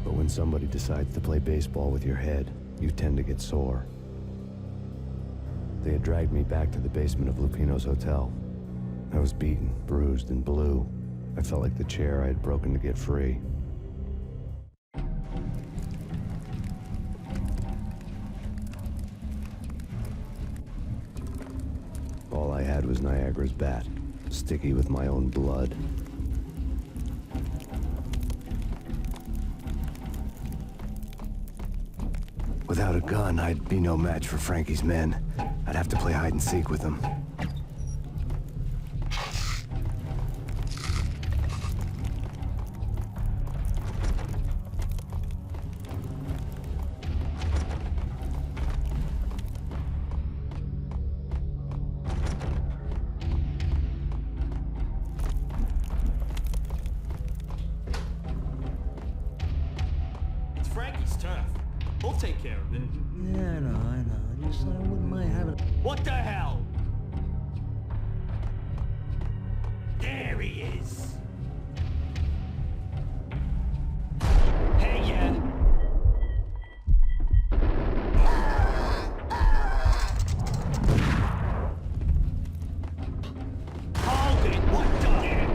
Speaker 3: But when somebody decides to play baseball with your head, you tend to get sore. They had dragged me back to the basement of Lupino's hotel. I was beaten, bruised, and blue. I felt like the chair I had broken to get free. All I had was Niagara's bat, sticky with my own blood. Without a gun, I'd be no match for Frankie's men. I'd have to play hide and seek with them.
Speaker 5: Frankie's tough. We'll take care of it.
Speaker 20: Yeah, I know. Just I wouldn't mind having...
Speaker 5: What the hell? There he is. Hey, yeah. Hold it. What the hell?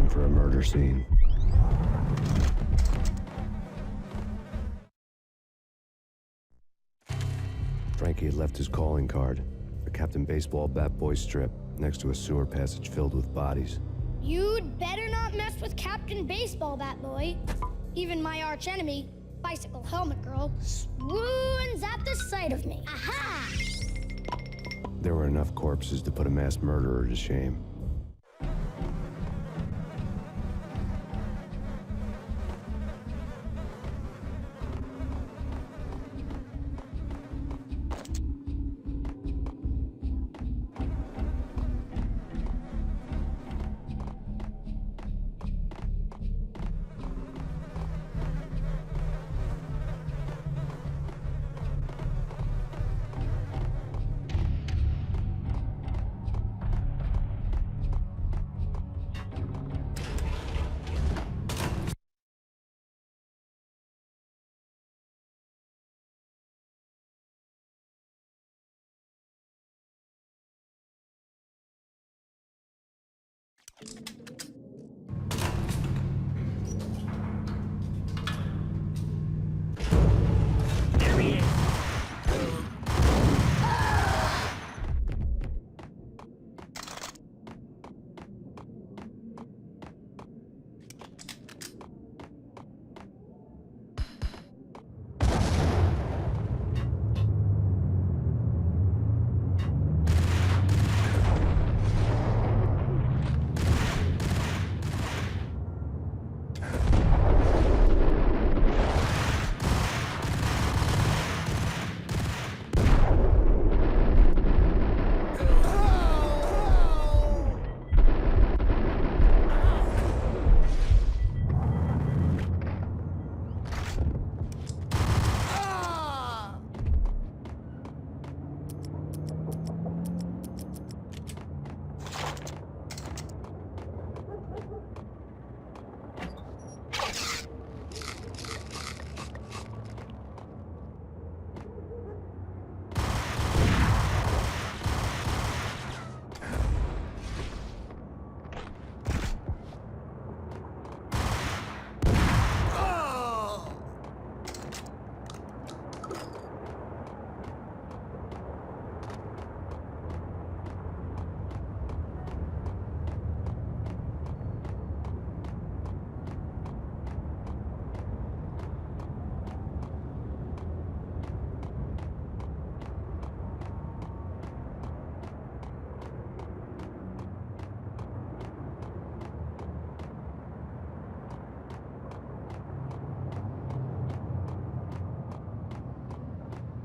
Speaker 3: For a murder scene. Frankie had left his calling card, a Captain Baseball Bat Boy strip, next to a sewer passage filled with bodies.
Speaker 16: You'd better not mess with Captain Baseball Bat Boy. Even my archenemy, Bicycle Helmet Girl, swoons at the sight of me. Aha!
Speaker 3: There were enough corpses to put a mass murderer to shame.
Speaker 5: There he is.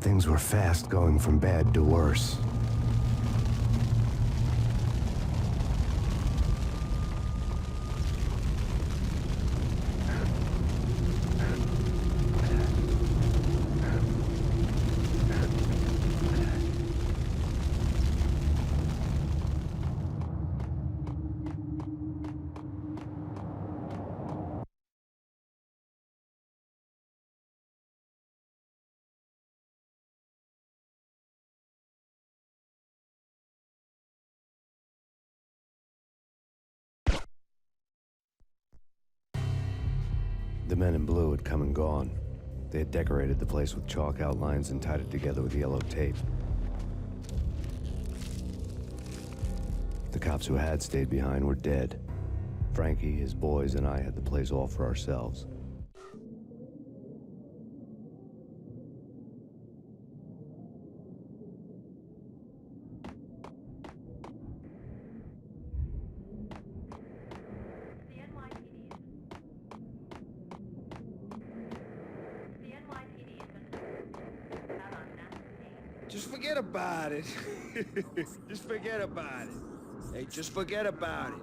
Speaker 3: Things were fast going from bad to worse. The men in blue had come and gone. They had decorated the place with chalk outlines and tied it together with yellow tape. The cops who had stayed behind were dead. Frankie, his boys, and I had the place all for ourselves.
Speaker 10: Just forget about it. Just forget about it. Hey, just forget about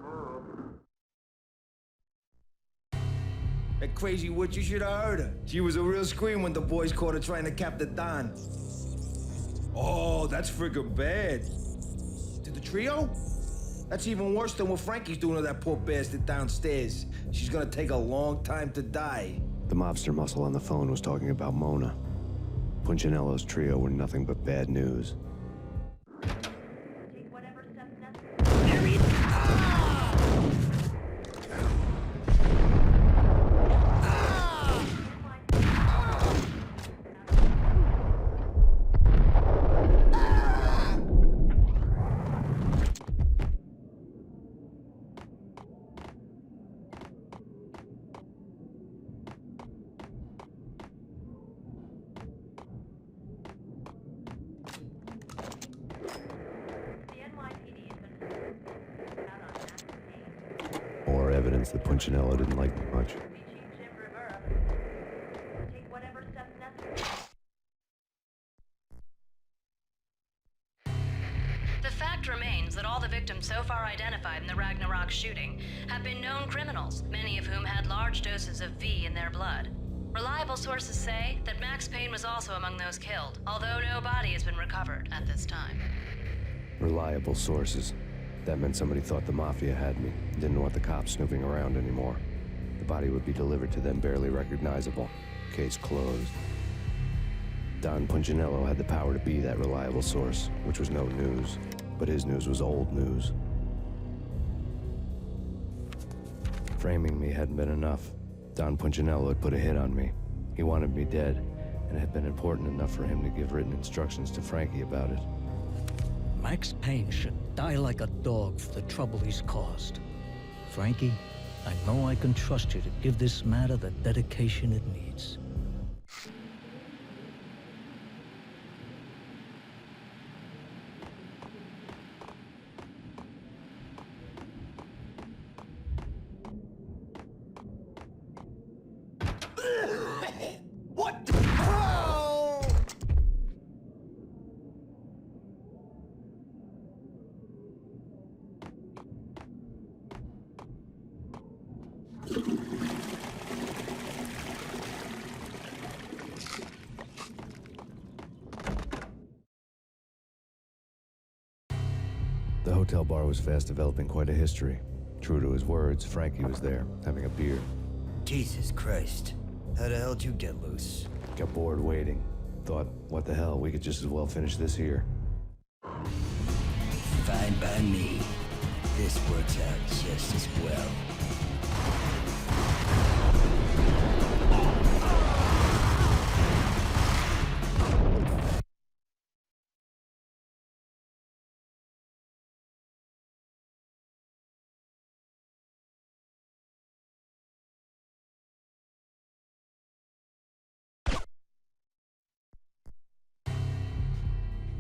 Speaker 10: it. That crazy witch, you should have heard her. She was a real scream when the boys caught her trying to cap the Don. Oh, that's friggin' bad. To the trio? That's even worse than what Frankie's doing to that poor bastard downstairs. She's gonna take a long time to die.
Speaker 3: The mobster muscle on the phone was talking about Mona. Punchinello's trio were nothing but bad news. More evidence that Punchinello didn't like me much.
Speaker 1: The fact remains that all the victims so far identified in the Ragna Rock shooting have been known criminals, many of whom had large doses of V in their blood. Reliable sources say that Max Payne was also among those killed, although no body has been recovered at this time.
Speaker 3: Reliable sources. That meant somebody thought the Mafia had me, didn't want the cops snooping around anymore. The body would be delivered to them barely recognizable. Case closed. Don Punchinello had the power to be that reliable source, which was no news. But his news was old news. Framing me hadn't been enough. Don Punchinello had put a hit on me. He wanted me dead, and it had been important enough for him to give written instructions to Frankie about it.
Speaker 8: Max Payne should die like a dog for the trouble he's caused. Frankie, I know I can trust you to give this matter the dedication it needs.
Speaker 10: What the hell?
Speaker 3: The hotel bar was fast developing quite a history. True to his words, Frankie was there, having a beer.
Speaker 20: Jesus Christ. How the hell did you get loose?
Speaker 3: Got bored waiting. Thought, what the hell, we could just as well finish this here.
Speaker 20: Fine by me. This works out just as well.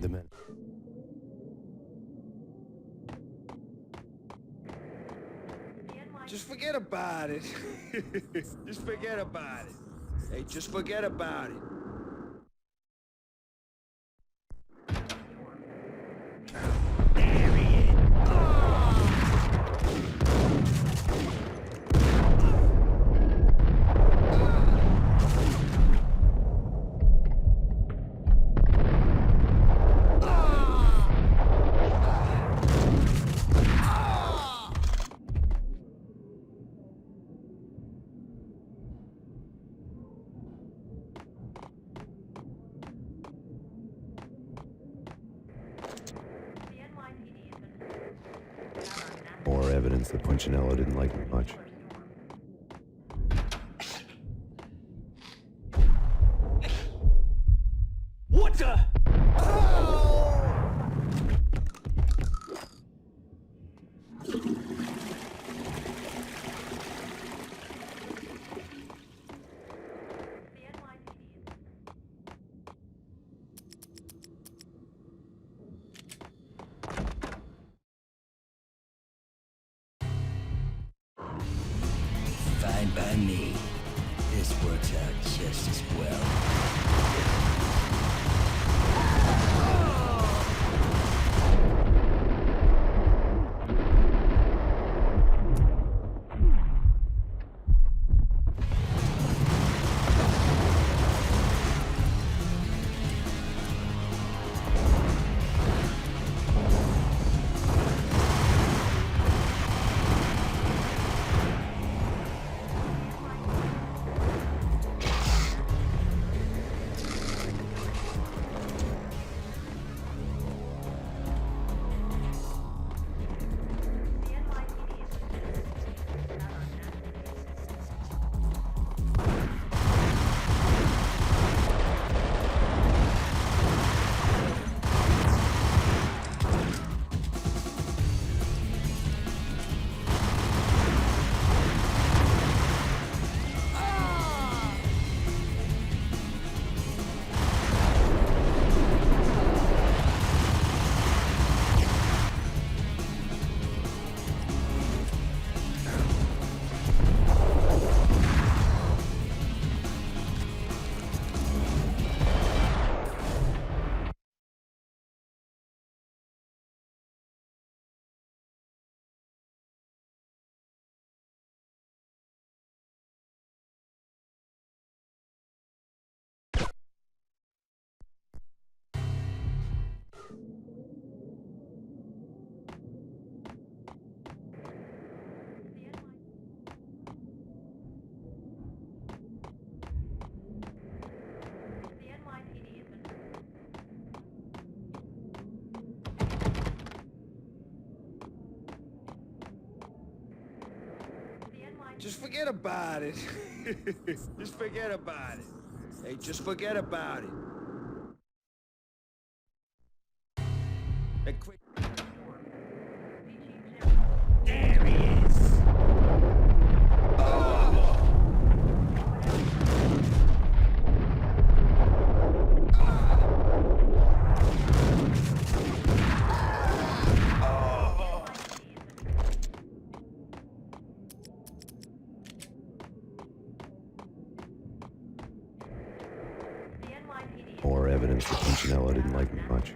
Speaker 3: The men.
Speaker 10: Just forget about it. Just forget about it. Hey, just forget about it.
Speaker 3: More evidence that Punchinello didn't like me much.
Speaker 10: What the?
Speaker 20: Fine by me. This works out just as well.
Speaker 10: Just forget about it. Just forget about it. Hey, just forget about it. Hey, quick.
Speaker 5: There he is.
Speaker 3: More evidence that Punchinello didn't like me much.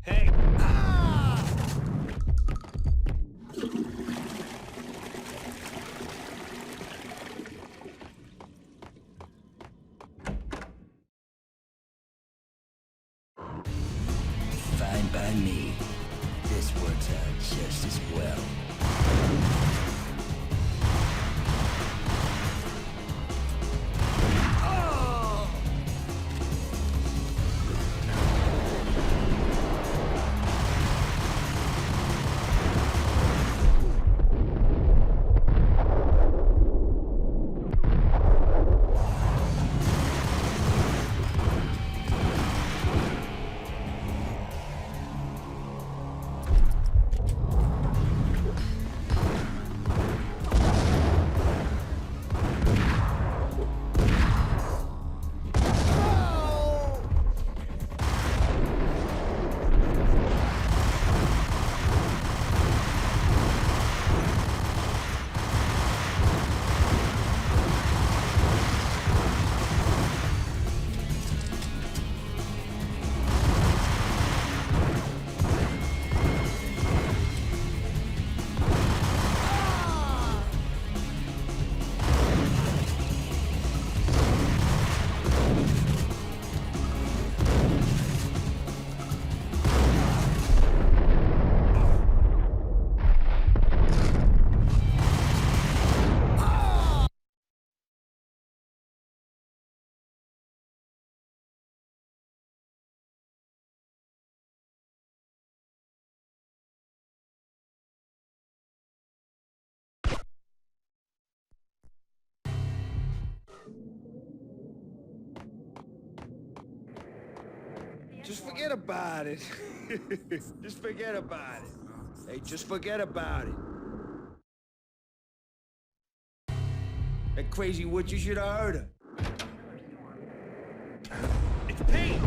Speaker 5: Hey.
Speaker 20: Fine by me. This works out just as well.
Speaker 10: Just forget about it. Just forget about it. Hey, just forget about it. That crazy witch, you should have heard her.
Speaker 5: It's Payne.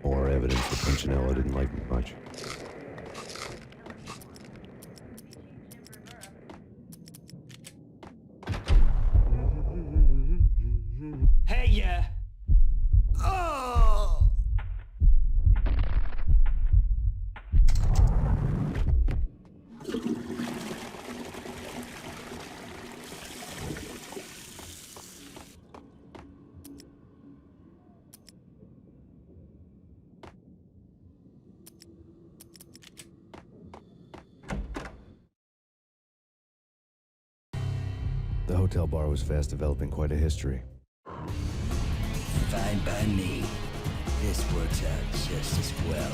Speaker 3: More evidence that Punchinello didn't like me much.
Speaker 5: Hey, yeah.
Speaker 10: Oh!
Speaker 3: The hotel bar was fast developing quite a history.
Speaker 20: Fine by me. This works out just as well.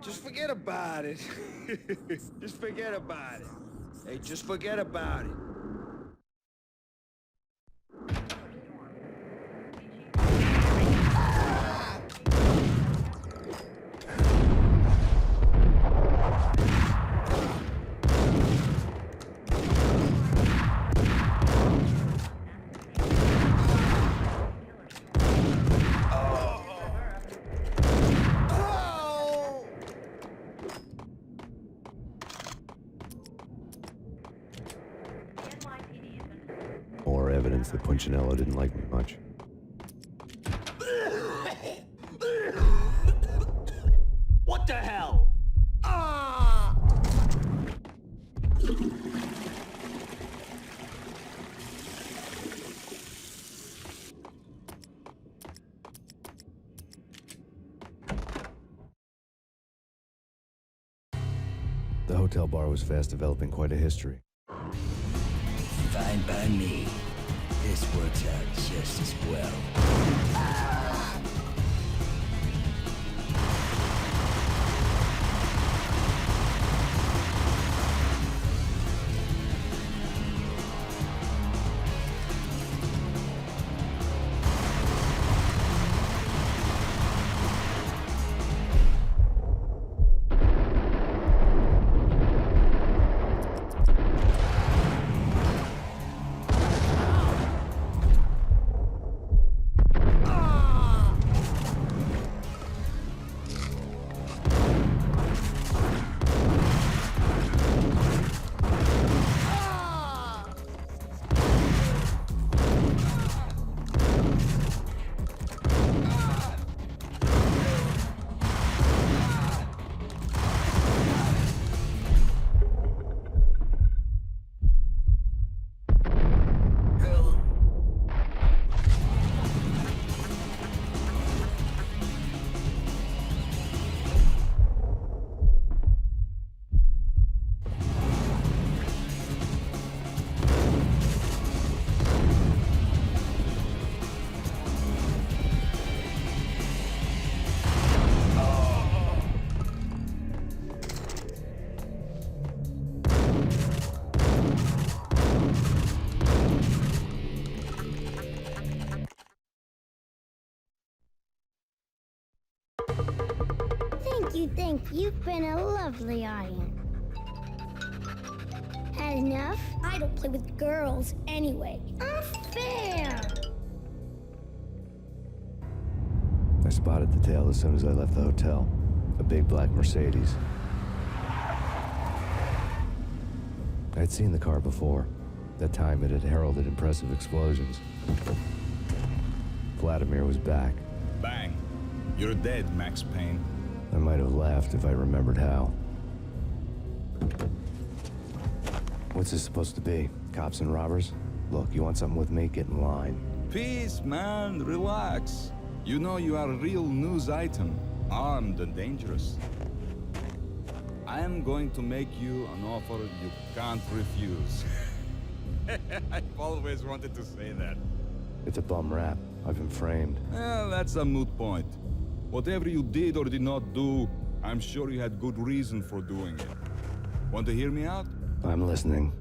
Speaker 10: Just forget about it. Just forget about it. Hey, just forget about it.
Speaker 3: Punchinello didn't like me much.
Speaker 5: What the hell?
Speaker 3: The hotel bar was fast developing quite a history.
Speaker 20: Fine by me. This works out just as well.
Speaker 16: Thank you. You've been a lovely audience. Had enough? I don't play with girls anyway. Unfair!
Speaker 3: I spotted the tail as soon as I left the hotel. A big black Mercedes. I had seen the car before. That time it had heralded impressive explosions. Vladimir was back.
Speaker 13: Bang. You're dead, Max Payne.
Speaker 3: I might have laughed if I remembered how. What's this supposed to be? Cops and robbers? Look, you want something with me? Get in line.
Speaker 13: Peace, man. Relax. You know you are a real news item. Armed and dangerous. I am going to make you an offer you can't refuse. I've always wanted to say that.
Speaker 3: It's a bum rap. I've been framed.
Speaker 13: Well, that's a moot point. Whatever you did or did not do, I'm sure you had good reason for doing it. Want to hear me out?
Speaker 3: I'm listening.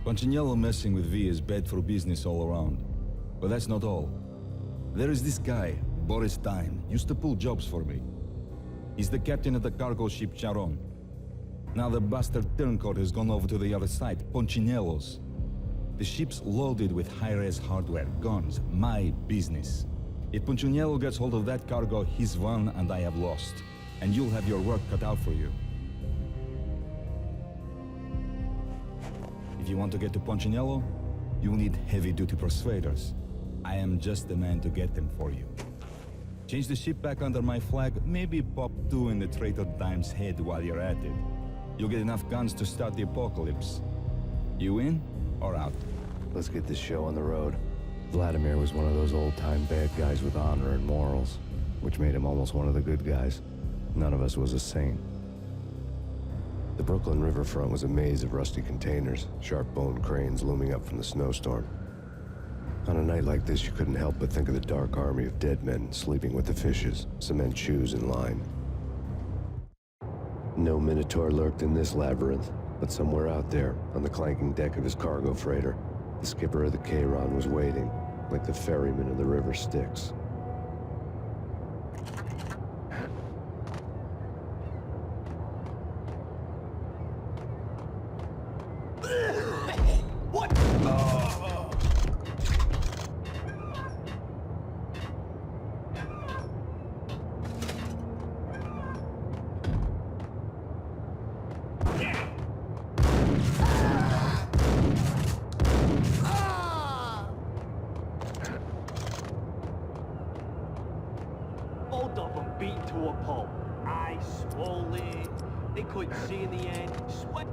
Speaker 13: Punchinello messing with V is bad for business all around. But that's not all. There is this guy, Boris Dime, used to pull jobs for me. He's the captain of the cargo ship yarō. Now the bastard turncoat has gone over to the other side, Punchinello's. The ship's loaded with high-res hardware, guns, my business. If Punchinello gets hold of that cargo, he's won and I have lost. And you'll have your work cut out for you. If you want to get to Punchinello, you'll need heavy-duty persuaders. I am just the man to get them for you. Change the ship back under my flag, maybe pop 2 in the traitor Dime's head while you're at it. You'll get enough guns to start the apocalypse. You in or out?
Speaker 3: Let's get this show on the road. Vladimir was one of those old-time bad guys with honor and morals, which made him almost one of the good guys. None of us was a saint. The Brooklyn riverfront was a maze of rusty containers, sharp-boned cranes looming up from the snowstorm. On a night like this, you couldn't help but think of the dark army of dead men sleeping with the fishes, cement shoes in line. No Minotaur lurked in this labyrinth, but somewhere out there, on the clanking deck of his cargo freighter, the skipper of the Chiron was waiting, like the ferryman of the river Styx.
Speaker 5: What?
Speaker 11: They couldn't see in the end. Sweat.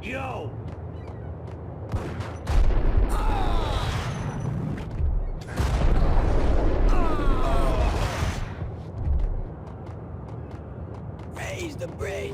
Speaker 5: Yo!
Speaker 20: Raise the bridge.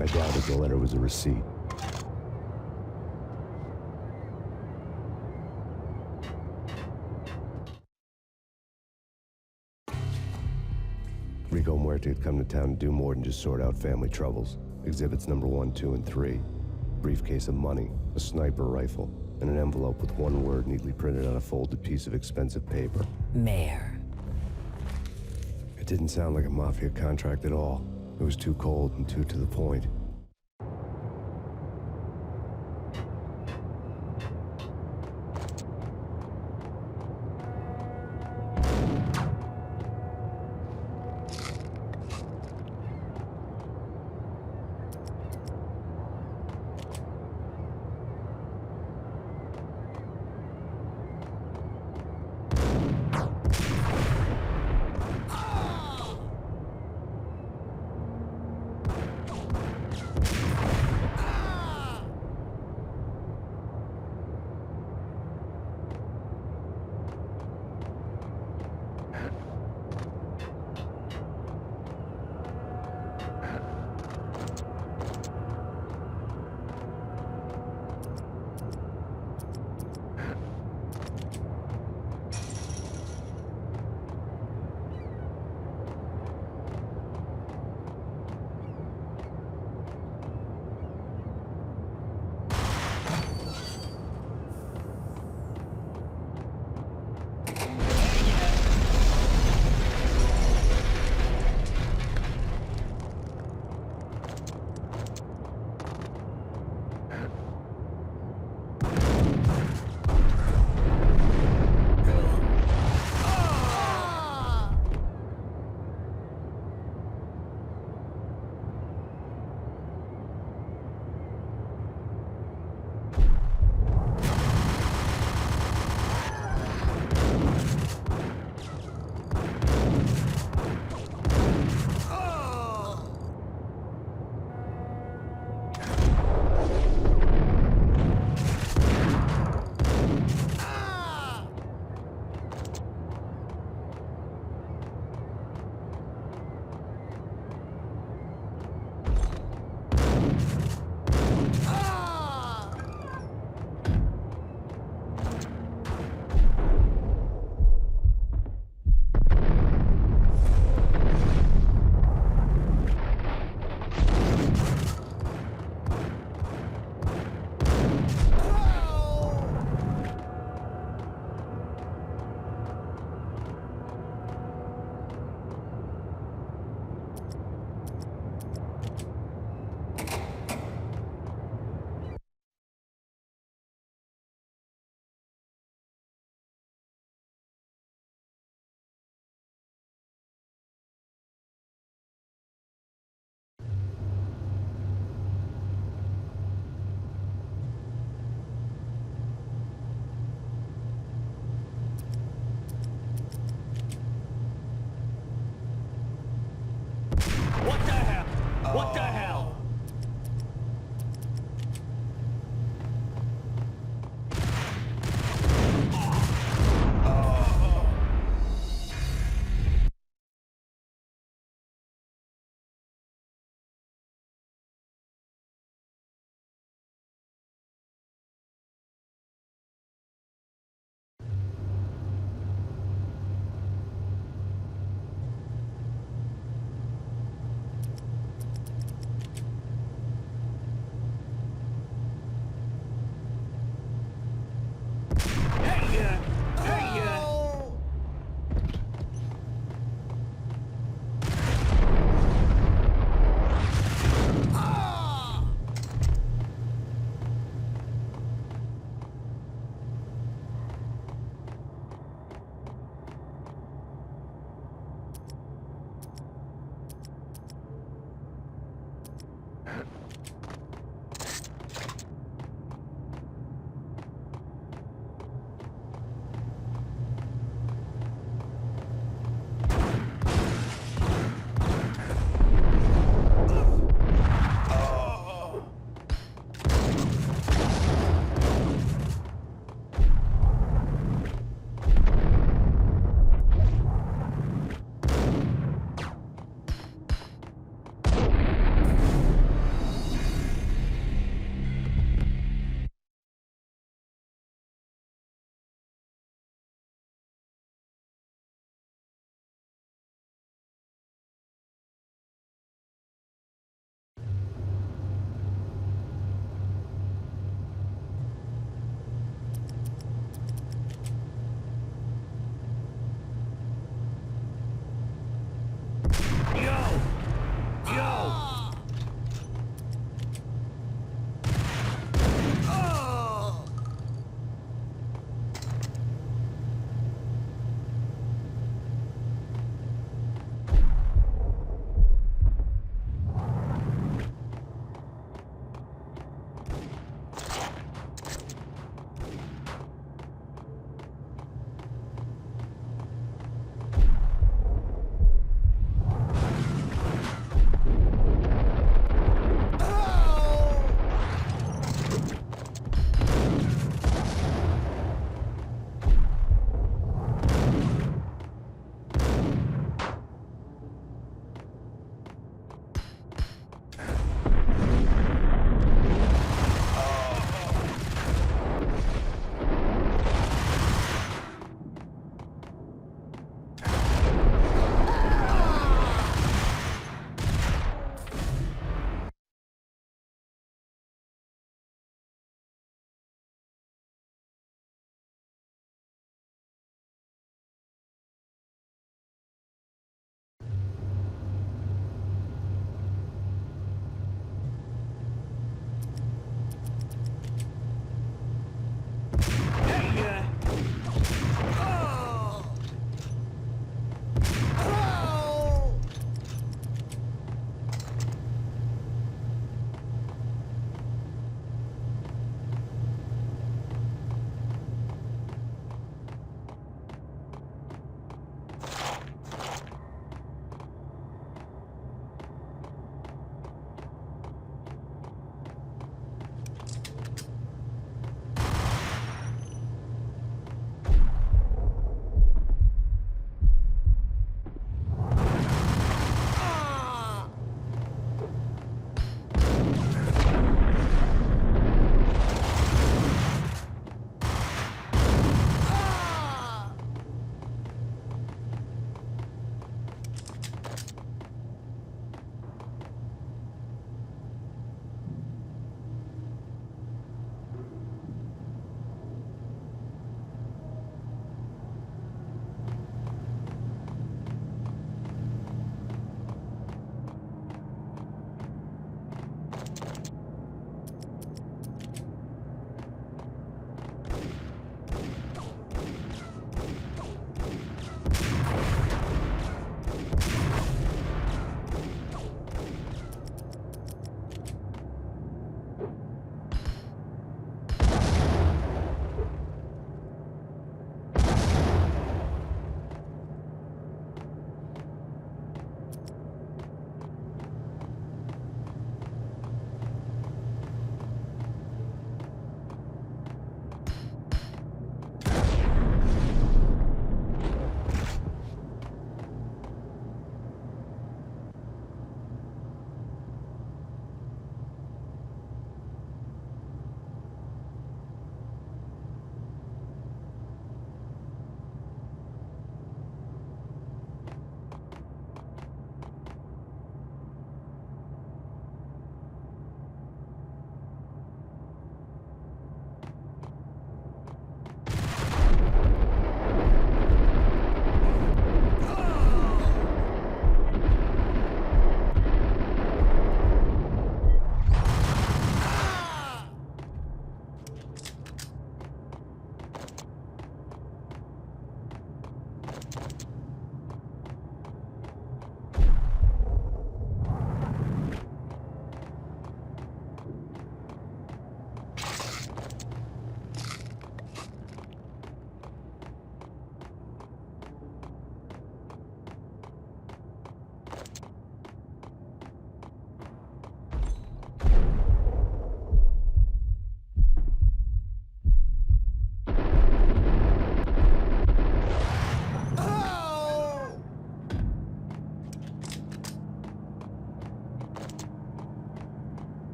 Speaker 14: I doubted the letter was a receipt. Rico Muerte had come to town to do more than just sort out family troubles. Exhibits number 1, 2, and 3. Briefcase of money, a sniper rifle, and an envelope with one word neatly printed on a folded piece of expensive paper.
Speaker 21: Mayor.
Speaker 14: It didn't sound like a mafia contract at all. It was too cold and too to the point.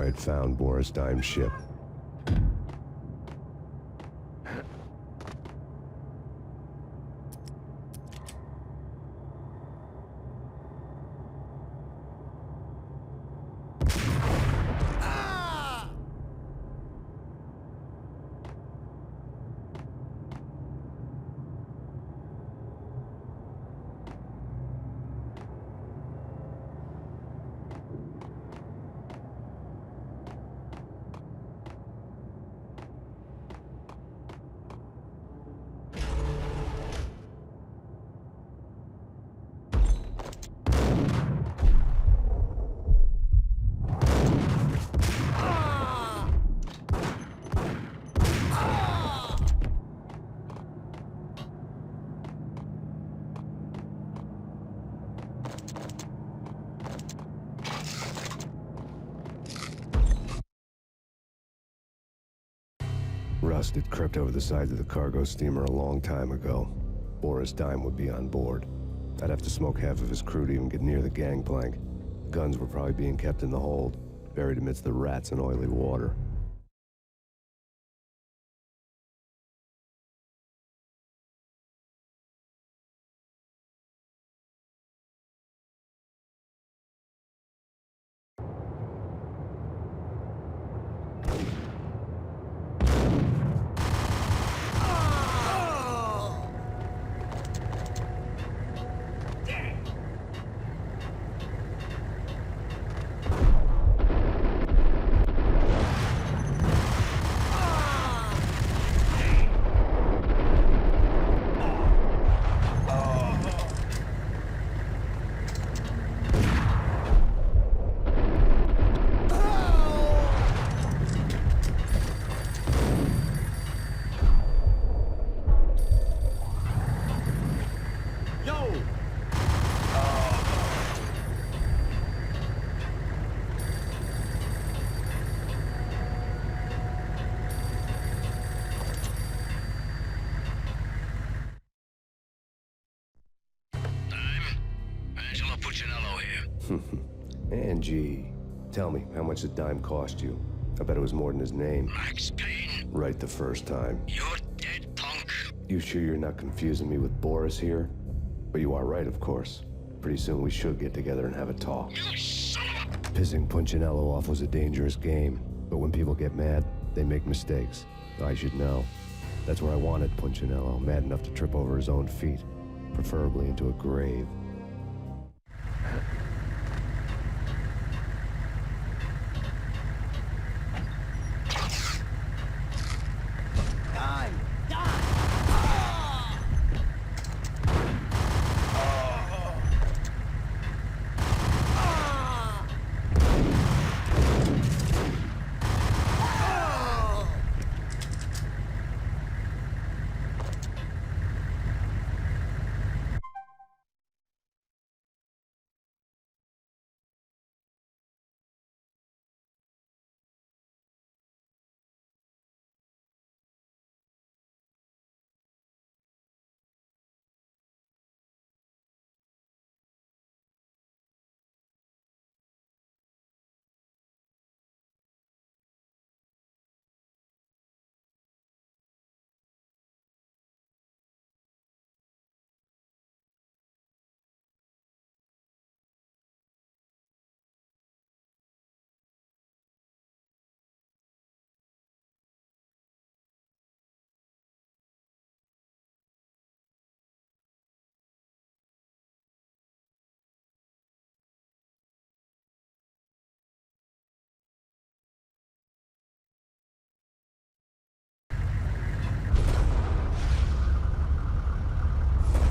Speaker 14: I had found Boris Dime's ship. Rust had crept over the sides of the cargo steamer a long time ago. Boris Dime would be on board. I'd have to smoke half of his crew to even get near the gangplank. The guns were probably being kept in the hold, buried amidst the rats and oily water. Angie, tell me, how much did Dime cost you? I bet it was more than his name.
Speaker 20: Max Payne.
Speaker 14: Right the first time.
Speaker 20: You're dead, punk.
Speaker 14: You sure you're not confusing me with Boris here? But you are right, of course. Pretty soon we should get together and have a talk.
Speaker 20: You son of a...
Speaker 14: Pissing Punchinello off was a dangerous game, but when people get mad, they make mistakes. I should know. That's where I wanted Punchinello, mad enough to trip over his own feet, preferably into a grave.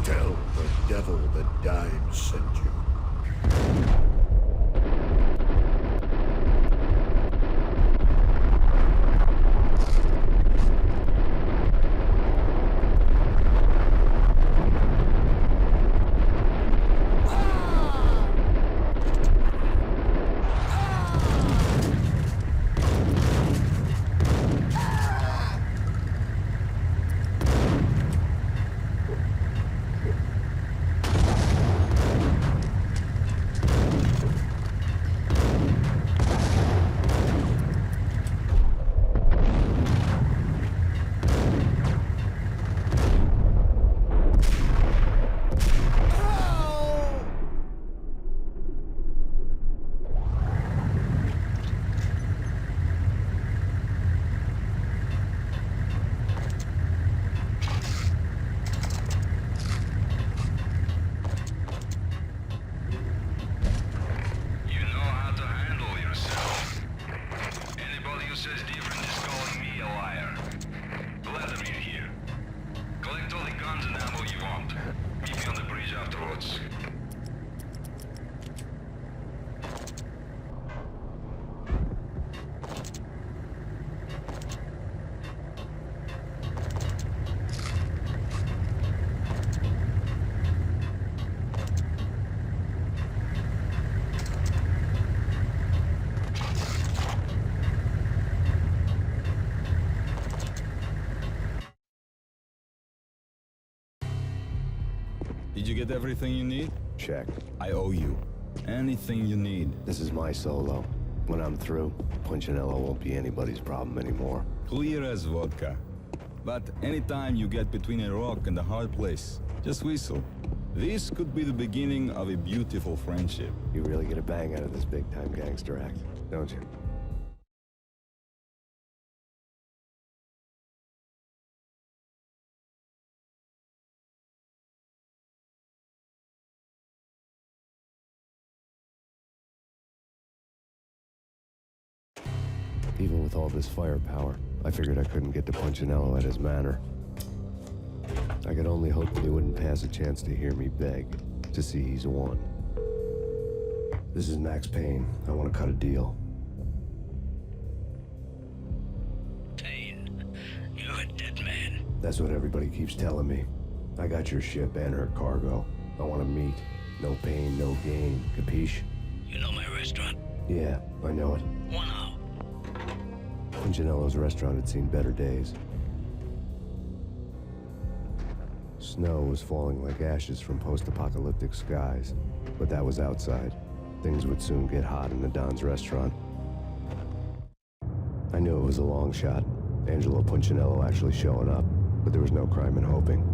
Speaker 4: Tell the devil that Dime sent you.
Speaker 15: afterwards.
Speaker 13: Did you get everything you need?
Speaker 3: Check.
Speaker 13: I owe you. Anything you need.
Speaker 3: This is my solo. When I'm through, Punchinello won't be anybody's problem anymore.
Speaker 13: Clear as vodka. But anytime you get between a rock and a hard place, just whistle. This could be the beginning of a beautiful friendship.
Speaker 3: You really get a bang out of this big-time gangster act, don't you? Even with all this firepower, I figured I couldn't get to Punchinello at his manor. I could only hope that he wouldn't pass a chance to hear me beg, to see he's won. This is Max Payne. I want to cut a deal.
Speaker 20: Payne, you're a dead man.
Speaker 3: That's what everybody keeps telling me. I got your ship and her cargo. I want to meet. No pain, no gain. Capiche?
Speaker 20: You know my restaurant?
Speaker 3: Yeah, I know it.
Speaker 20: 1 hour.
Speaker 3: Punchinello's restaurant had seen better days. Snow was falling like ashes from post-apocalyptic skies, but that was outside. Things would soon get hot in the Don's restaurant. I knew it was a long shot, Angelo Punchinello actually showing up, but there was no crime in hoping.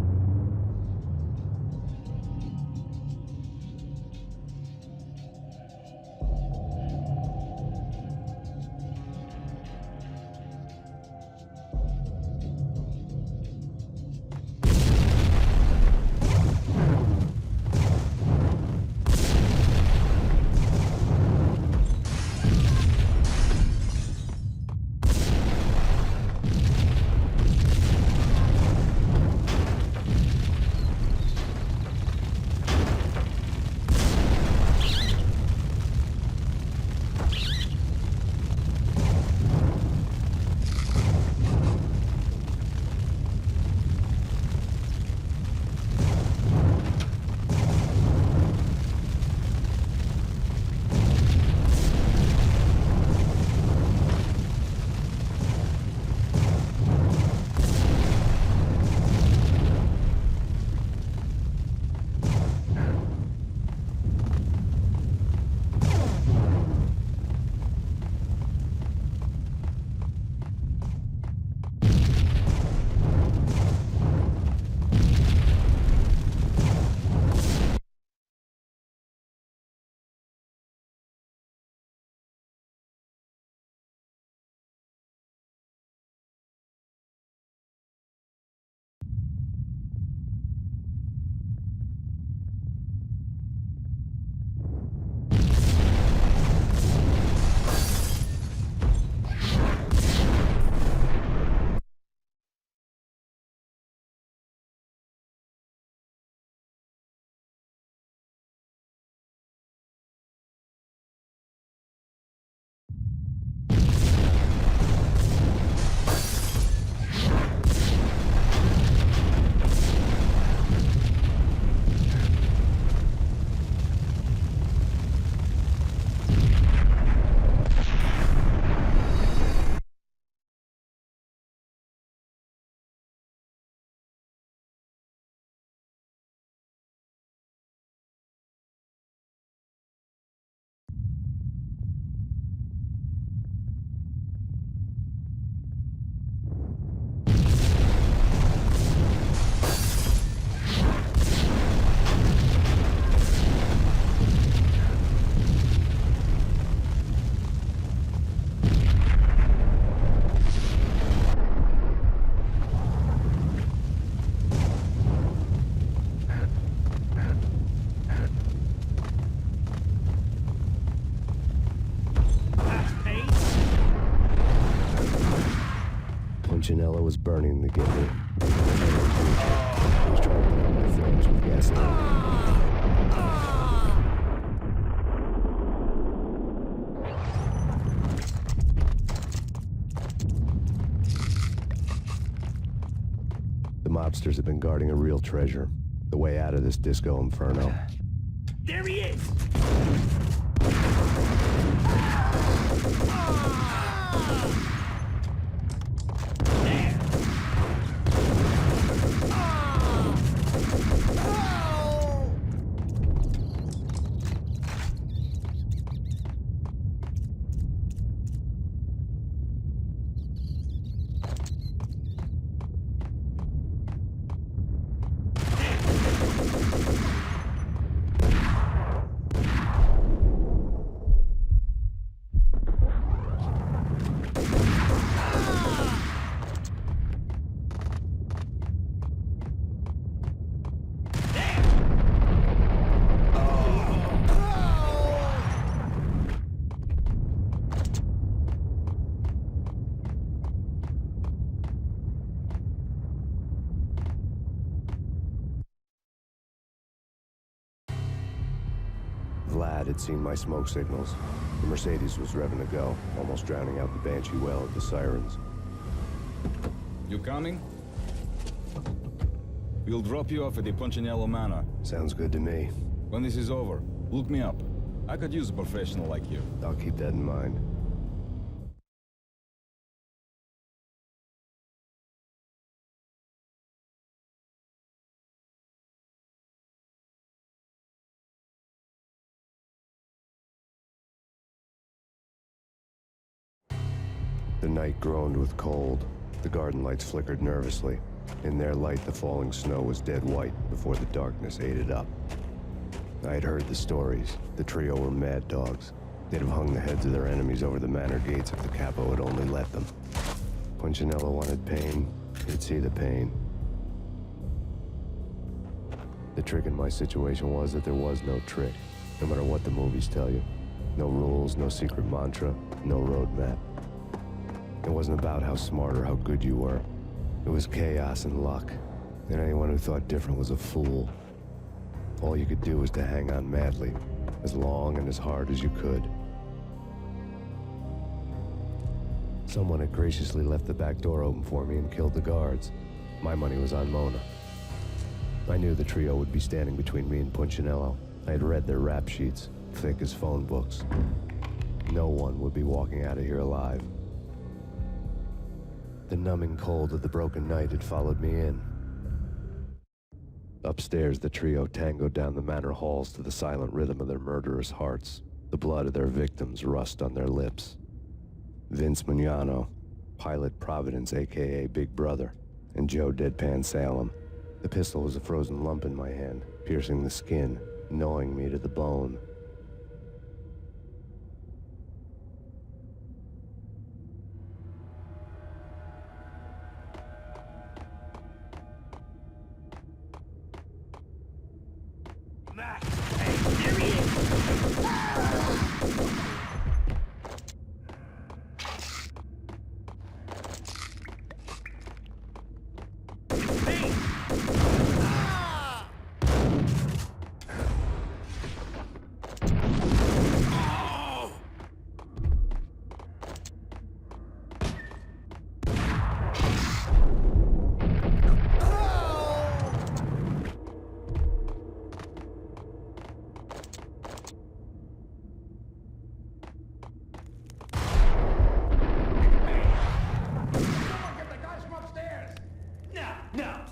Speaker 3: Punchinello was burning to get me. He was trying to put out my flames with gasoline.
Speaker 14: mobsters have been guarding a real treasure. The way out of this disco inferno.
Speaker 5: There he is!
Speaker 14: Vlad had seen my smoke signals. The Mercedes was revving to go, almost drowning out the banshee wail of the sirens.
Speaker 13: You coming? We'll drop you off at the Punchinello Manor.
Speaker 14: Sounds good to me.
Speaker 13: When this is over, look me up. I could use a professional like you.
Speaker 14: I'll keep that in mind. The night groaned with cold. The garden lights flickered nervously. In their light, the falling snow was dead white before the darkness ate it up. I had heard the stories. The trio were mad dogs. They'd have hung the heads of their enemies over the manor gates if the capo had only let them. Punchinello wanted Payne. He'd see the pain. The trick in my situation was that there was no trick, no matter what the movies tell you. No rules, no secret mantra, no roadmap. It wasn't about how smart or how good you were. It was chaos and luck, and anyone who thought different was a fool. All you could do was to hang on madly, as long and as hard as you could. Someone had graciously left the back door open for me and killed the guards. My money was on Mona. I knew the trio would be standing between me and Punchinello. I had read their rap sheets, thick as phone books. No one would be walking out of here alive. The numbing cold of the broken night had followed me in. Upstairs, the trio tangoed down the manor halls to the silent rhythm of their murderous hearts, the blood of their victims rust on their lips. Vince Mugnano, Pilot Providence, a.k.a. Big Brother, and Joe Deadpan Salem. The pistol was a frozen lump in my hand, piercing the skin, gnawing me to the bone.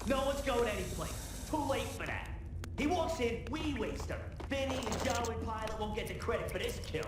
Speaker 19: No one's going anyplace. Too late for that. He walks in, we waste him. Vinny and Joe and Pilot won't get the credit for this kill.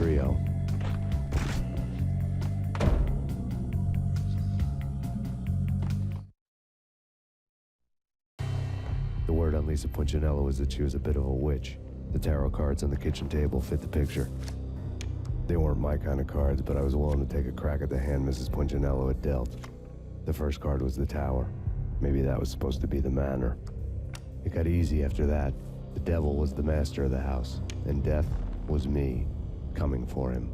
Speaker 3: trio. The word on Lisa Punchinello was that she was a bit of a witch. The tarot cards on the kitchen table fit the picture. They weren't my kind of cards, but I was willing to take a crack at the hand Mrs. Punchinello had dealt. The first card was the tower. Maybe that was supposed to be the manor. It got easy after that. The devil was the master of the house, and death was me, coming for him.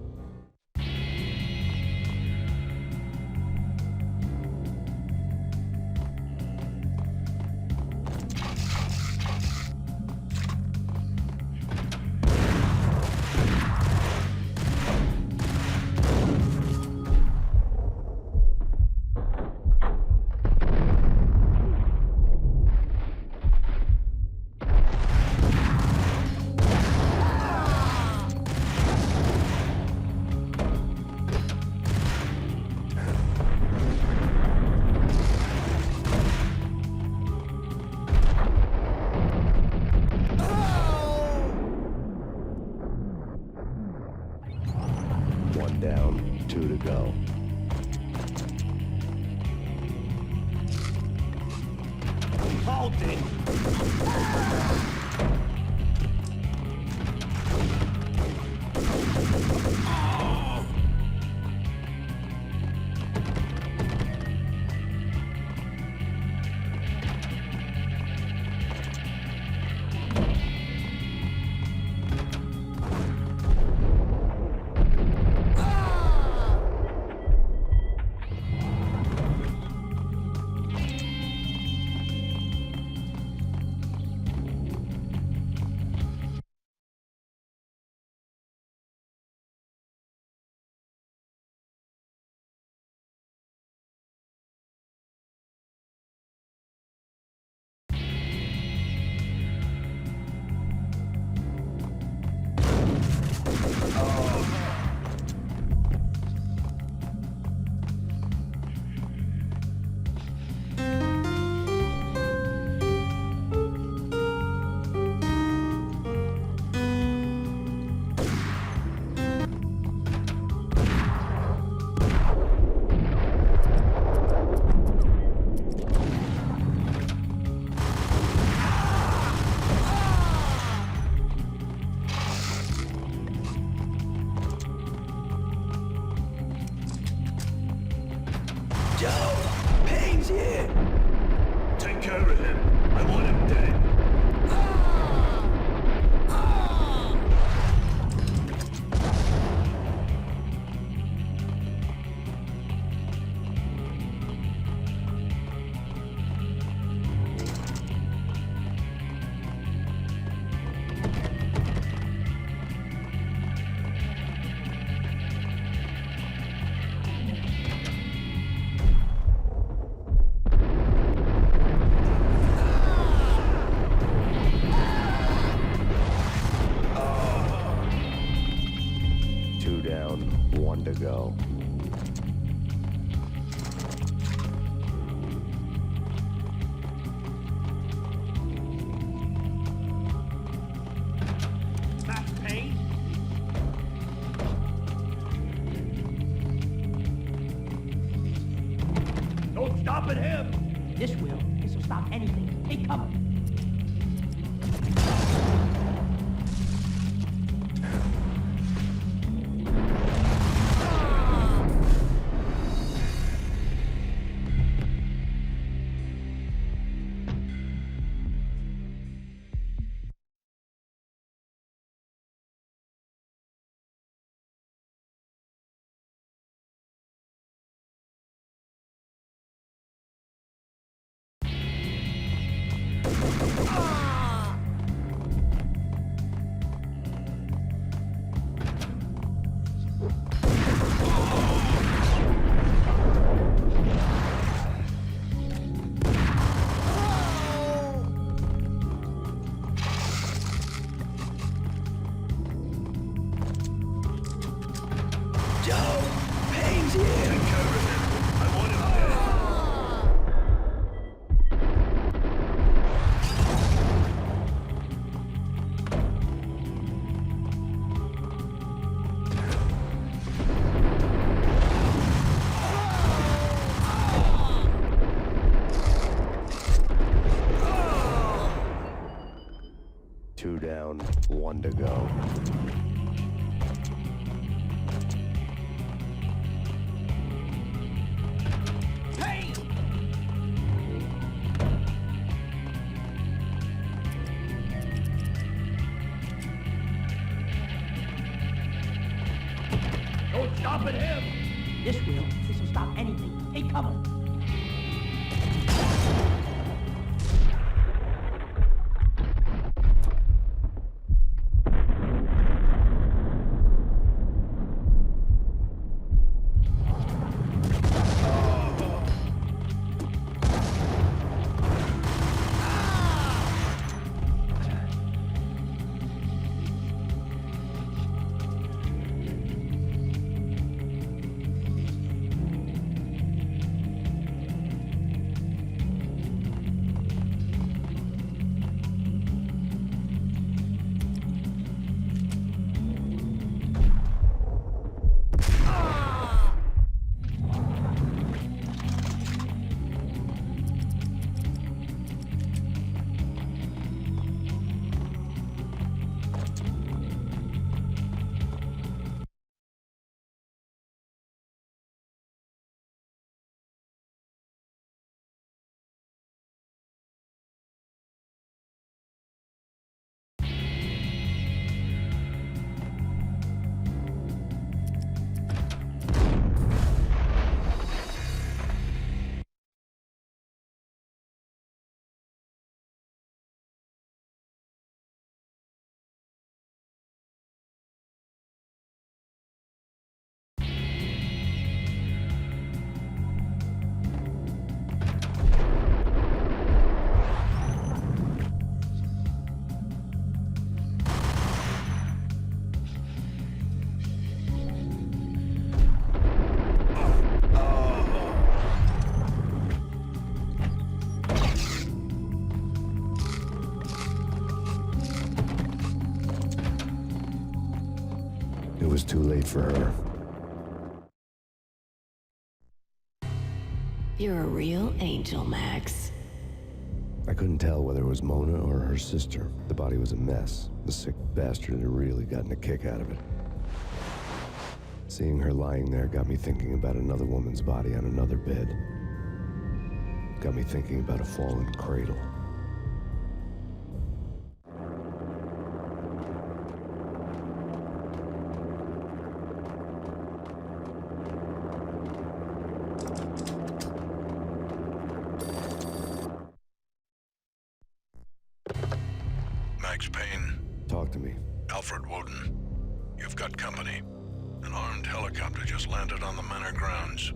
Speaker 3: One down, 2 to go.
Speaker 5: Hold it!
Speaker 2: Payne's here!
Speaker 5: Take care of him. I want him dead.
Speaker 3: Two down, 1 to go.
Speaker 5: That's Payne? Don't stop at him!
Speaker 11: This will. This will stop anything. Take cover.
Speaker 14: One to go.
Speaker 2: Payne!
Speaker 19: Don't stop at him! This will. This will stop anything. Take cover.
Speaker 14: It was too late for her.
Speaker 21: You're a real angel, Max.
Speaker 14: I couldn't tell whether it was Mona or her sister. The body was a mess. The sick bastard had really gotten a kick out of it. Seeing her lying there got me thinking about another woman's body on another bed. Got me thinking about a fallen cradle.
Speaker 12: Max Payne.
Speaker 14: Talk to me.
Speaker 12: Alfred Woden. You've got company. An armed helicopter just landed on the manor grounds.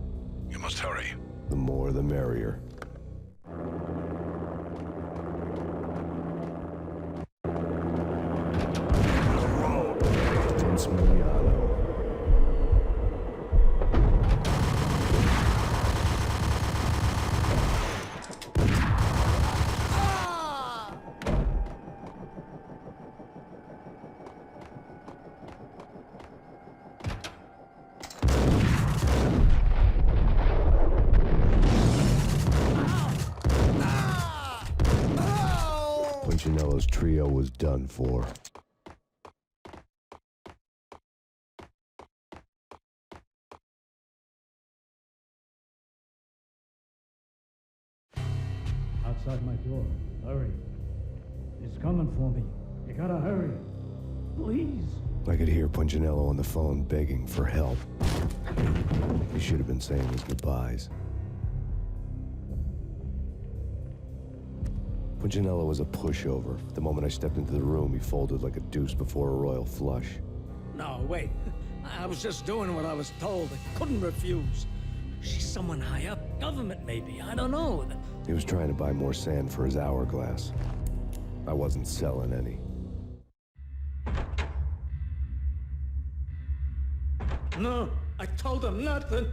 Speaker 12: You must hurry.
Speaker 14: The more the merrier. Vince Mignolo. Punchinello's trio was done for.
Speaker 15: Outside my door. Hurry. He's coming for me. You gotta hurry. Please.
Speaker 14: I could hear Punchinello on the phone begging for help. He should have been saying his goodbyes. Punchinello was a pushover. The moment I stepped into the room, he folded like a deuce before a royal flush.
Speaker 8: No, wait. I was just doing what I was told. I couldn't refuse. She's someone high up. Government, maybe. I don't know.
Speaker 14: He was trying to buy more sand for his hourglass. I wasn't selling any.
Speaker 8: No, I told him nothing.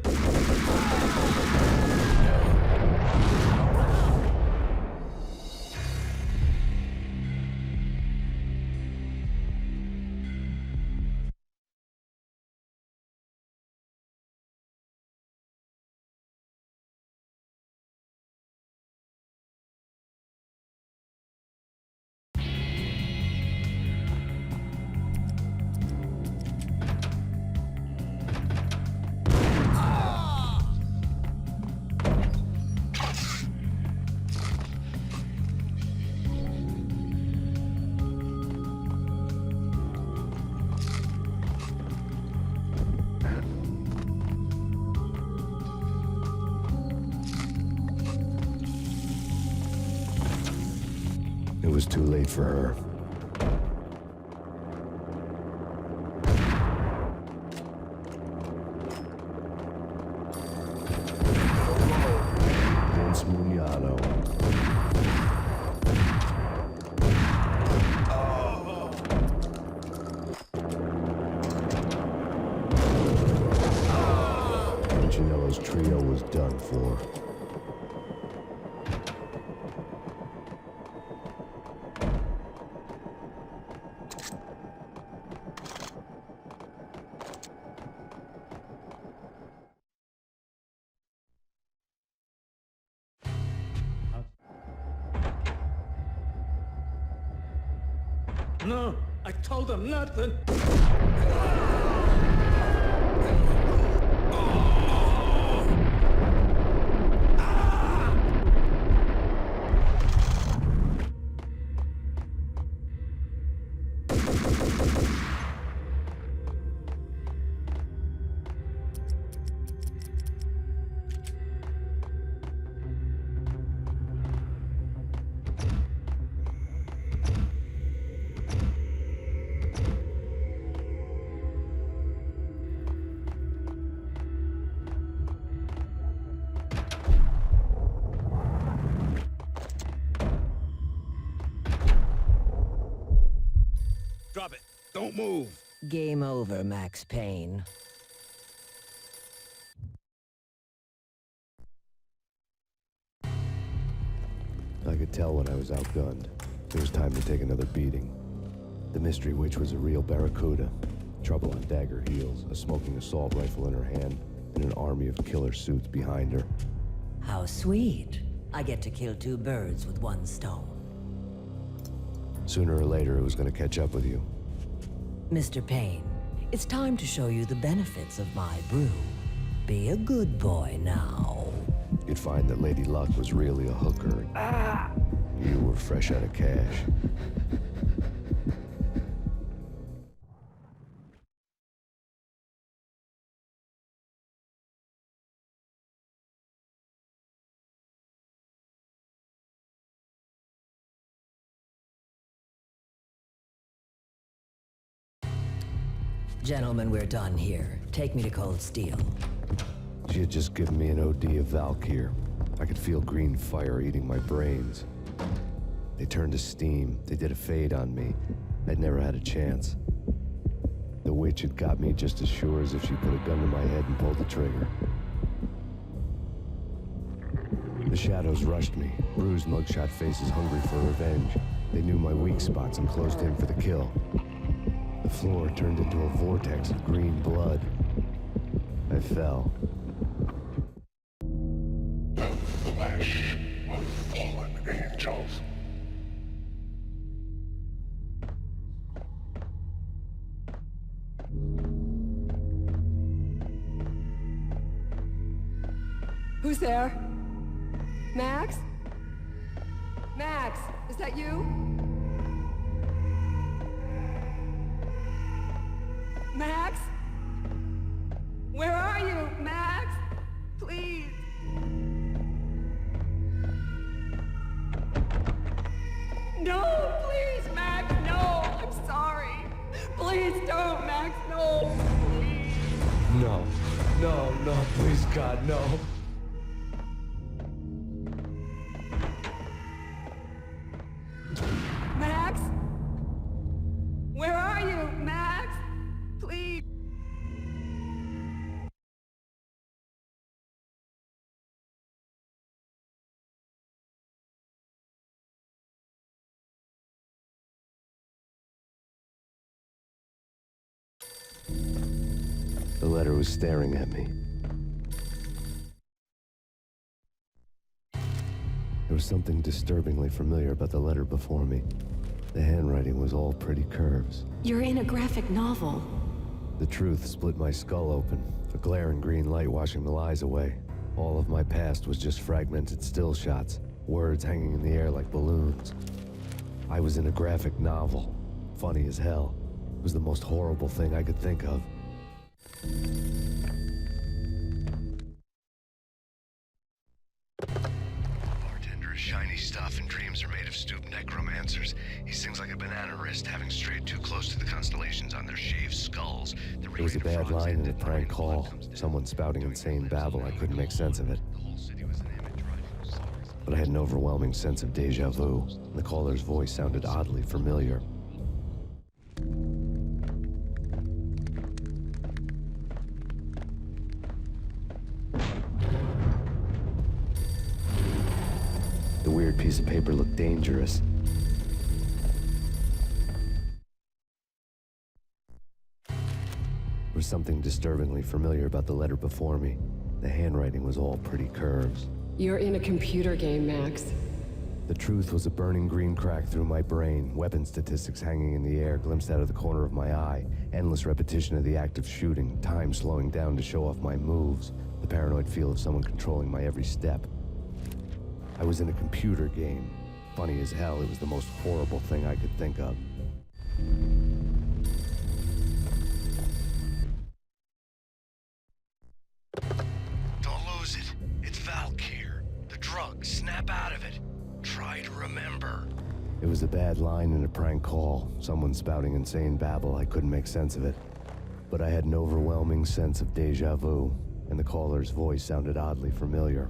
Speaker 14: was too late for her. Trio was done for.
Speaker 15: No, I told him nothing.
Speaker 10: Drop it. Don't move.
Speaker 21: Game over, Max Payne.
Speaker 14: I could tell when I was outgunned. It was time to take another beating. The mystery witch was a real barracuda. Trouble on dagger heels, a smoking assault rifle in her hand, and an army of killer suits behind her.
Speaker 21: How sweet. I get to kill two birds with one stone.
Speaker 14: Sooner or later, it was gonna catch up with you.
Speaker 21: Mr. Payne, it's time to show you the benefits of my brew. Be a good boy now.
Speaker 14: You'd find that Lady Luck was really a hooker. You were fresh out of cash.
Speaker 21: Gentlemen, we're done here. Take me to Cold Steel.
Speaker 14: She had just given me an OD of Valkyr. I could feel green fire eating my brains. They turned to steam. They did a fade on me. I'd never had a chance. The witch had got me just as sure as if she put a gun to my head and pulled the trigger. The shadows rushed me, bruised mugshot faces hungry for revenge. They knew my weak spots and closed in for the kill. The floor turned into a vortex of green blood. I fell.
Speaker 17: The flesh of fallen angels.
Speaker 6: Who's there? Max? Max, is that you? Max? Where are you, Max? Please. No, please, Max, no. I'm sorry. Please don't, Max, no. Please.
Speaker 14: No, no, no, please, God, no.
Speaker 6: Max? Where are you, Max? Please.
Speaker 14: The letter was staring at me. There was something disturbingly familiar about the letter before me. The handwriting was all pretty curves.
Speaker 21: You're in a graphic novel.
Speaker 14: The truth split my skull open, a glaring green light washing the lies away. All of my past was just fragmented still shots, words hanging in the air like balloons. I was in a graphic novel. Funny as hell. It was the most horrible thing I could think of.
Speaker 3: Bartender shiny stuff, and dreams are made of stooped necromancers. He sings like a banana wrist, having strayed too close to the constellations on their shaved skulls.
Speaker 14: It was a bad line in a prank call. Someone spouting insane babble. I couldn't make sense of it. But I had an overwhelming sense of deja vu. The caller's voice sounded oddly familiar. The weird piece of paper looked dangerous. There was something disturbingly familiar about the letter before me. The handwriting was all pretty curves.
Speaker 6: You're in a computer game, Max.
Speaker 14: The truth was a burning green crack through my brain, weapon statistics hanging in the air, glimpsed out of the corner of my eye, endless repetition of the act of shooting, time slowing down to show off my moves, the paranoid feel of someone controlling my every step. I was in a computer game. Funny as hell, it was the most horrible thing I could think of.
Speaker 3: Don't lose it. It's Valkyr. The drug. Snap out of it. Try to remember.
Speaker 14: It was a bad line in a prank call. Someone spouting insane babble. I couldn't make sense of it. But I had an overwhelming sense of deja vu, and the caller's voice sounded oddly familiar.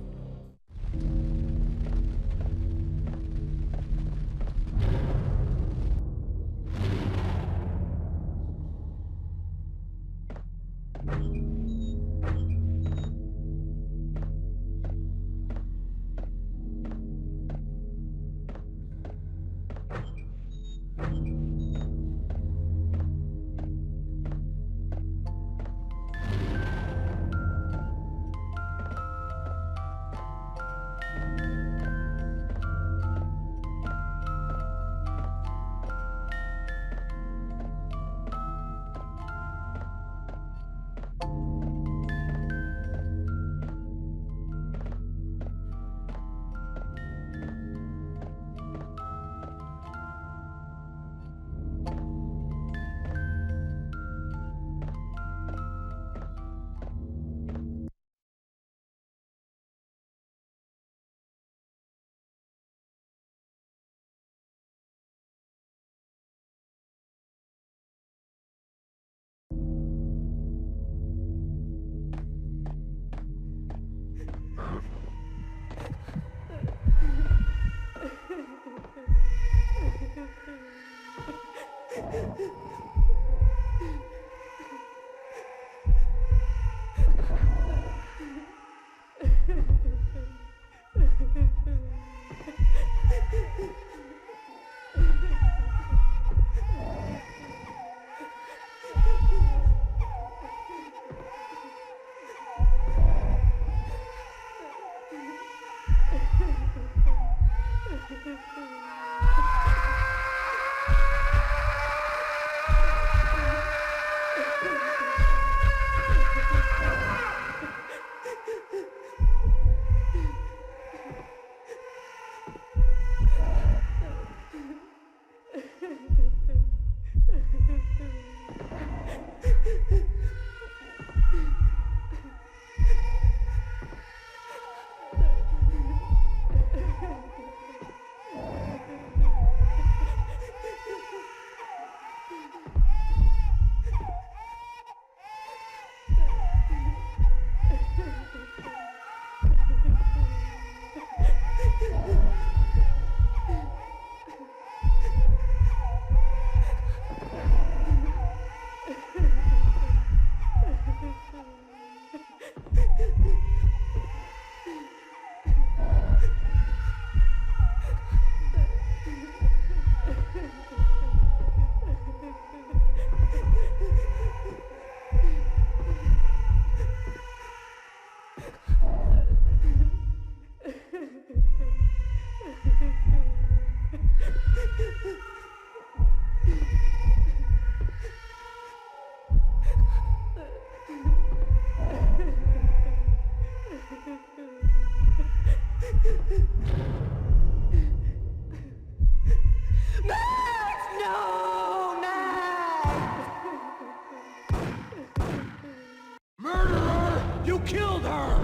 Speaker 12: You killed her!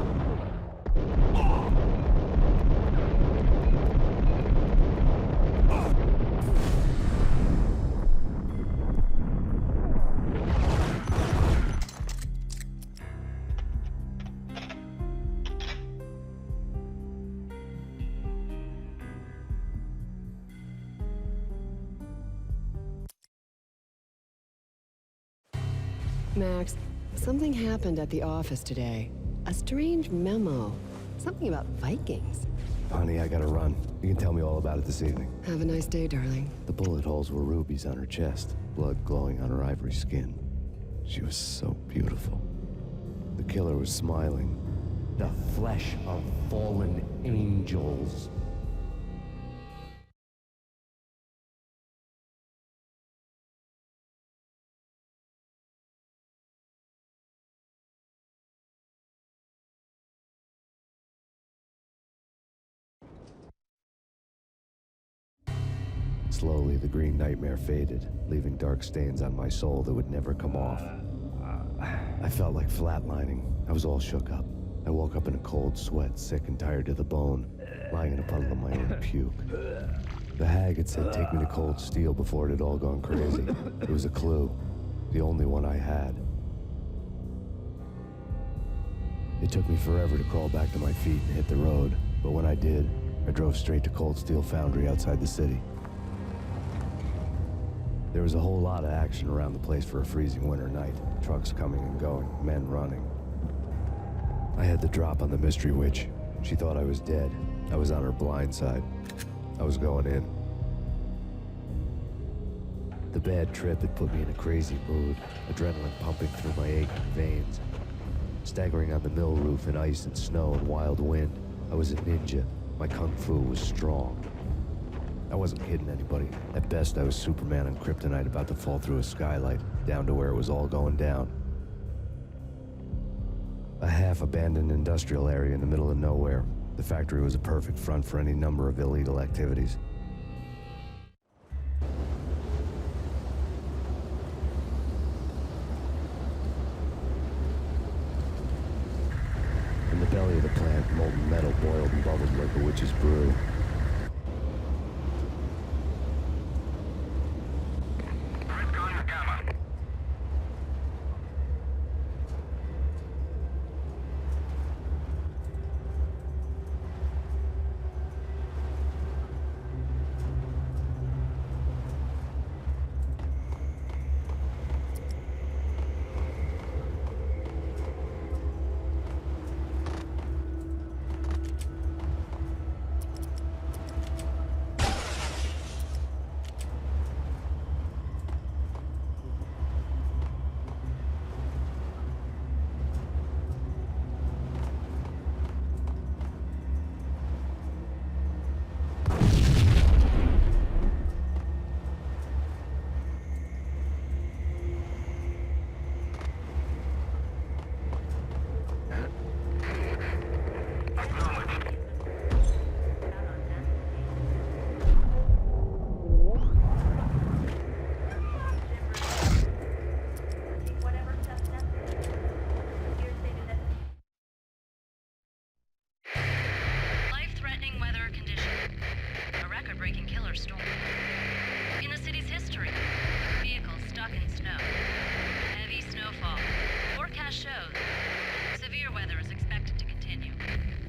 Speaker 6: Max, something happened at the office today. A strange memo. Something about Vikings.
Speaker 3: Honey, I gotta run. You can tell me all about it this evening.
Speaker 6: Have a nice day, darling.
Speaker 3: The bullet holes were rubies on her chest, blood glowing on her ivory skin. She was so beautiful. The killer was smiling.
Speaker 9: The flesh of fallen angels.
Speaker 3: Slowly, the green nightmare faded, leaving dark stains on my soul that would never come off. I felt like flatlining. I was all shook up. I woke up in a cold sweat, sick and tired to the bone, lying in a puddle of my own puke. The hag had said take me to Cold Steel before it had all gone crazy. It was a clue, the only one I had. It took me forever to crawl back to my feet and hit the road, but when I did, I drove straight to Cold Steel Foundry outside the city. There was a whole lot of action around the place for a freezing winter night. Trucks coming and going, men running. I had the drop on the mystery witch. She thought I was dead. I was on her blind side. I was going in. The bad trip had put me in a crazy mood, adrenaline pumping through my aching veins. Staggering on the mill roof in ice and snow and wild wind, I was a ninja. My kung fu was strong. I wasn't kidding anybody. At best, I was Superman on kryptonite about to fall through a skylight, down to where it was all going down. A half-abandoned industrial area in the middle of nowhere. The factory was a perfect front for any number of illegal activities. In the belly of the plant, molten metal boiled and bubbled like a witch's brew.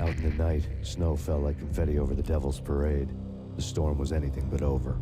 Speaker 3: Out in the night, snow fell like confetti over the Devil's Parade. The storm was anything but over.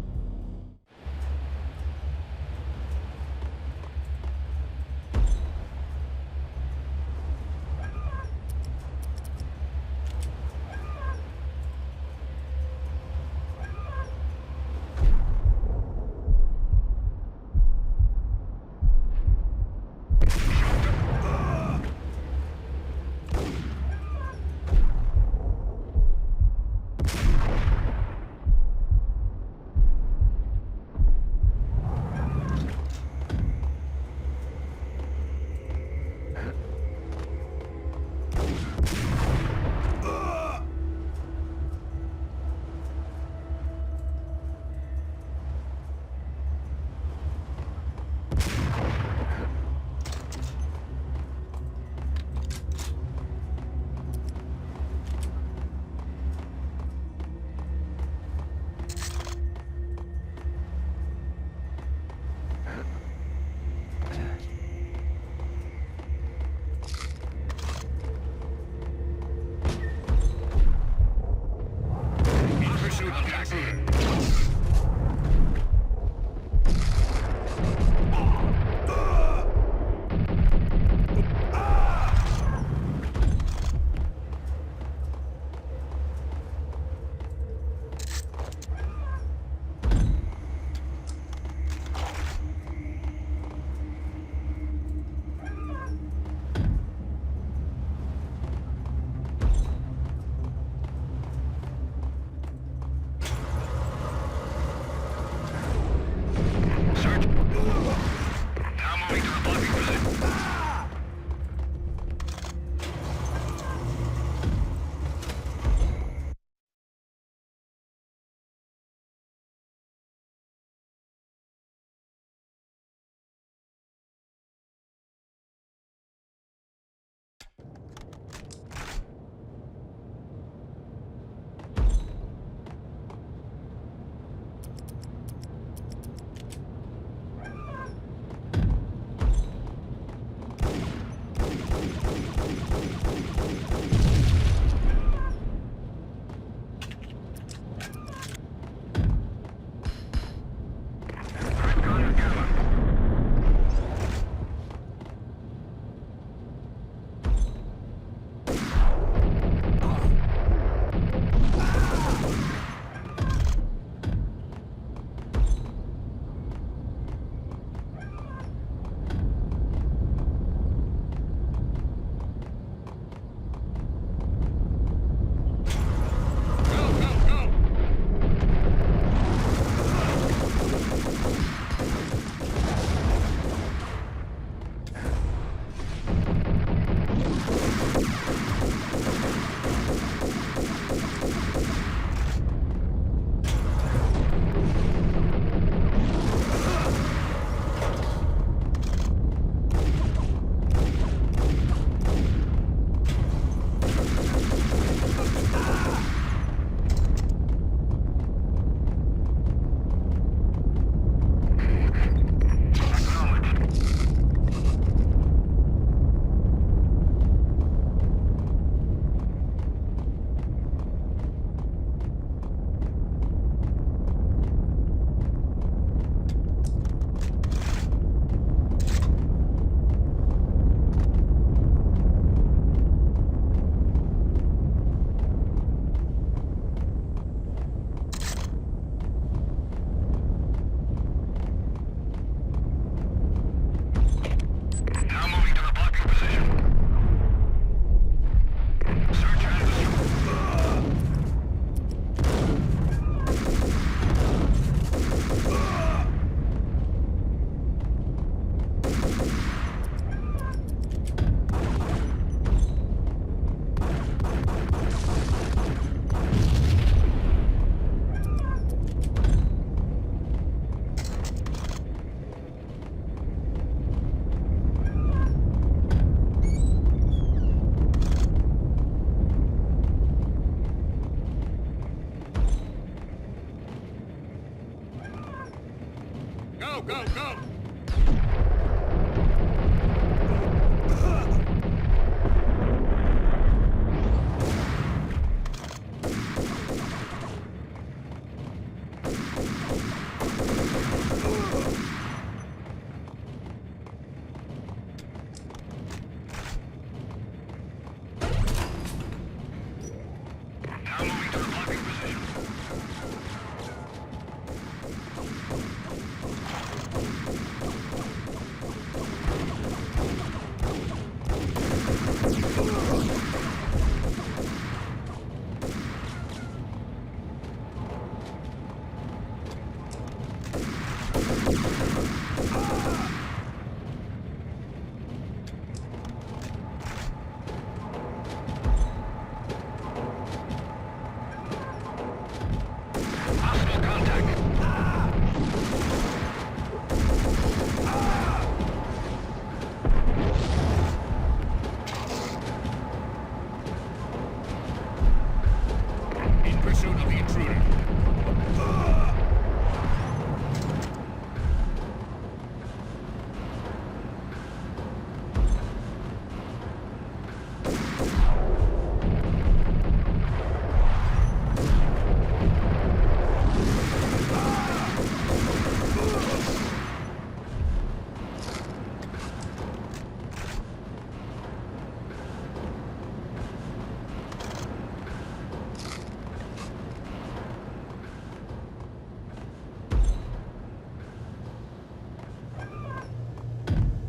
Speaker 5: go, go!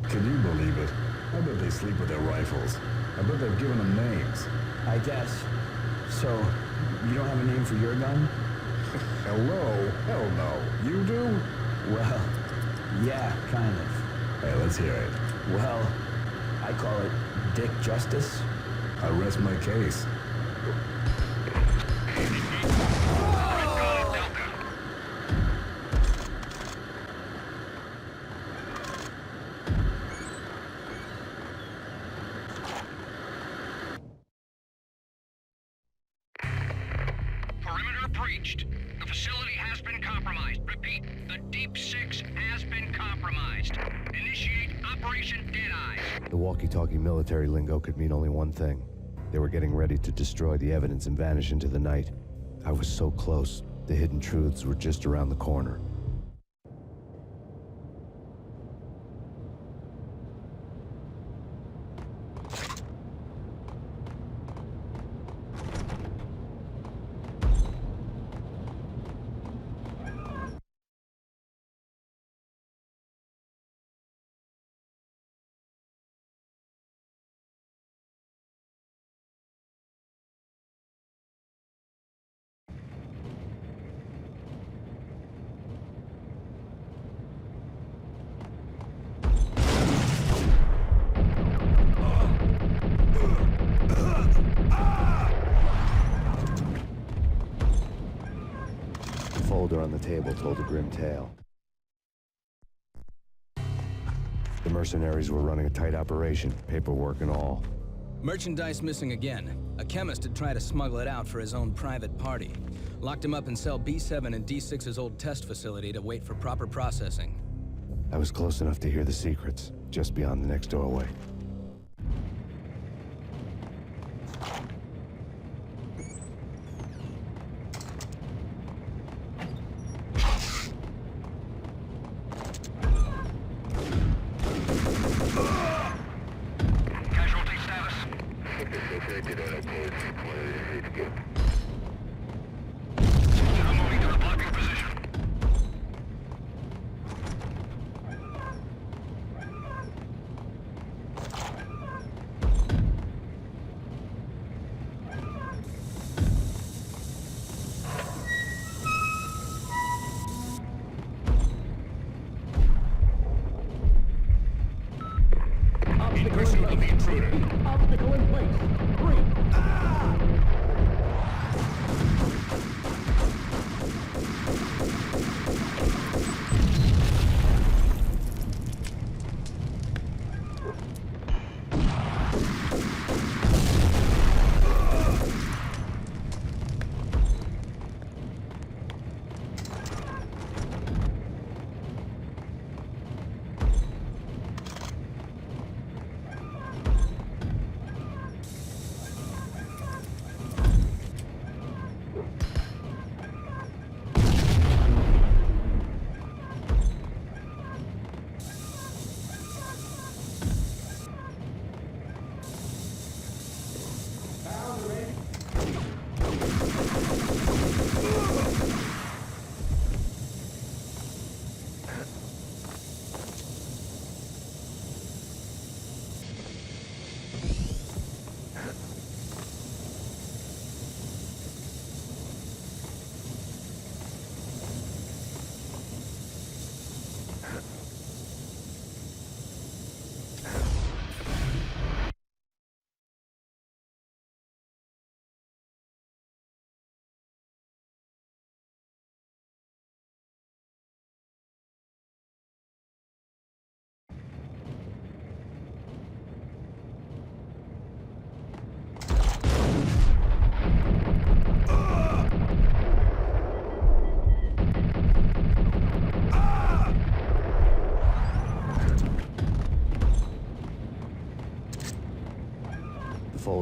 Speaker 13: Can you believe it? I bet they sleep with their rifles. I bet they've given them names.
Speaker 7: I guess. So, you don't have a name for your gun?
Speaker 13: Hello? Hell no. You do?
Speaker 7: Well, yeah, kind of.
Speaker 13: Hey, let's hear it.
Speaker 7: Well, I call it Dick Justice.
Speaker 13: I rest my case.
Speaker 2: Perimeter breached. The facility has been compromised. Repeat, the Deep Six has been compromised. Initiate Operation Deadeye.
Speaker 3: The walkie-talkie military lingo could mean only one thing. They were getting ready to destroy the evidence and vanish into the night. I was so close. The hidden truths were just around the corner. The folder on the table told a grim tale. The mercenaries were running a tight operation, paperwork and all.
Speaker 18: Merchandise missing again. A chemist had tried to smuggle it out for his own private party. Locked him up in cell B7 in D6's old test facility to wait for proper processing.
Speaker 3: I was close enough to hear the secrets, just beyond the next doorway.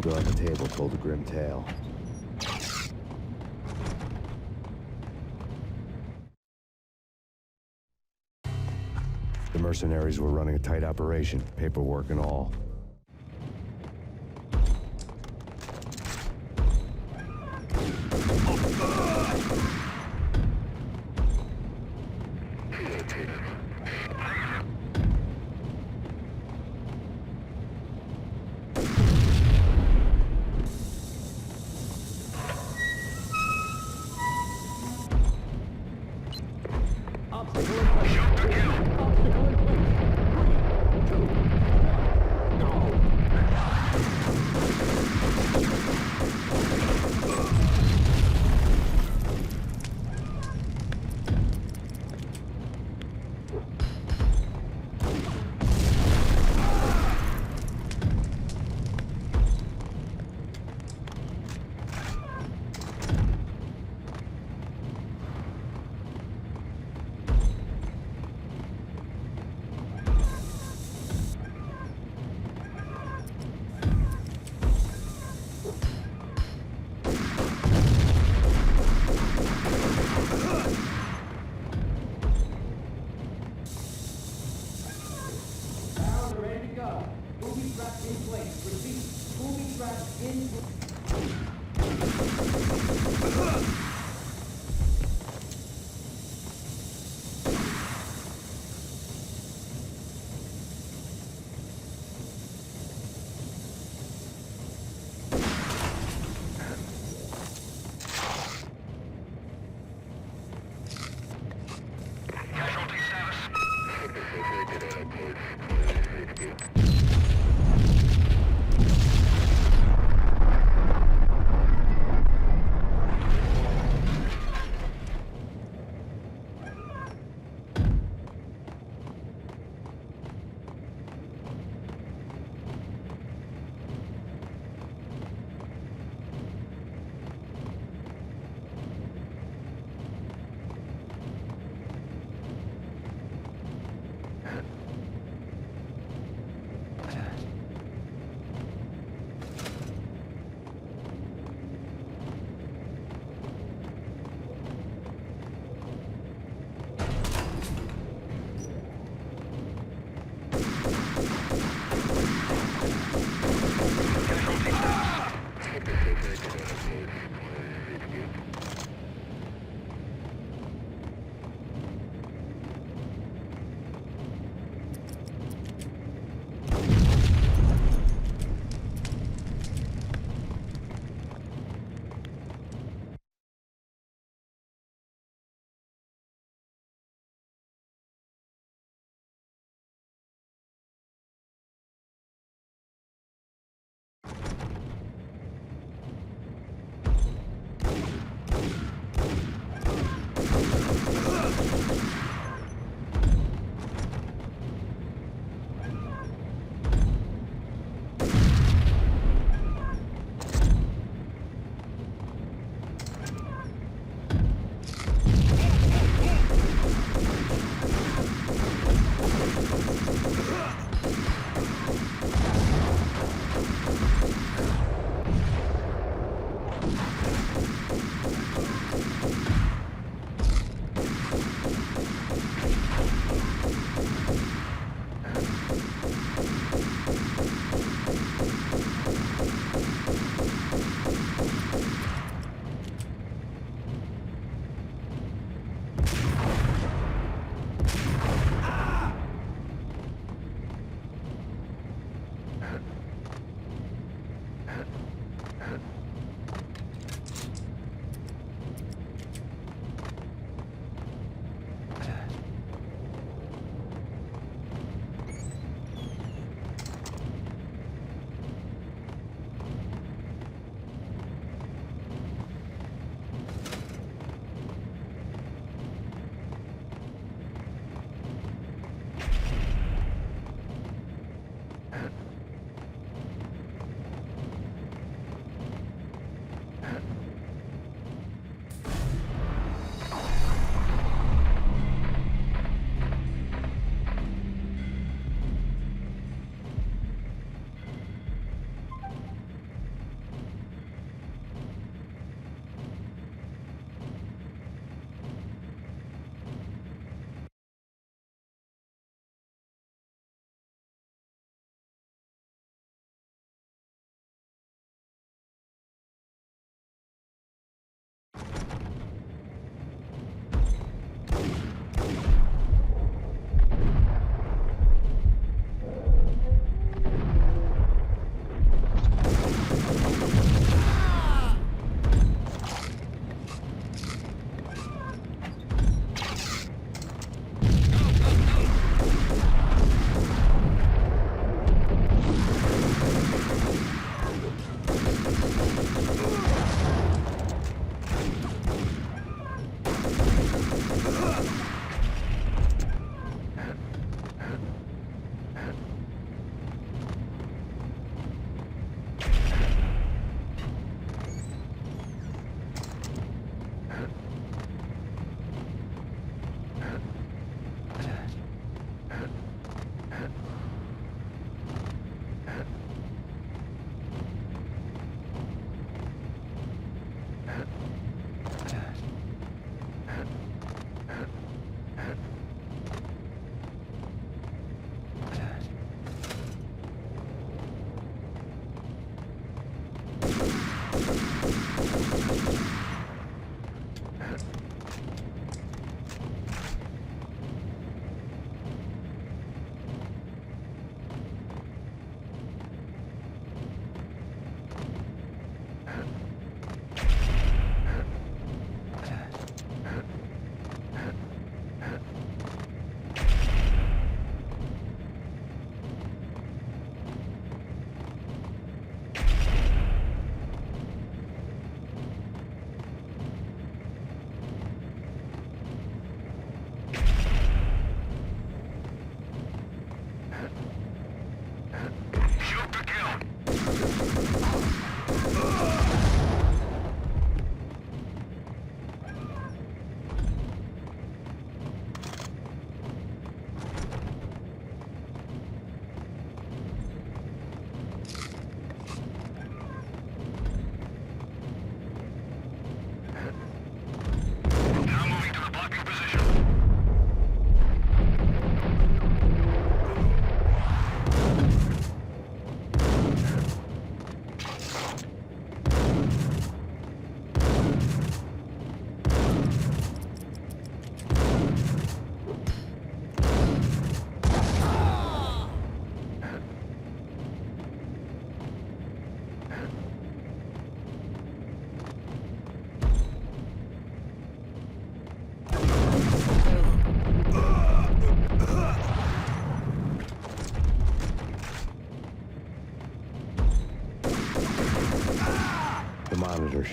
Speaker 14: folder on the table told a grim tale. The mercenaries were running a tight operation, paperwork and all.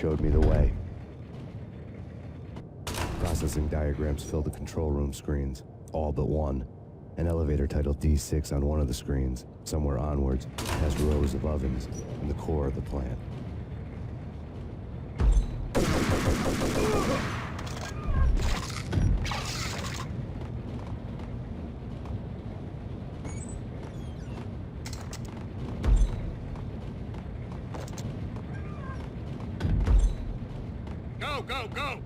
Speaker 14: showed me the way. Processing diagrams filled the control room screens, all but one. An elevator titled D6 on one of the screens, somewhere onwards, past rows of ovens, in the core of the plant.
Speaker 12: Go, go, go!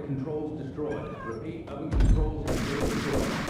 Speaker 1: Controls destroyed. Repeat, oven controls have been destroyed.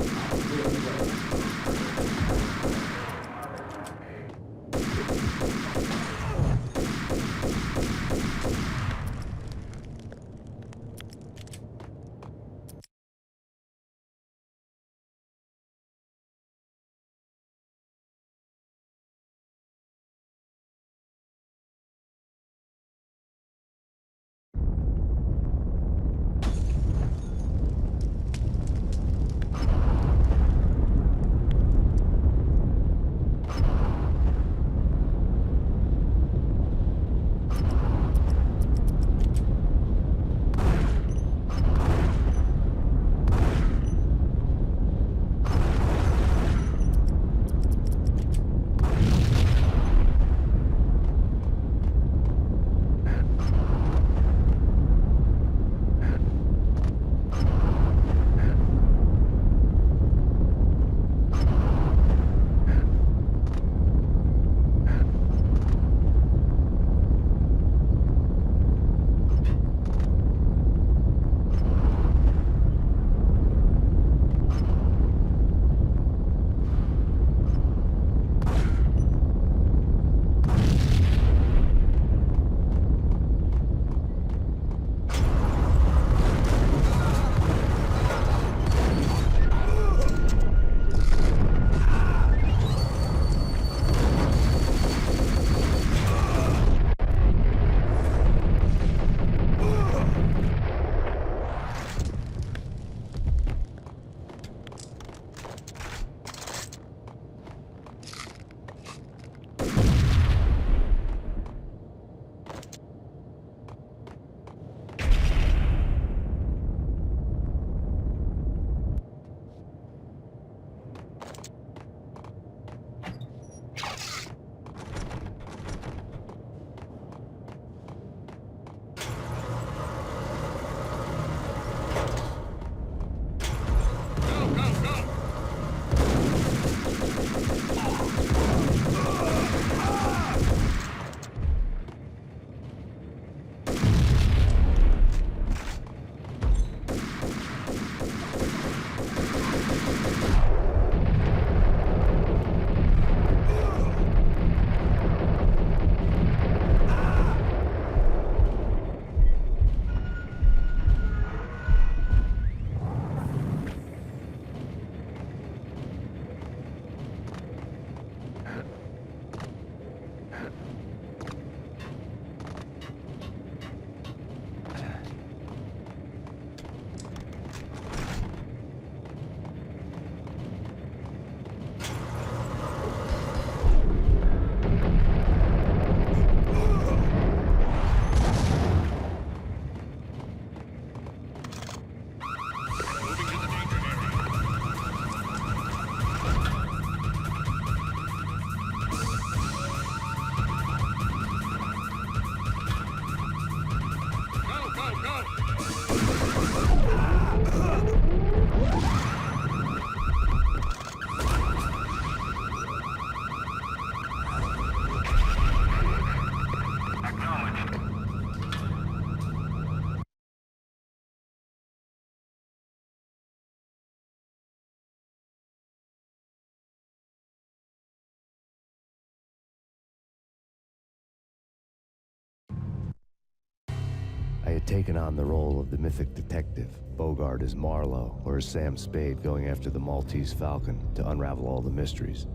Speaker 3: I'd taken on the role of the mythic detective, Bogart as Marlowe, or as Sam Spade going after the Maltese Falcon to unravel all the mysteries.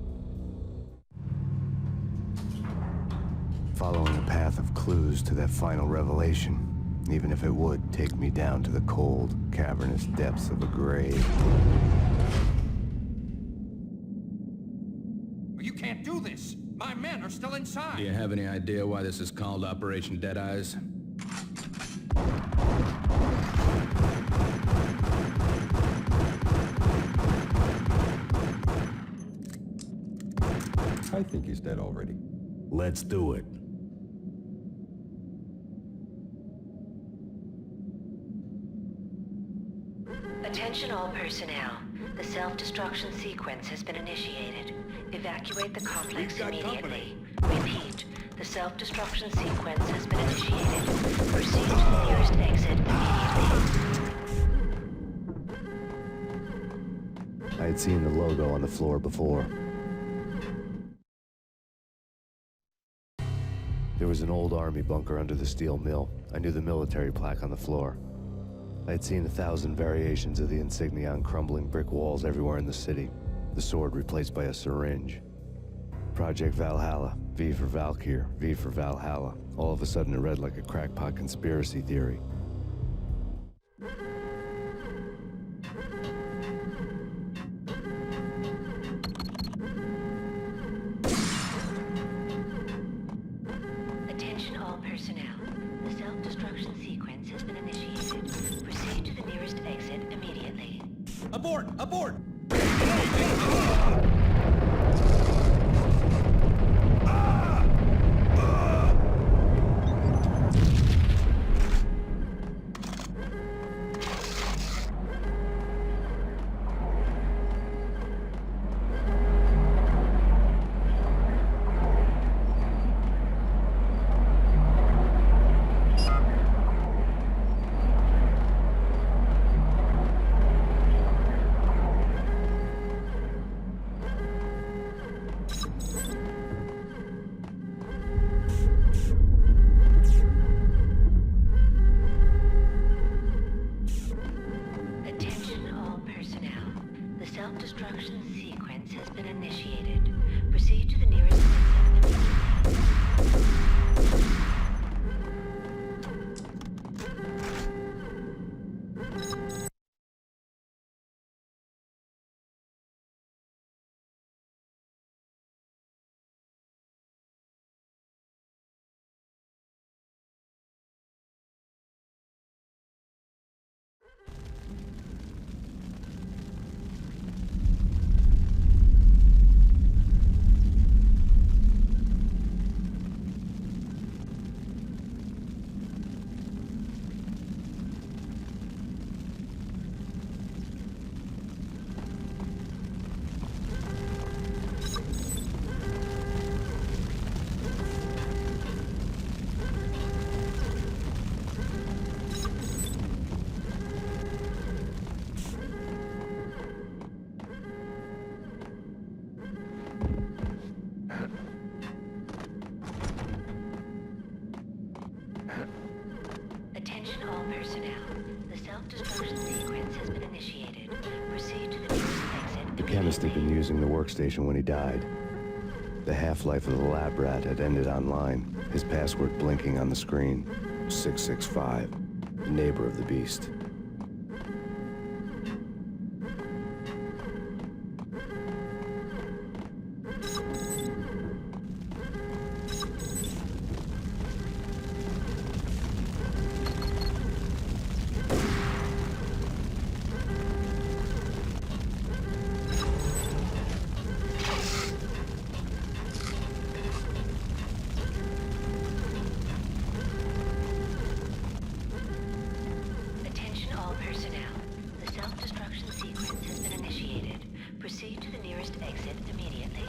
Speaker 3: Following a path of clues to that final revelation, even if it would take me down to the cold, cavernous depths of a grave.
Speaker 16: You can't do this! My men are still inside!
Speaker 18: Do you have any idea why this is called Operation Dead Eyes?
Speaker 13: I think he's dead already.
Speaker 14: Let's do it.
Speaker 22: Attention all personnel. The self-destruction sequence has been initiated. Evacuate the complex immediately. Repeat. The self-destruction sequence has been initiated. Proceed to the nearest exit immediately.
Speaker 3: I had seen the logo on the floor before. There was an old army bunker under the steel mill. I knew the military plaque on the floor. I had seen 1,000 variations of the insignia on crumbling brick walls everywhere in the city. The sword replaced by a syringe. Project Valhalla, V for Valkyr, V for Valhalla. All of a sudden it read like a crackpot conspiracy theory.
Speaker 22: Attention all personnel. The self-destruction sequence has been initiated. Proceed to the nearest exit immediately.
Speaker 16: Abort! Abort!
Speaker 22: Attention all personnel. The self-destruction sequence has been initiated. Proceed to the nearest exit immediately. Attention all personnel. The self-destruction sequence has been initiated. Proceed to the nearest exit.
Speaker 3: The chemist had been using the workstation when he died. The half-life of the lab rat had ended online, his password blinking on the screen. 665, the neighbor of the beast.
Speaker 22: Attention all personnel. The self-destruction sequence has been initiated. Proceed to the nearest exit immediately.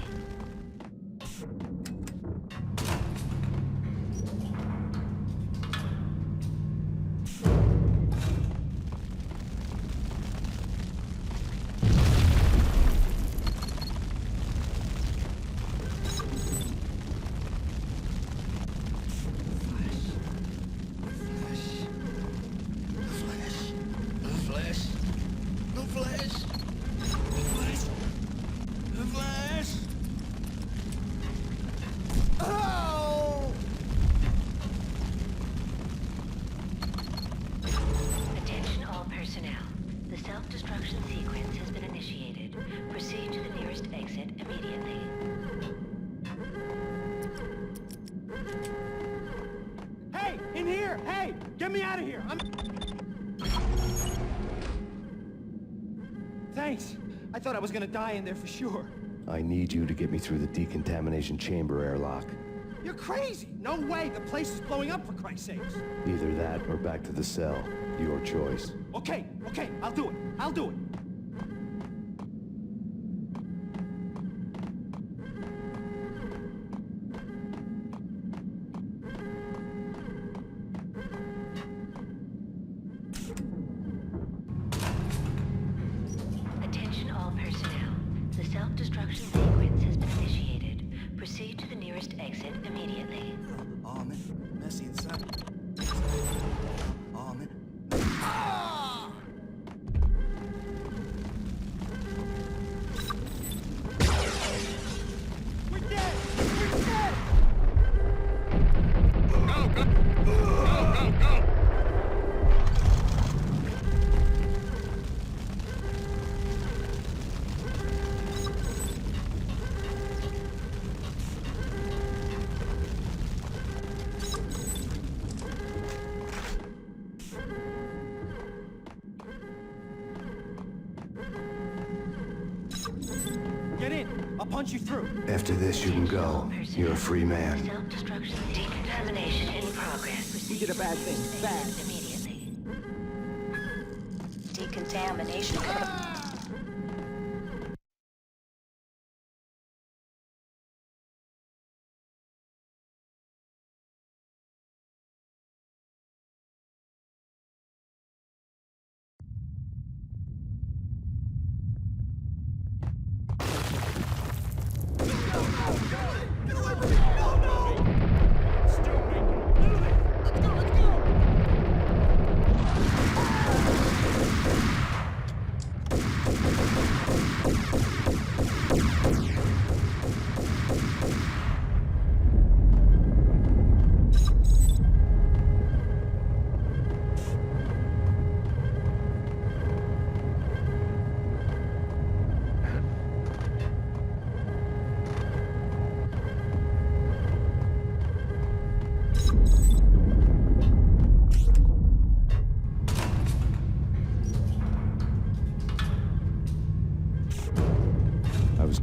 Speaker 22: exit immediately.
Speaker 11: Hey, in here! Hey, get me out of here! Thanks. I thought I was gonna die in there for sure.
Speaker 3: I need you to get me through the decontamination chamber airlock.
Speaker 11: You're crazy! No way! The place is blowing up, for Christ's sakes!
Speaker 3: Either that or back to the cell. Your choice.
Speaker 11: Okay, I'll do it. I'll do it.
Speaker 22: Attention all personnel. The self-destruction sequence has been initiated. Proceed to the nearest exit immediately.
Speaker 4: Oh, man. Messy inside. Oh, man.
Speaker 11: We're dead! We're dead!
Speaker 12: Go!
Speaker 11: Get in! I'll punch you through.
Speaker 3: After this, you can go. You're a free man.
Speaker 22: Self-destruction decontamination in progress.
Speaker 11: We did a bad thing. Bad.
Speaker 22: Immediately.
Speaker 21: Decontamination.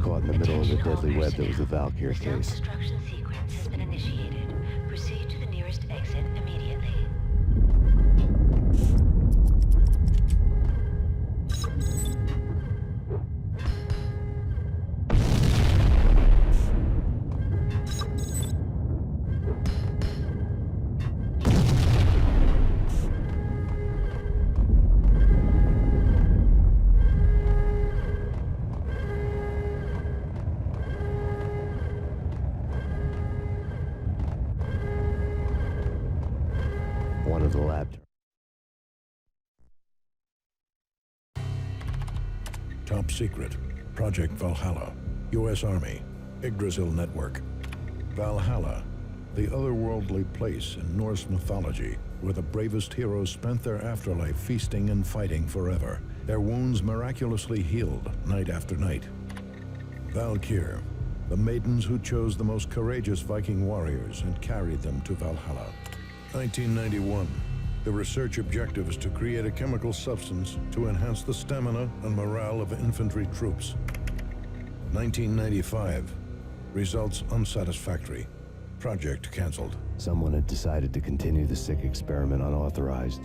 Speaker 3: Caught in the middle of the deadly web that was the Valkyr case.
Speaker 22: Self-destruction sequence has been initiated. Proceed to the nearest exit immediately.
Speaker 3: One of the lab.
Speaker 20: Top secret. Project Valhalla. U.S. Army. Yggdrasil Network. Valhalla. The otherworldly place in Norse mythology where the bravest heroes spent their afterlife feasting and fighting forever. Their wounds miraculously healed night after night. Valkyr. The maidens who chose the most courageous Viking warriors and carried them to Valhalla. 1991. The research objective is to create a chemical substance to enhance the stamina and morale of infantry troops. 1995. Results unsatisfactory. Project canceled.
Speaker 3: Someone had decided to continue the sick experiment unauthorized.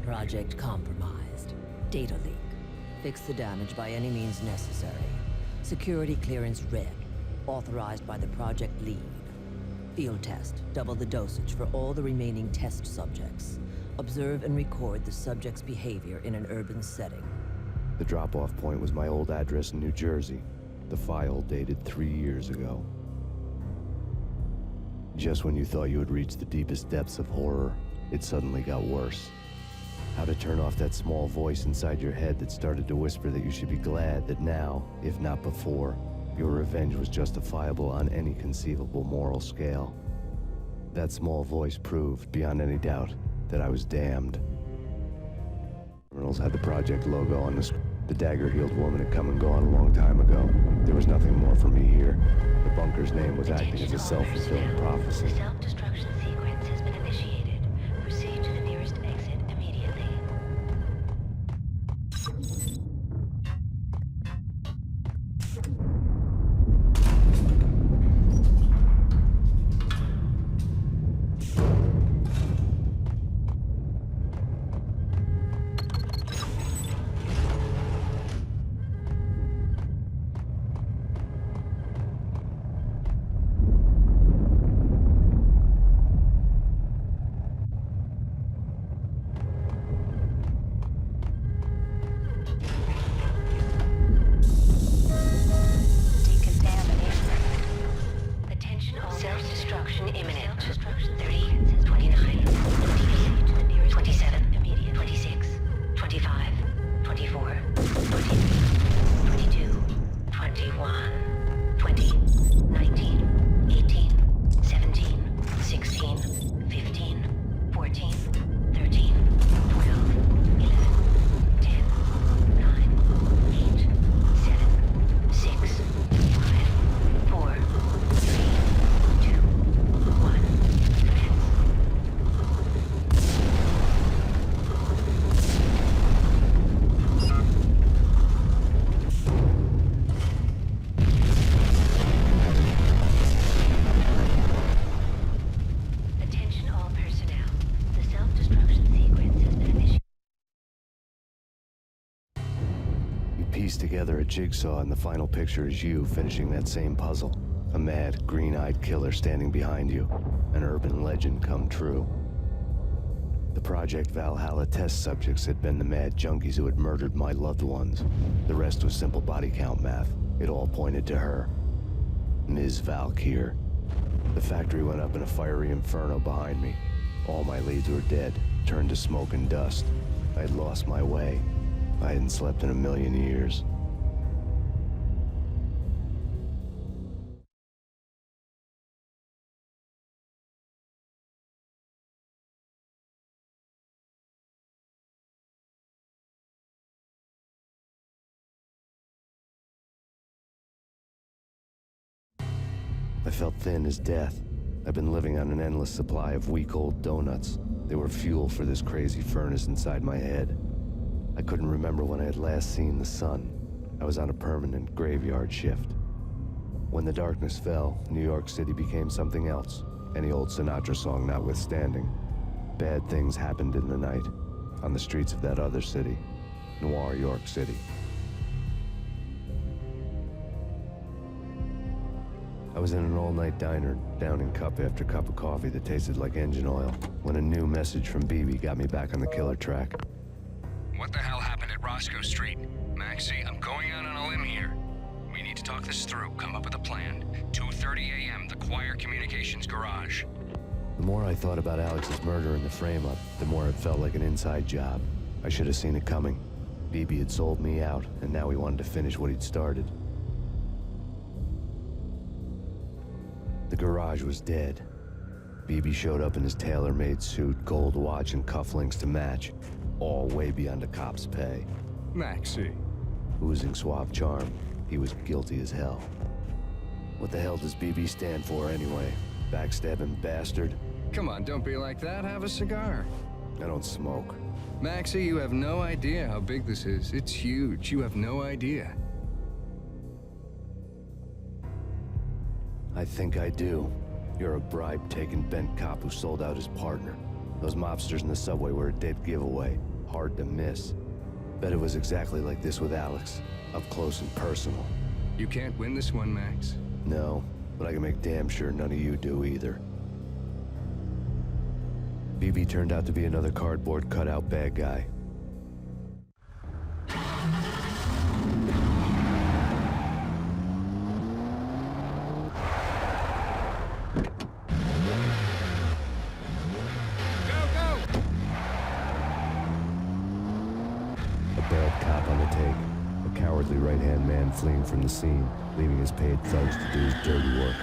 Speaker 23: Project compromised. Data leak. Fix the damage by any means necessary. Security clearance red. Authorized by the project lead. Field test. Double the dosage for all the remaining test subjects. Observe and record the subject's behavior in an urban setting.
Speaker 3: The drop-off point was my old address in New Jersey. The file dated 3 years ago. Just when you thought you had reached the deepest depths of horror, it suddenly got worse. How to turn off that small voice inside your head that started to whisper that you should be glad that now, if not before, your revenge was justifiable on any conceivable moral scale. That small voice proved, beyond any doubt, that I was damned. terminals had the project logo on the screen. The dagger-heeled woman had come and gone a long time ago. There was nothing more for me here. The bunker's name was acting as a self-fulfilling prophecy.
Speaker 22: The self-destruction sequence has been initiated. Proceed to the nearest exit immediately. Self-destruction imminent. 30, 29, 28, 27, 26, 25, 24, 23, 22, 21, 20, 19, 18, 17, 16, 15, 14, 13, 12, 11, 10, 9, 8, 7, 6, 5, 4, 3, Attention all personnel. The self-destruction sequence has been initiated.
Speaker 3: You piece together a jigsaw and the final picture is you finishing that same puzzle. A mad, green-eyed killer standing behind you. An urban legend come true. The Project Valhalla test subjects had been the mad junkies who had murdered my loved ones. The rest was simple body count math. It all pointed to her. Ms. Valkyr. The factory went up in a fiery inferno behind me. All my leads were dead, turned to smoke and dust. I'd lost my way. I hadn't slept in a million years. I felt thin as death. I've been living on an endless supply of week-old donuts. They were fuel for this crazy furnace inside my head. I couldn't remember when I had last seen the sun. I was on a permanent graveyard shift. When the darkness fell, New York City became something else. Any old Sinatra song notwithstanding. Bad things happened in the night, on the streets of that other city, Noir York City. I was in an all-night diner, downing cup after cup of coffee that tasted like engine oil, when a new message from BB got me back on the killer track.
Speaker 8: What the hell happened at Roscoe Street? Maxie, I'm going out on a limb here. We need to talk this through, come up with a plan. 2:30 a.m., the Choir Communications Garage.
Speaker 3: The more I thought about Alex's murder and the frame-up, the more it felt like an inside job. I should have seen it coming. BB had sold me out, and now he wanted to finish what he'd started. The garage was dead. BB showed up in his tailor-made suit, gold watch, and cufflinks to match, all way beyond a cop's pay.
Speaker 8: Maxie.
Speaker 3: Oozing suave charm, he was guilty as hell. What the hell does BB stand for anyway? Backstabbing bastard?
Speaker 15: Come on, don't be like that. Have a cigar.
Speaker 3: I don't smoke.
Speaker 15: Maxie, you have no idea how big this is. It's huge. You have no idea.
Speaker 3: I think I do. You're a bribe-taking bent cop who sold out his partner. Those mobsters in the subway were a dead giveaway. Hard to miss. Bet it was exactly like this with Alex. Up close and personal.
Speaker 15: You can't win this one, Max.
Speaker 3: No, but I can make damn sure none of you do either. BB turned out to be another cardboard cutout bad guy. Right-hand man fleeing from the scene, leaving his paid thugs to do his dirty work.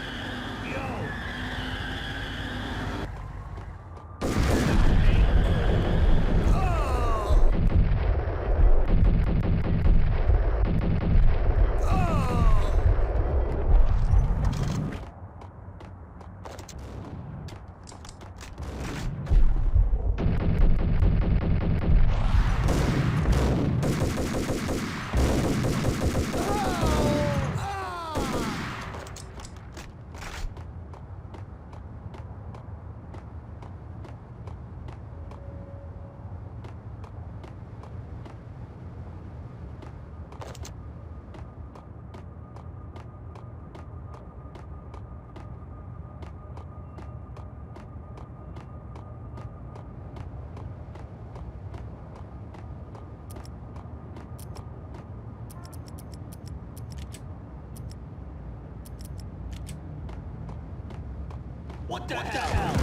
Speaker 5: What the hell?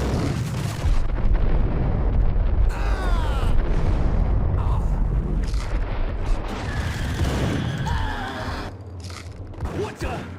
Speaker 5: What the?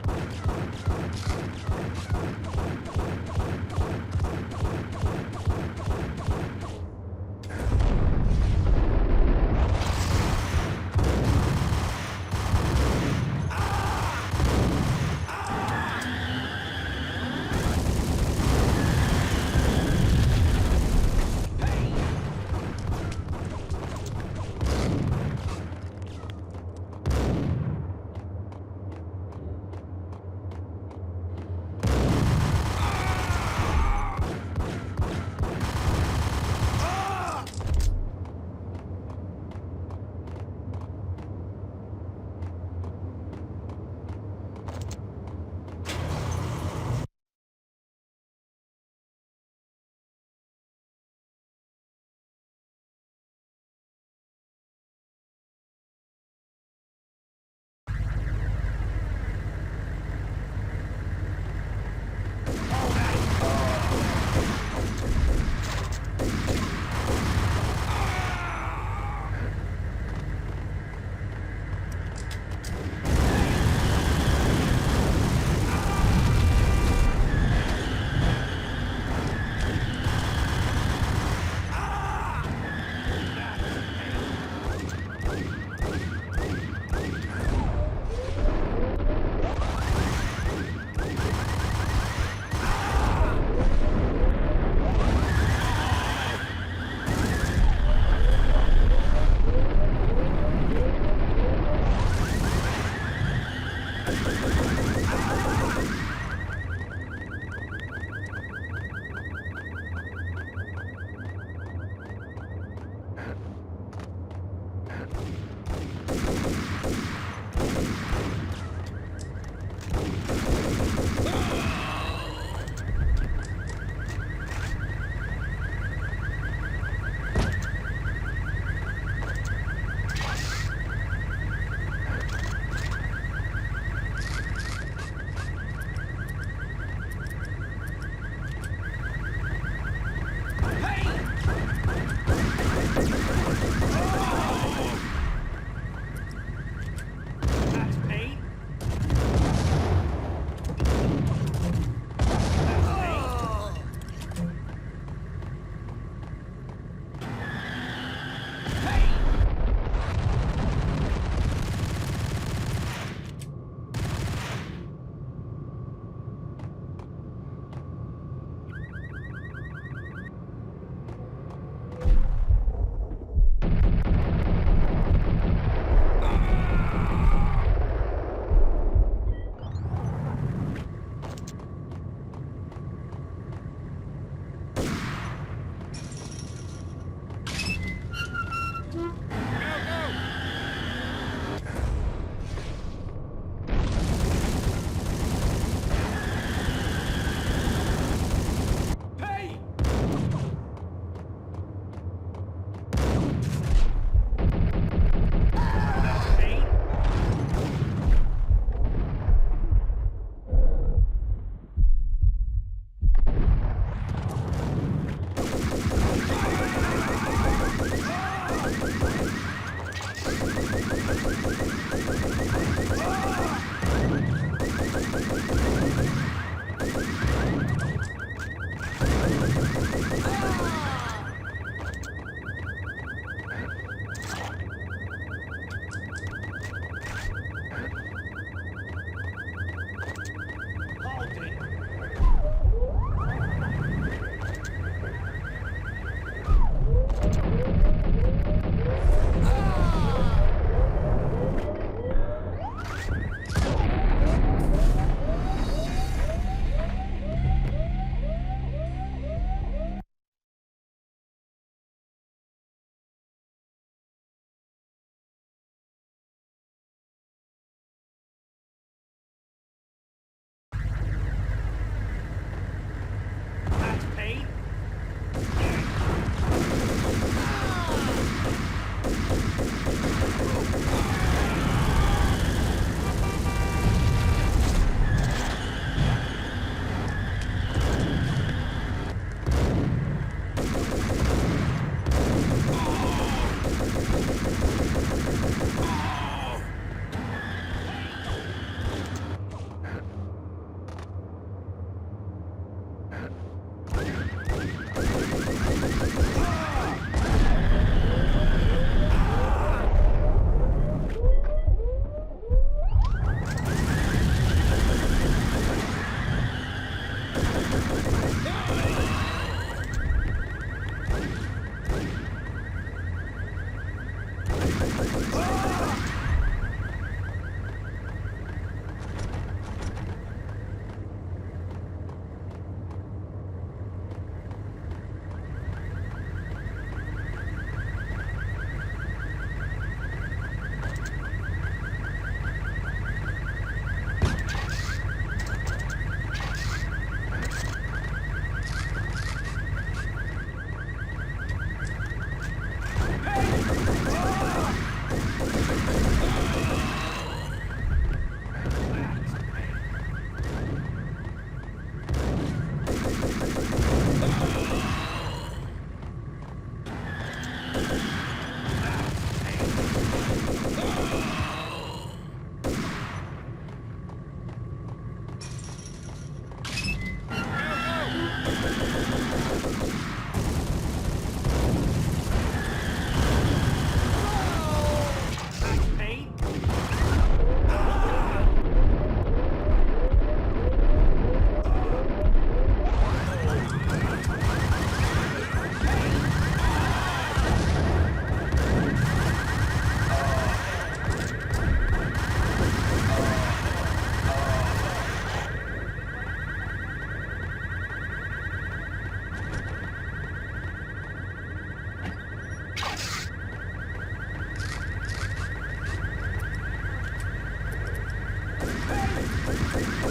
Speaker 10: Reports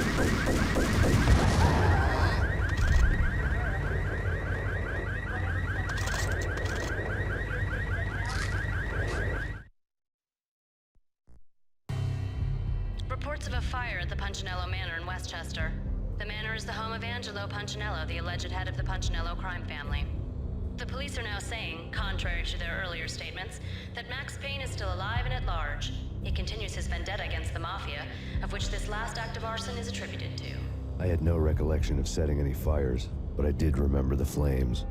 Speaker 10: of a fire at the Punchinello Manor in Westchester. The manor is the home of Angelo Punchinello, the alleged head of the Punchinello crime family. The police are now saying, contrary to their earlier statements, that Max Payne is still alive and at large. He continues his vendetta against the Mafia, of which this last act of arson is attributed to.
Speaker 3: I had no recollection of setting any fires, but I did remember the flames.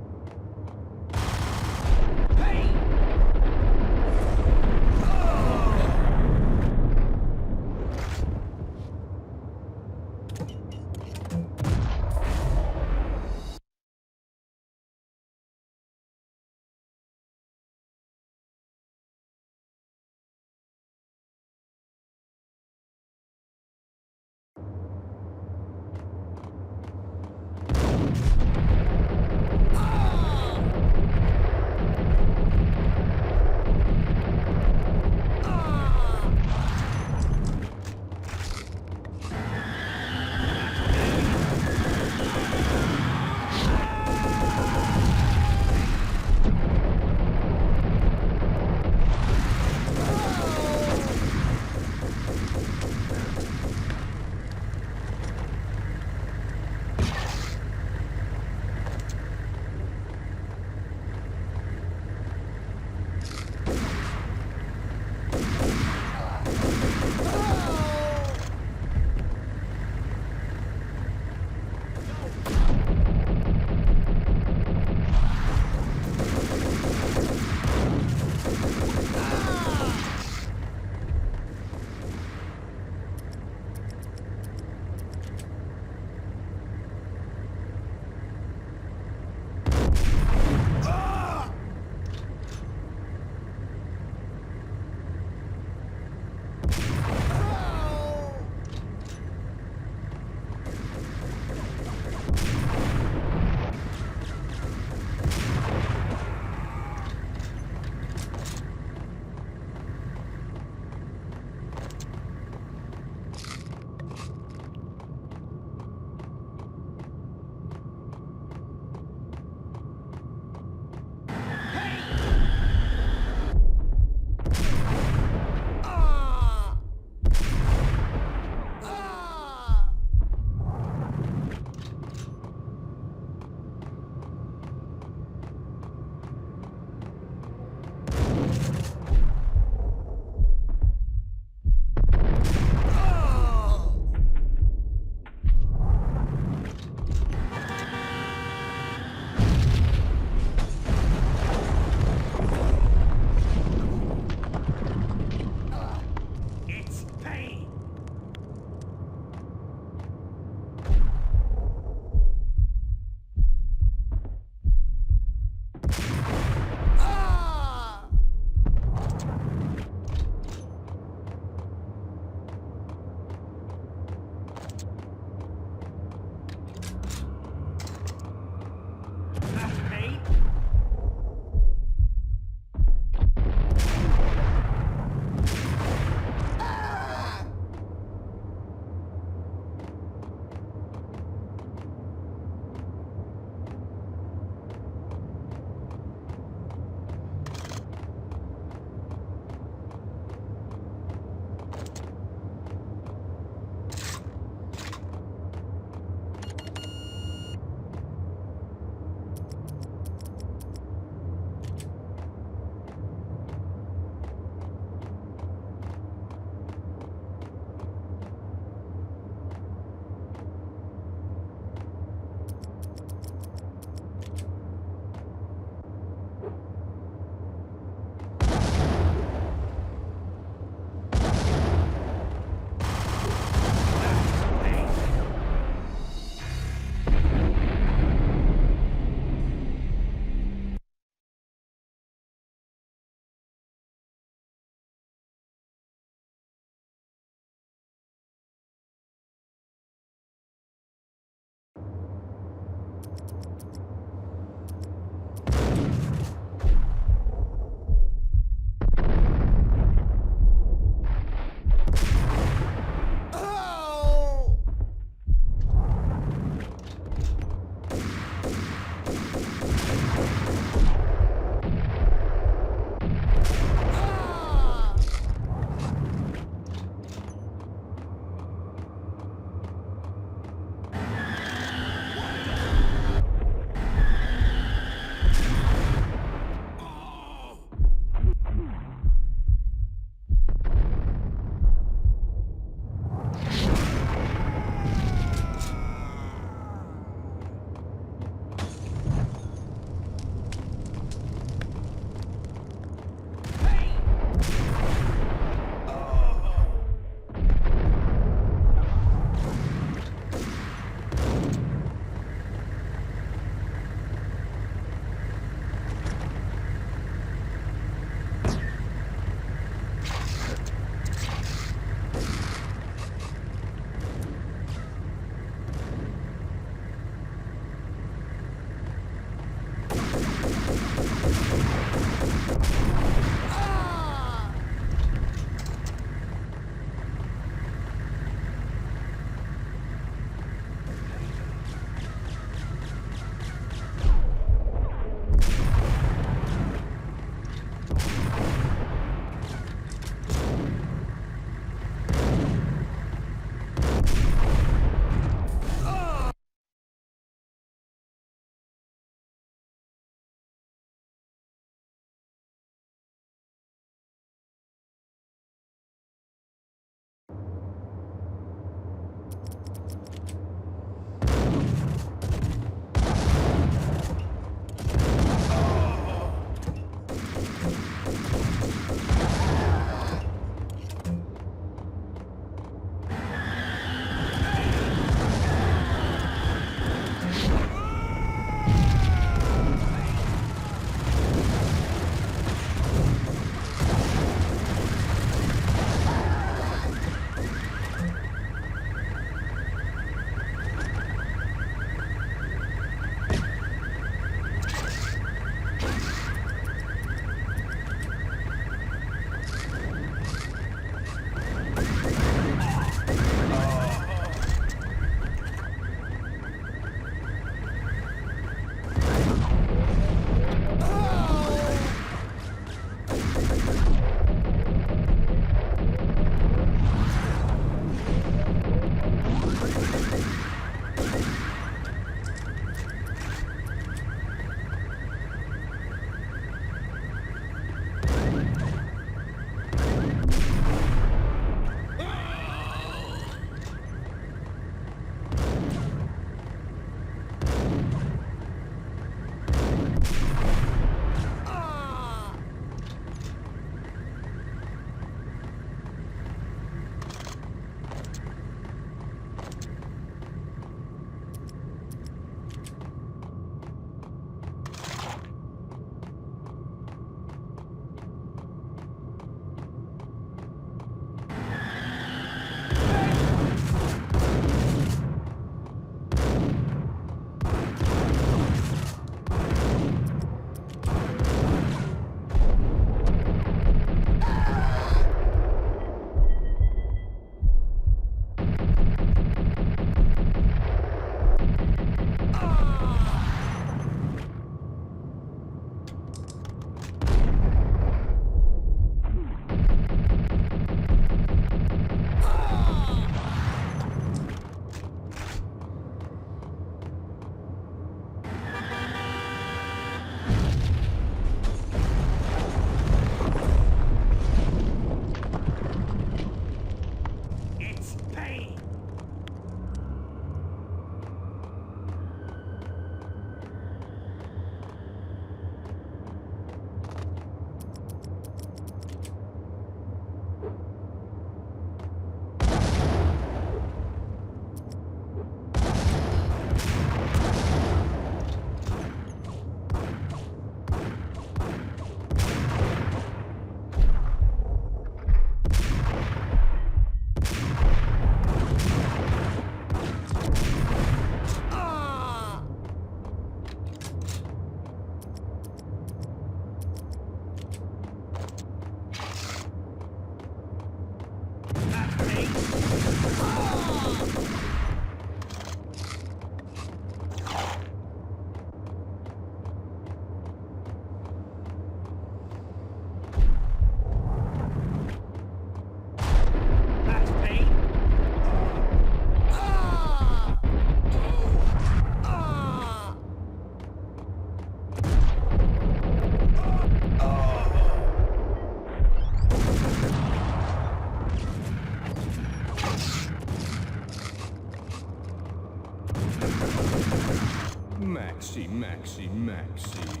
Speaker 15: Maxie, Maxie, Maxie.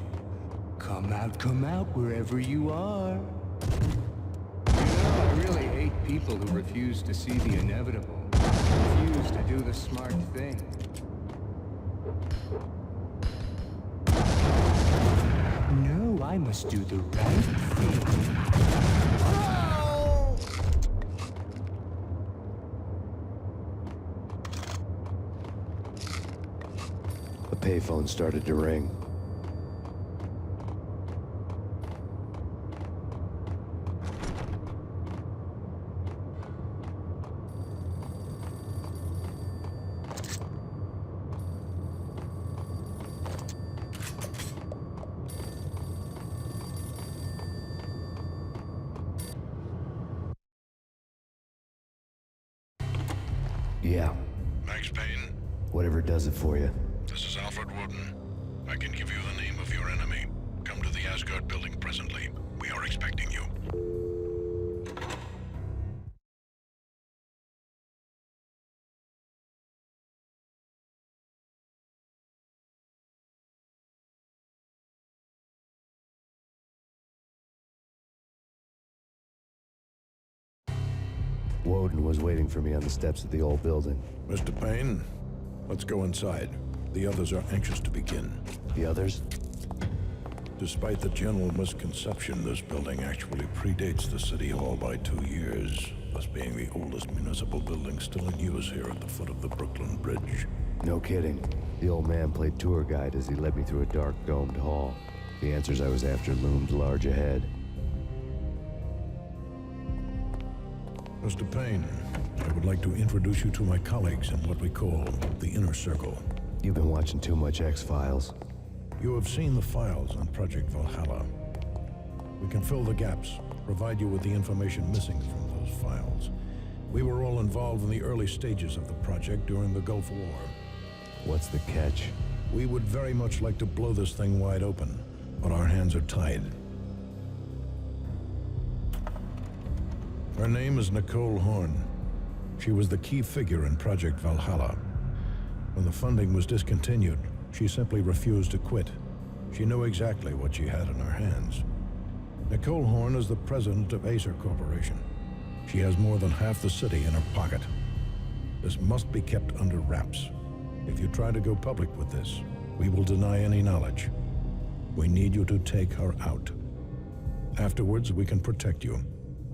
Speaker 15: Come out wherever you are. You know, I really hate people who refuse to see the inevitable. Refuse to do the smart thing. No, I must do the right thing.
Speaker 14: A payphone started to ring. Yeah.
Speaker 20: Max Payne?
Speaker 14: Whatever does it for you.
Speaker 20: This is Alfred Woden. I can give you the name of your enemy. Come to the Asgard building presently. We are expecting you.
Speaker 14: Woden was waiting for me on the steps of the old building.
Speaker 20: Mr. Payne, let's go inside. The others are anxious to begin.
Speaker 14: The others?
Speaker 20: Despite the general misconception, this building actually predates the City Hall by 2 years, thus being the oldest municipal building still in use here at the foot of the Brooklyn Bridge.
Speaker 14: No kidding. The old man played tour guide as he led me through a dark, domed hall. The answers I was after loomed large ahead.
Speaker 20: Mr. Payne, I would like to introduce you to my colleagues in what we call the Inner Circle.
Speaker 14: You've been watching too much X-Files.
Speaker 20: You have seen the files on Project Valhalla. We can fill the gaps, provide you with the information missing from those files. We were all involved in the early stages of the project during the Gulf War.
Speaker 14: What's the catch?
Speaker 20: We would very much like to blow this thing wide open, but our hands are tied. Her name is Nicole Horn. She was the key figure in Project Valhalla. When the funding was discontinued, she simply refused to quit. She knew exactly what she had in her hands. Nicole Horn is the president of Acer Corporation. She has more than half the city in her pocket. This must be kept under wraps. If you try to go public with this, we will deny any knowledge. We need you to take her out. Afterwards, we can protect you.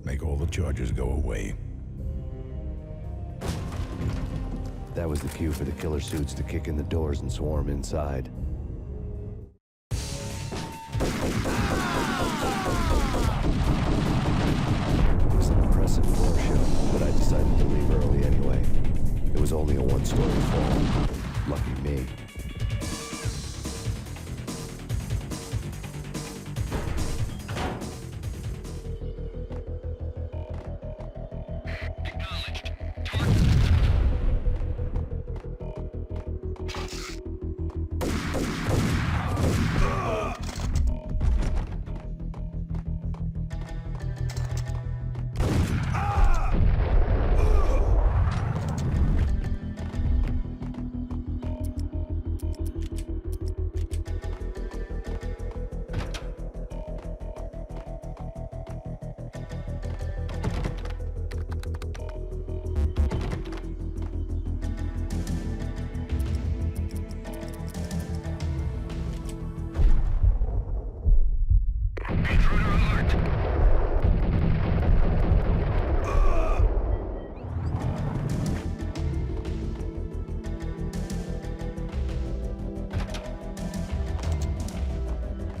Speaker 20: Make all the charges go away.
Speaker 14: That was the cue for the killer suits to kick in the doors and swarm inside. It was an impressive floor show, but I decided to leave early anyway. It was only a one-story fall. Lucky me.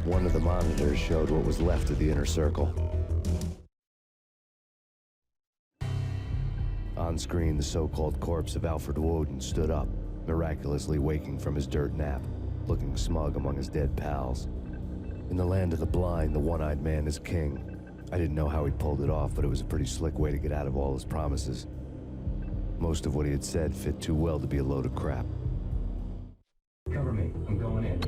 Speaker 14: One of the monitors showed what was left of the Inner Circle. On screen, the so-called corpse of Alfred Woden stood up, miraculously waking from his dirt nap, looking smug among his dead pals. In the land of the blind, the one-eyed man is king. I didn't know how he pulled it off, but it was a pretty slick way to get out of all his promises. Most of what he had said fit too well to be a load of crap.
Speaker 9: Cover me. I'm going in.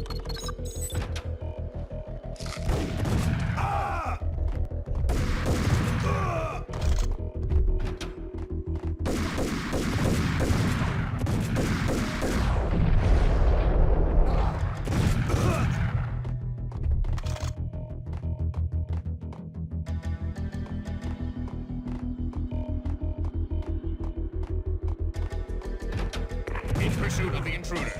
Speaker 6: pursuit of the intruder.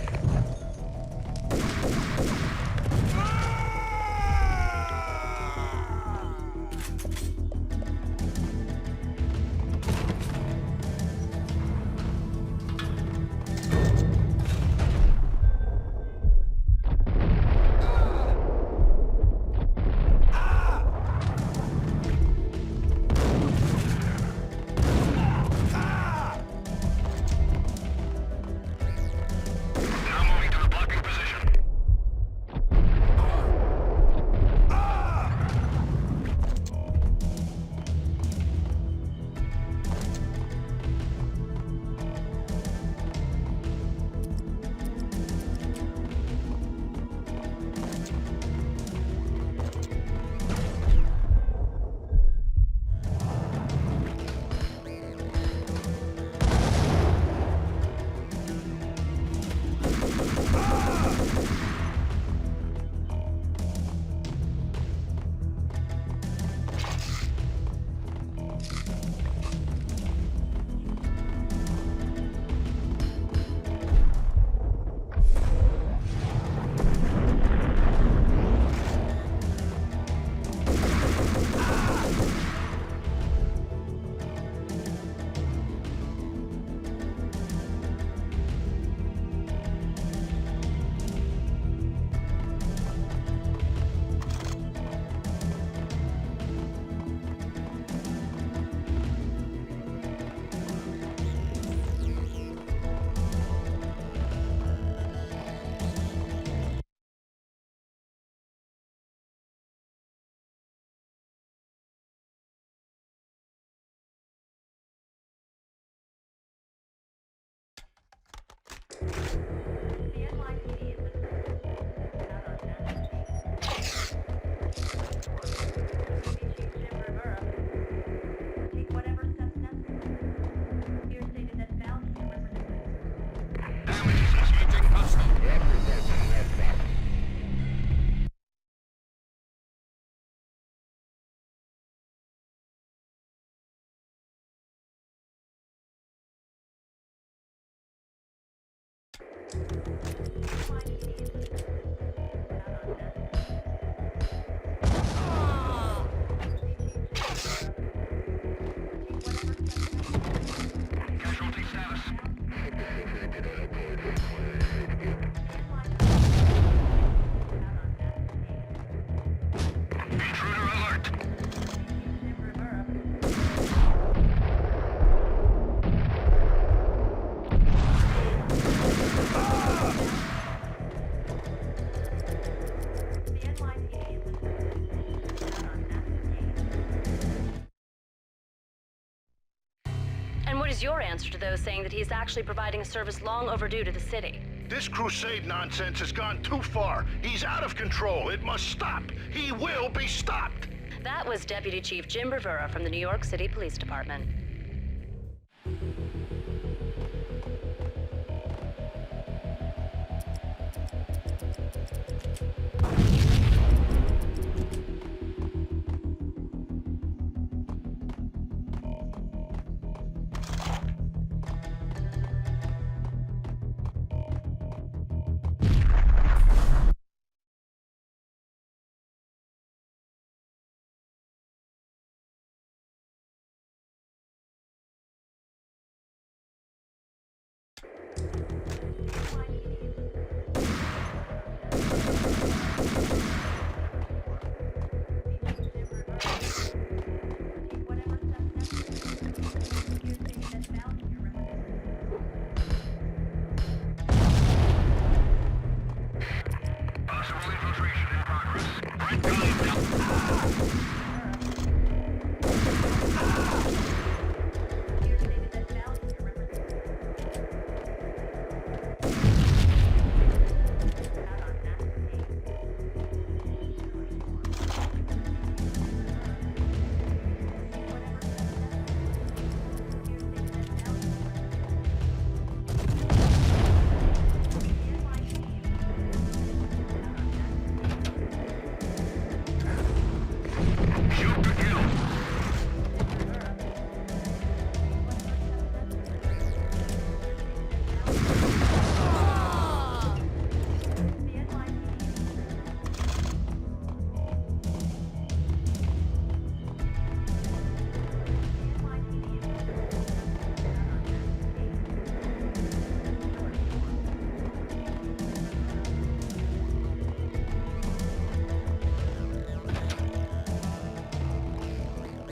Speaker 10: What is your answer to those saying that he's actually providing a service long overdue to the city?
Speaker 12: This crusade nonsense has gone too far. He's out of control. It must stop. He will be stopped.
Speaker 10: That was Deputy Chief Jim Rivera from the New York City Police Department.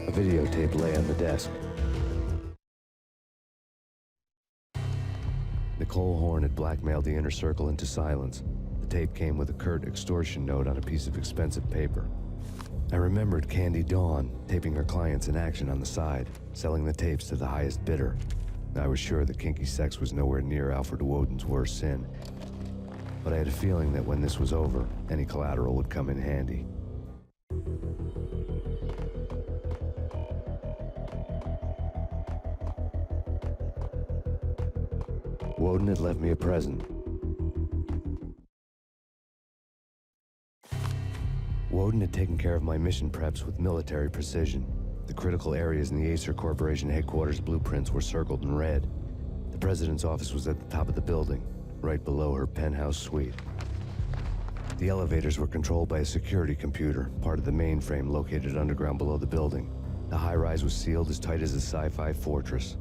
Speaker 14: A videotape lay on the desk. Nicole Horn had blackmailed the inner circle into silence. The tape came with a curt extortion note on a piece of expensive paper. I remembered Candy Dawn taping her clients in action on the side, selling the tapes to the highest bidder. I was sure that kinky sex was nowhere near Alfred Woden's worst sin, but I had a feeling that when this was over, any collateral would come in handy. Woden had left me a present. Woden had taken care of my mission preps with military precision. The critical areas in the Acer Corporation headquarters blueprints were circled in red. The president's office was at the top of the building, right below her penthouse suite. The elevators were controlled by a security computer, part of the mainframe located underground below the building. The high-rise was sealed as tight as a sci-fi fortress.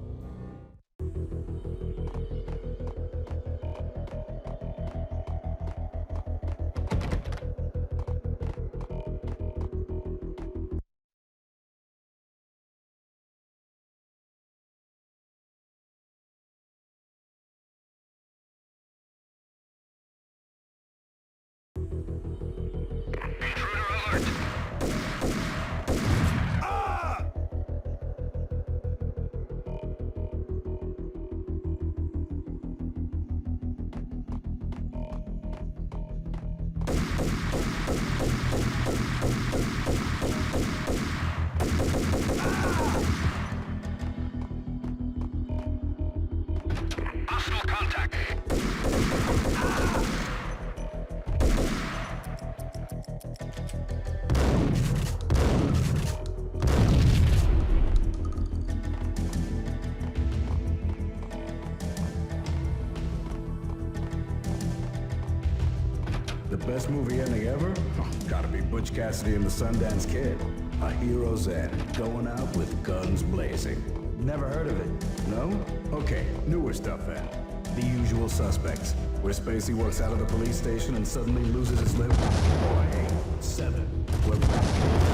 Speaker 6: Best movie ending ever? Oh, gotta be Butch Cassidy and the Sundance Kid. A hero's end, going out with guns blazing. Never heard of it? No? Okay, newer stuff then. The Usual Suspects, where Spacey works out of the police station and suddenly loses his lip. Or 8, 7, where...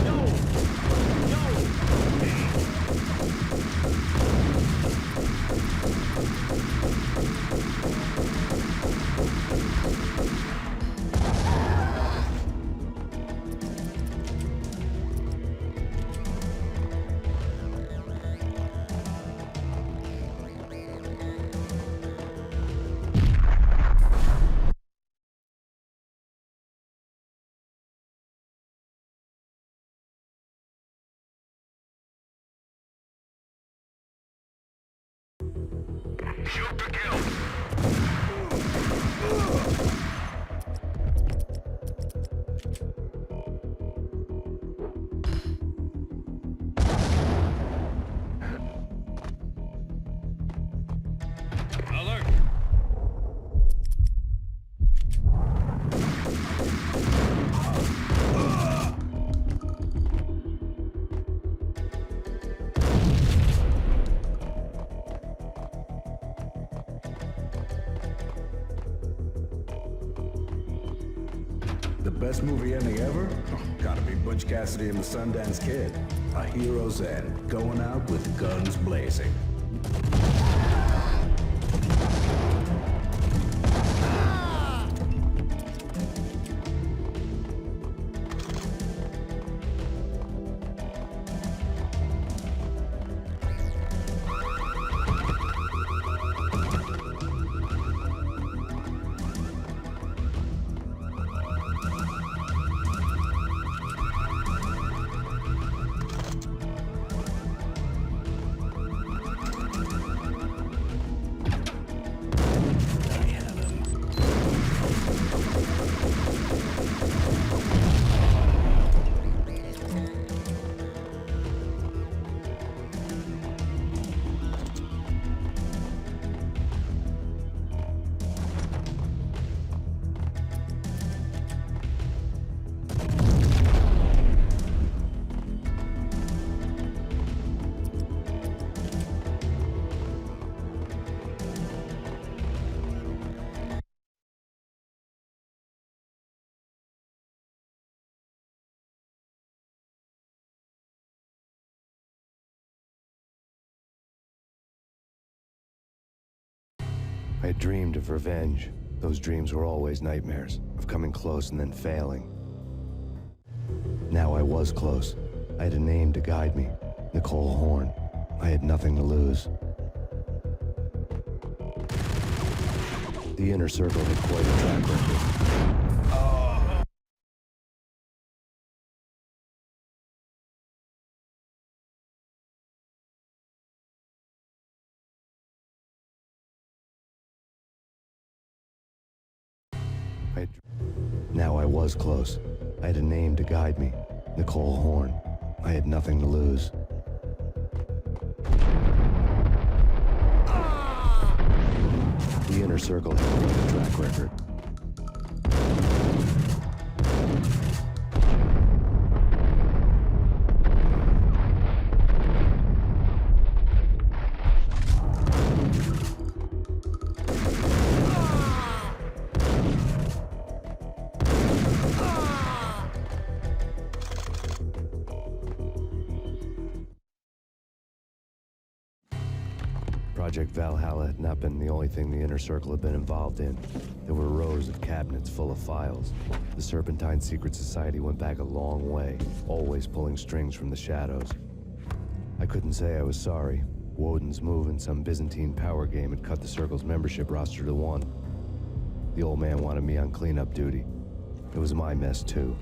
Speaker 6: No!
Speaker 2: Shoot to kill.
Speaker 8: Alert!
Speaker 6: The best movie ending ever? Oh, gotta be Butch Cassidy and the Sundance Kid. A hero's end, going out with guns blazing.
Speaker 3: I had dreamed of revenge. Those dreams were always nightmares, of coming close and then failing. Now I was close. I had a name to guide me, Nicole Horn. I had nothing to lose. The Inner Circle had quite a track record. Now I was close. I had a name to guide me, Nicole Horn. I had nothing to lose. The Inner Circle had quite a track record. Project Valhalla had not been the only thing the Inner Circle had been involved in. There were rows of cabinets full of files. The Serpentine Secret Society went back a long way, always pulling strings from the shadows. I couldn't say I was sorry. Woden's move in some Byzantine power game had cut the Circle's membership roster to 1. The old man wanted me on cleanup duty. It was my mess, too.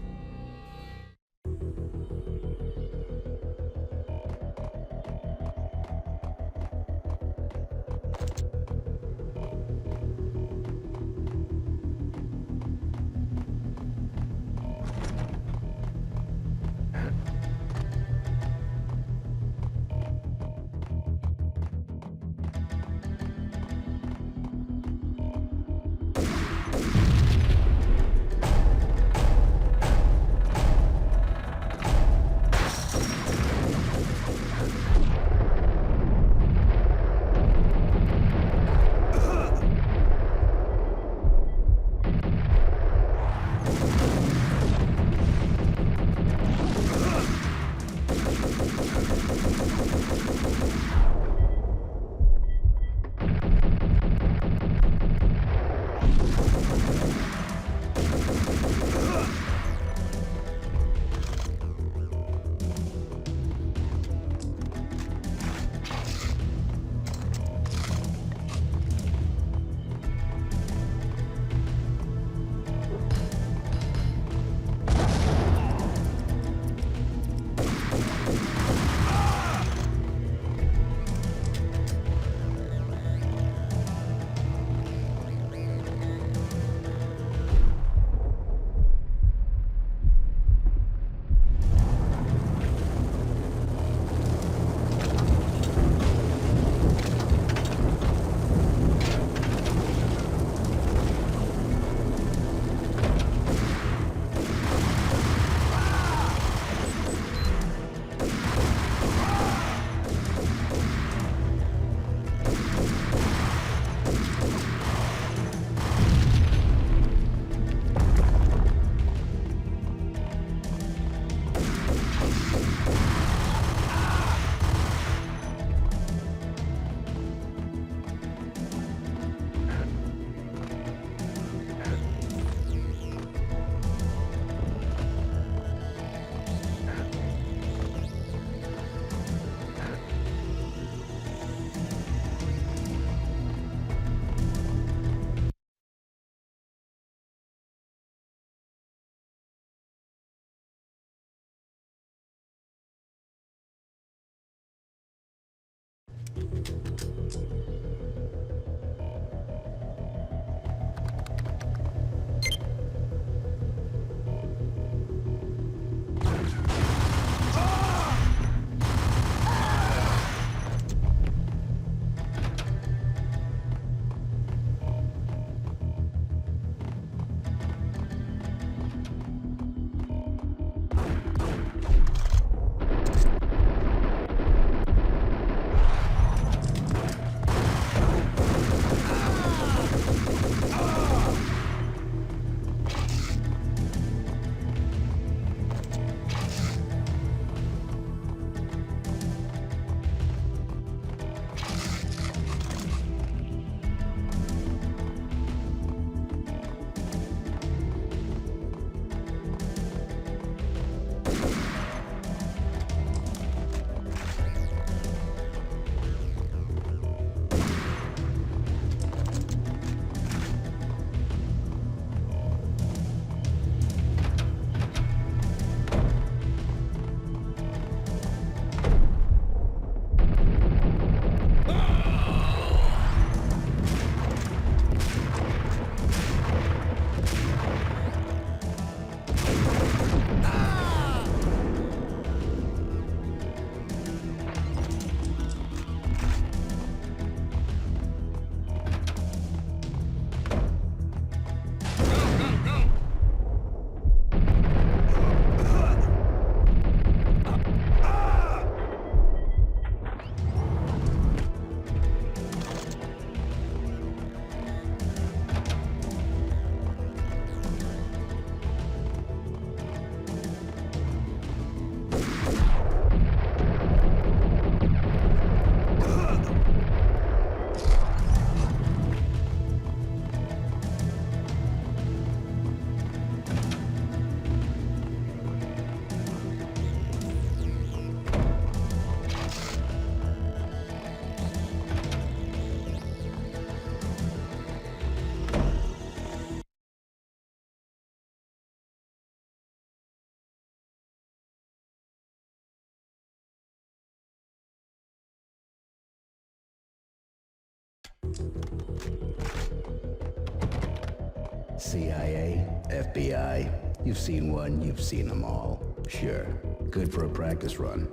Speaker 6: CIA, FBI, you've seen one, you've seen them all. Sure, good for a practice run.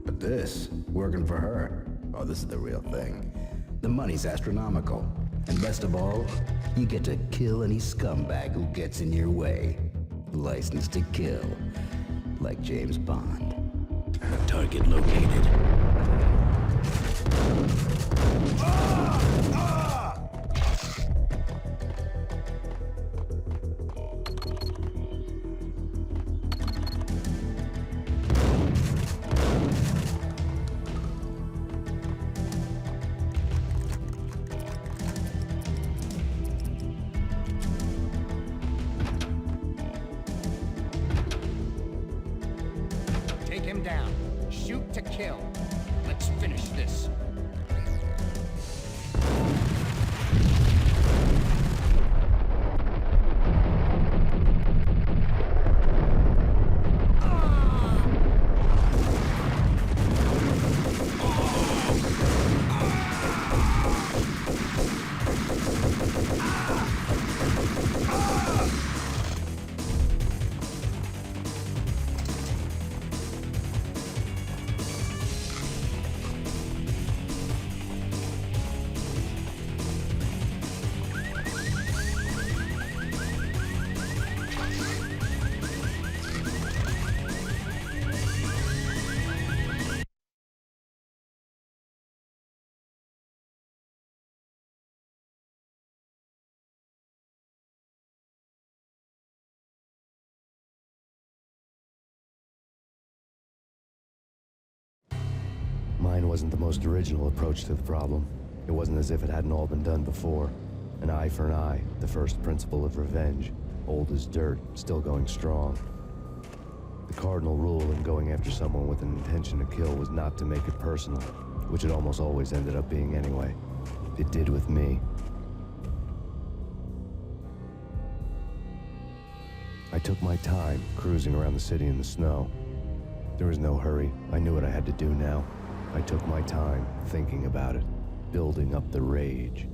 Speaker 6: But this, working for her, oh, this is the real thing. The money's astronomical. And best of all, you get to kill any scumbag who gets in your way. License to kill. Like James Bond. Target located.
Speaker 16: Take him down. Shoot to kill. Let's finish this.
Speaker 3: Mine wasn't the most original approach to the problem. It wasn't as if it hadn't all been done before. An eye for an eye, the first principle of revenge. Old as dirt, still going strong. The cardinal rule in going after someone with an intention to kill was not to make it personal, which it almost always ended up being anyway. It did with me. I took my time, cruising around the city in the snow. There was no hurry. I knew what I had to do now. I took my time, thinking about it, building up the rage.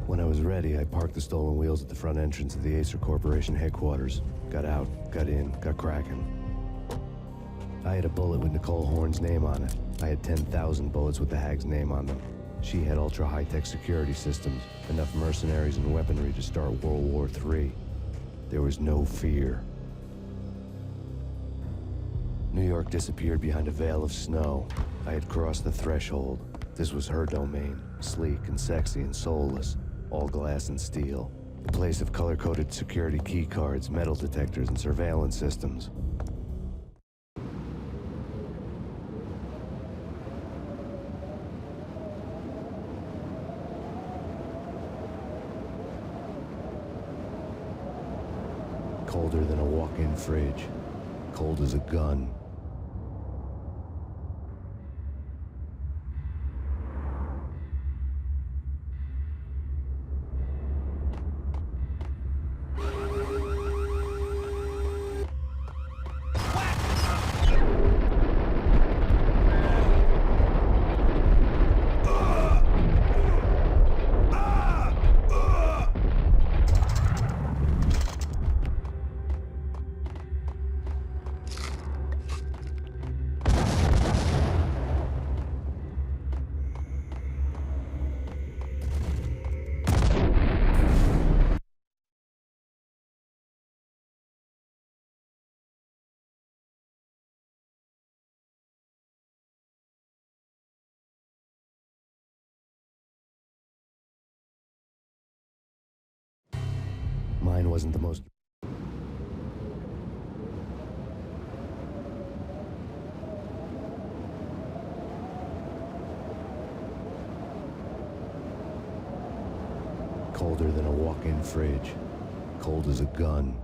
Speaker 3: When I was ready, I parked the stolen wheels at the front entrance of the Acer Corporation headquarters. Got out, got in, got cracking. I had a bullet with Nicole Horn's name on it. I had 10,000 bullets with the Hag's name on them. She had ultra-high-tech security systems, enough mercenaries and weaponry to start World War III. There was no fear. New York disappeared behind a veil of snow. I had crossed the threshold. This was her domain, sleek and sexy and soulless, all glass and steel. A place of color-coded security keycards, metal detectors, and surveillance systems. Colder than a walk-in fridge. Cold as a gun. Mine wasn't the most... Colder than a walk-in fridge. Cold as a gun.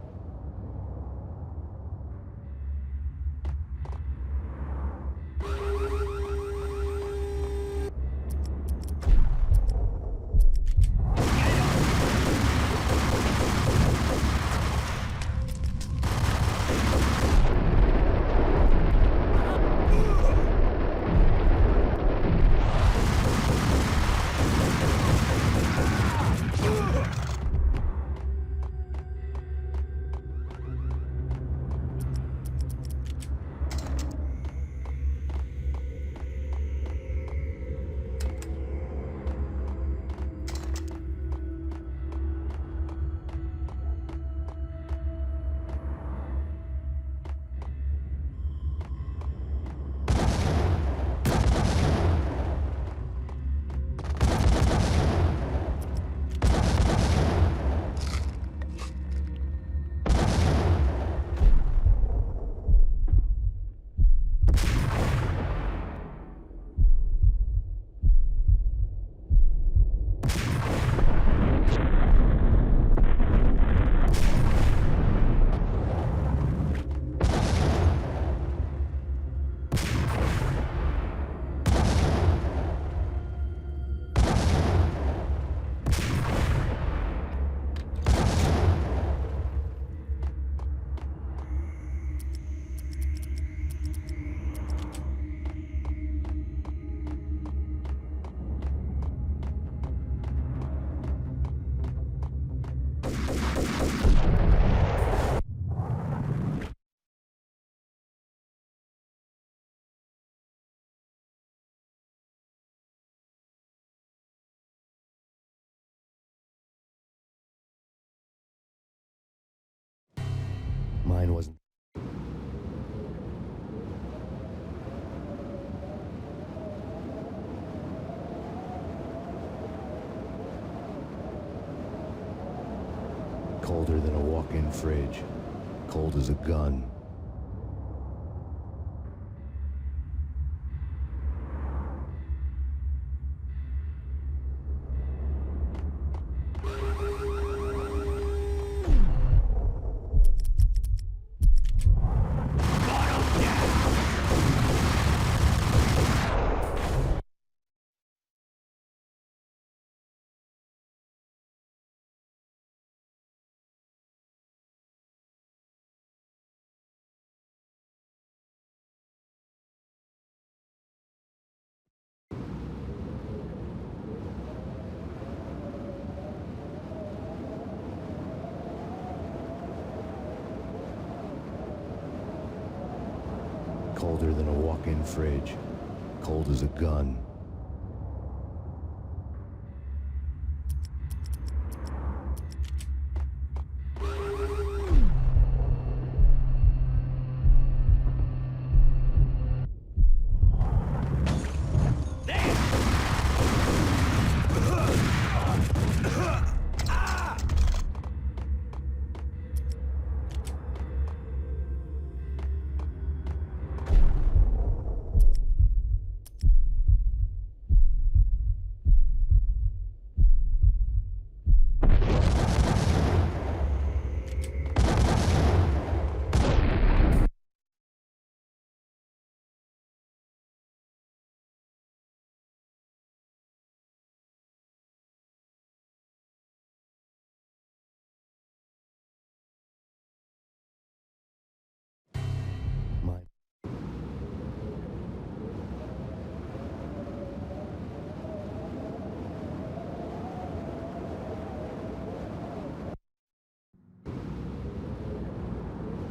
Speaker 14: Colder than a walk-in fridge. Cold as a gun. Colder than a walk-in fridge. Cold as a gun.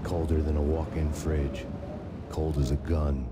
Speaker 14: Colder than a walk-in fridge. Cold as a gun.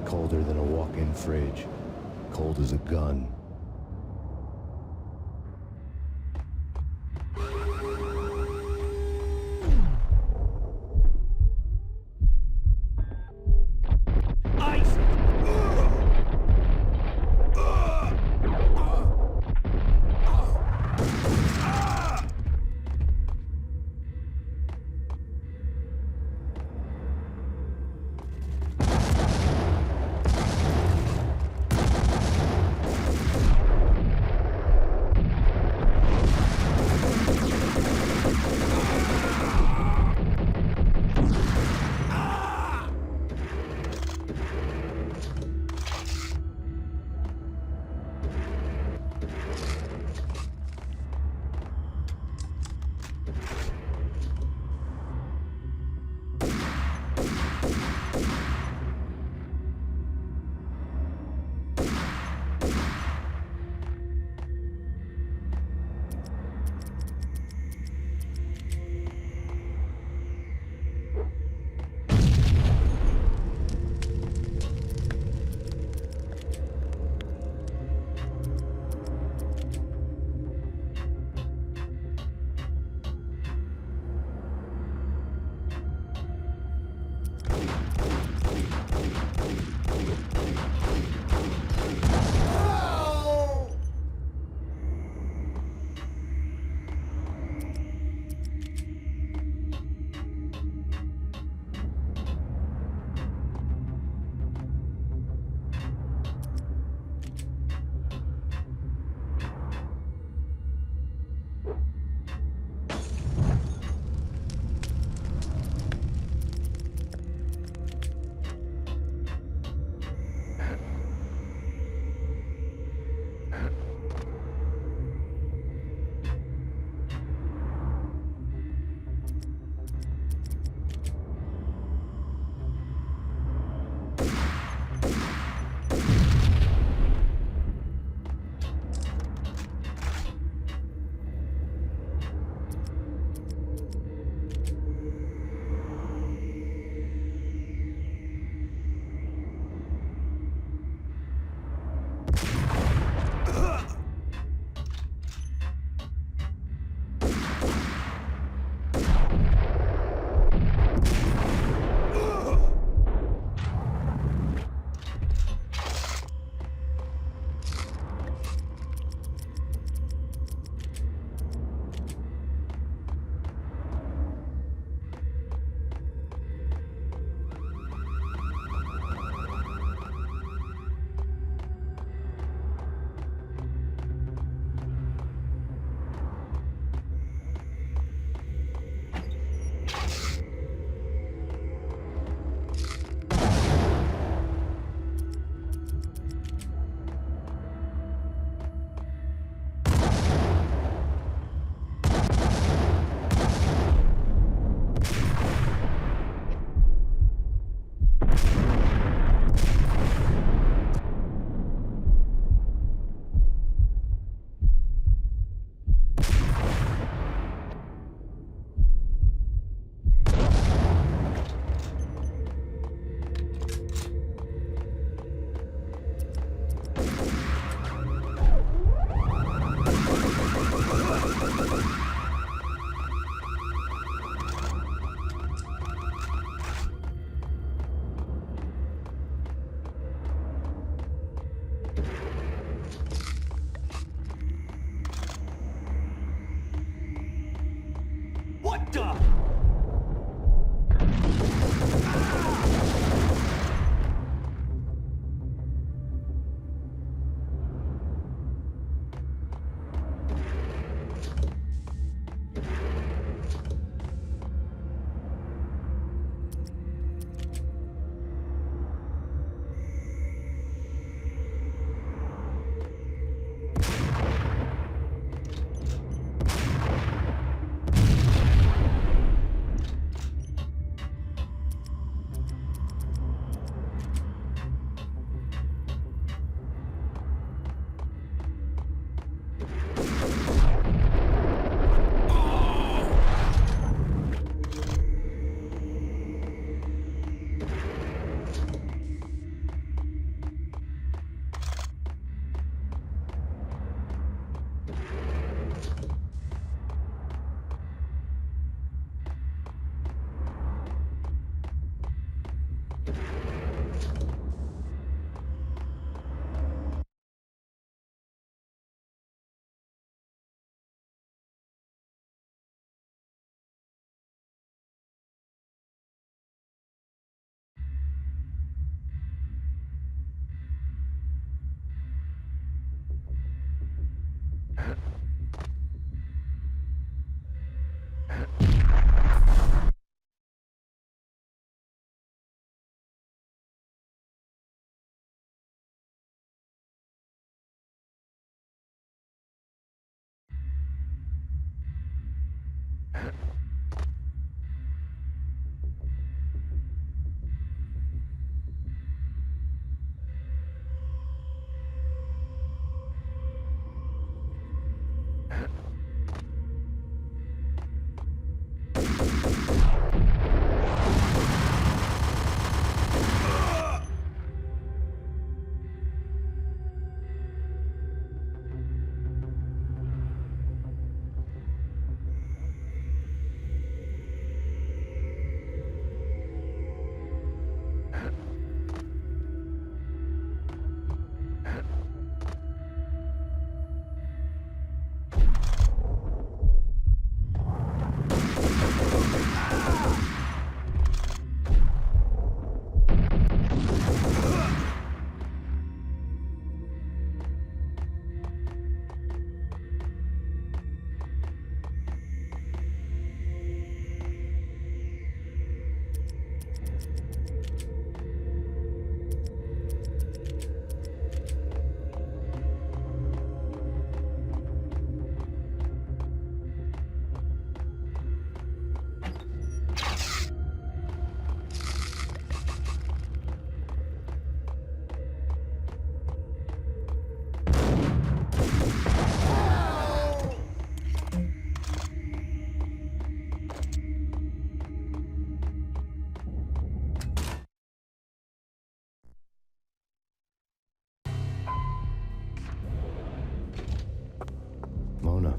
Speaker 14: Colder than a walk-in fridge. Cold as a gun.
Speaker 5: up!
Speaker 14: Mona,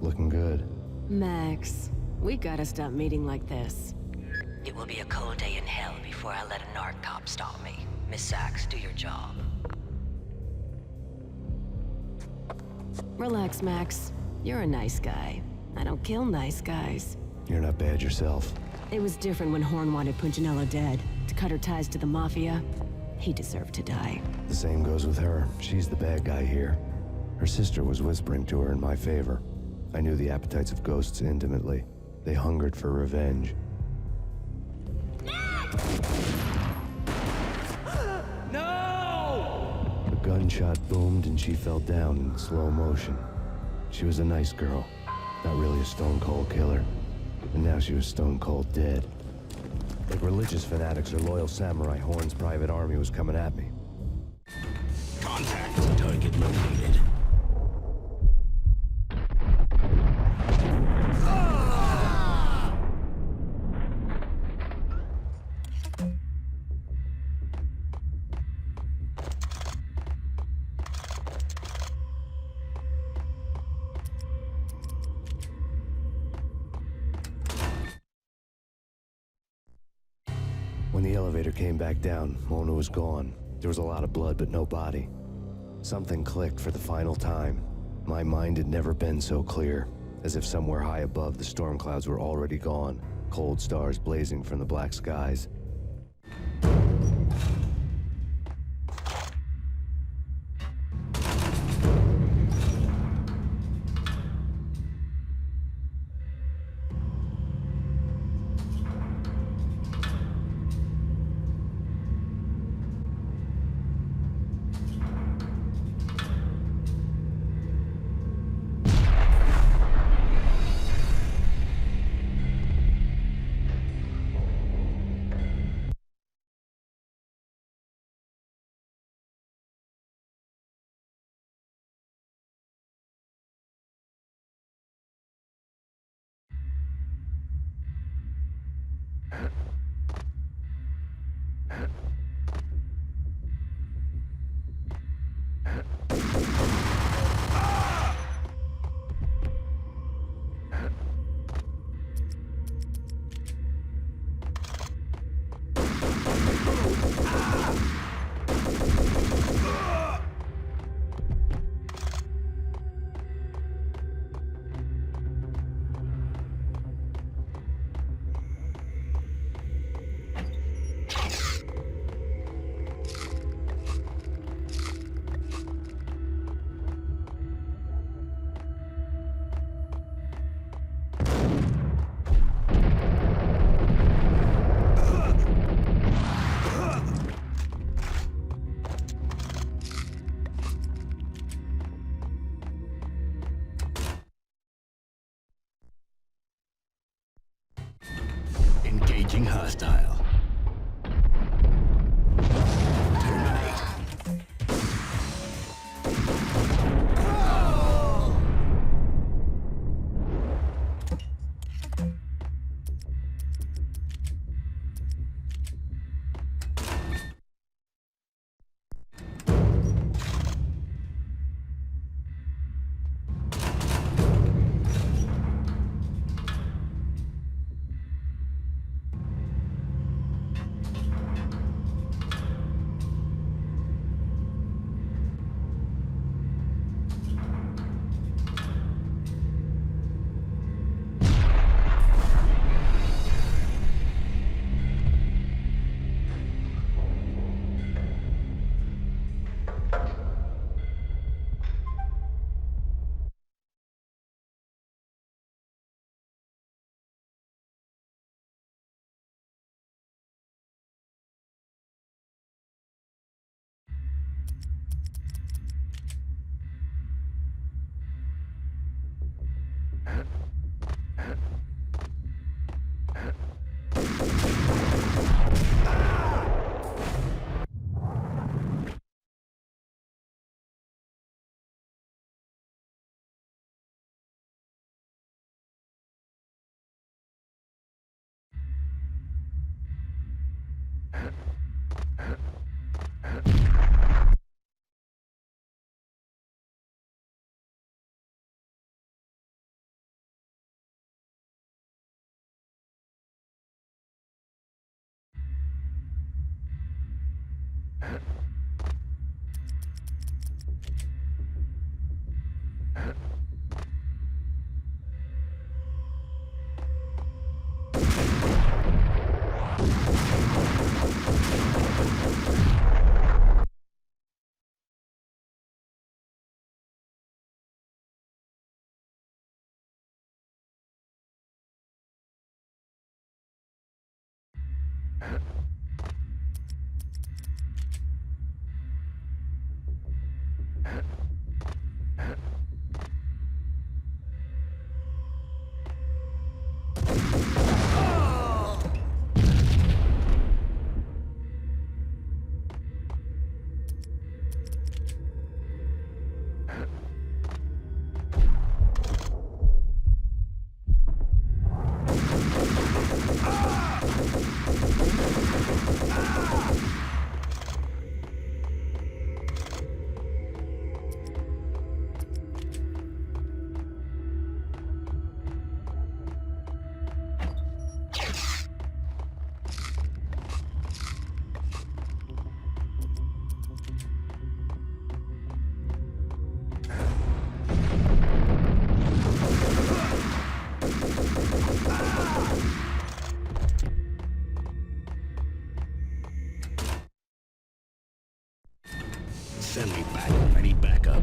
Speaker 14: looking good.
Speaker 21: Max, we gotta stop meeting like this.
Speaker 23: It will be a cold day in hell before I let a narc cop stop me. Miss Sachs, do your job.
Speaker 21: Relax, Max. You're a nice guy. I don't kill nice guys.
Speaker 14: You're not bad yourself.
Speaker 21: It was different when Horn wanted Punchinello dead. To cut her ties to the Mafia, he deserved to die.
Speaker 14: The same goes with her. She's the bad guy here. Her sister was whispering to her in my favor. I knew the appetites of ghosts intimately. They hungered for revenge.
Speaker 5: No!
Speaker 14: A gunshot boomed and she fell down in slow motion. She was a nice girl, not really a stone-cold killer. And now she was stone-cold dead. Like religious fanatics or loyal samurai, Horn's private army was coming at me.
Speaker 12: Contact. Target located.
Speaker 14: When the elevator came back down, Mona was gone. There was a lot of blood, but no body. Something clicked for the final time. My mind had never been so clear.
Speaker 3: as if somewhere high above the storm clouds were already gone, cold stars blazing from the black skies.
Speaker 15: Engaging hostile. Terminate.
Speaker 6: Send me back. I need backup.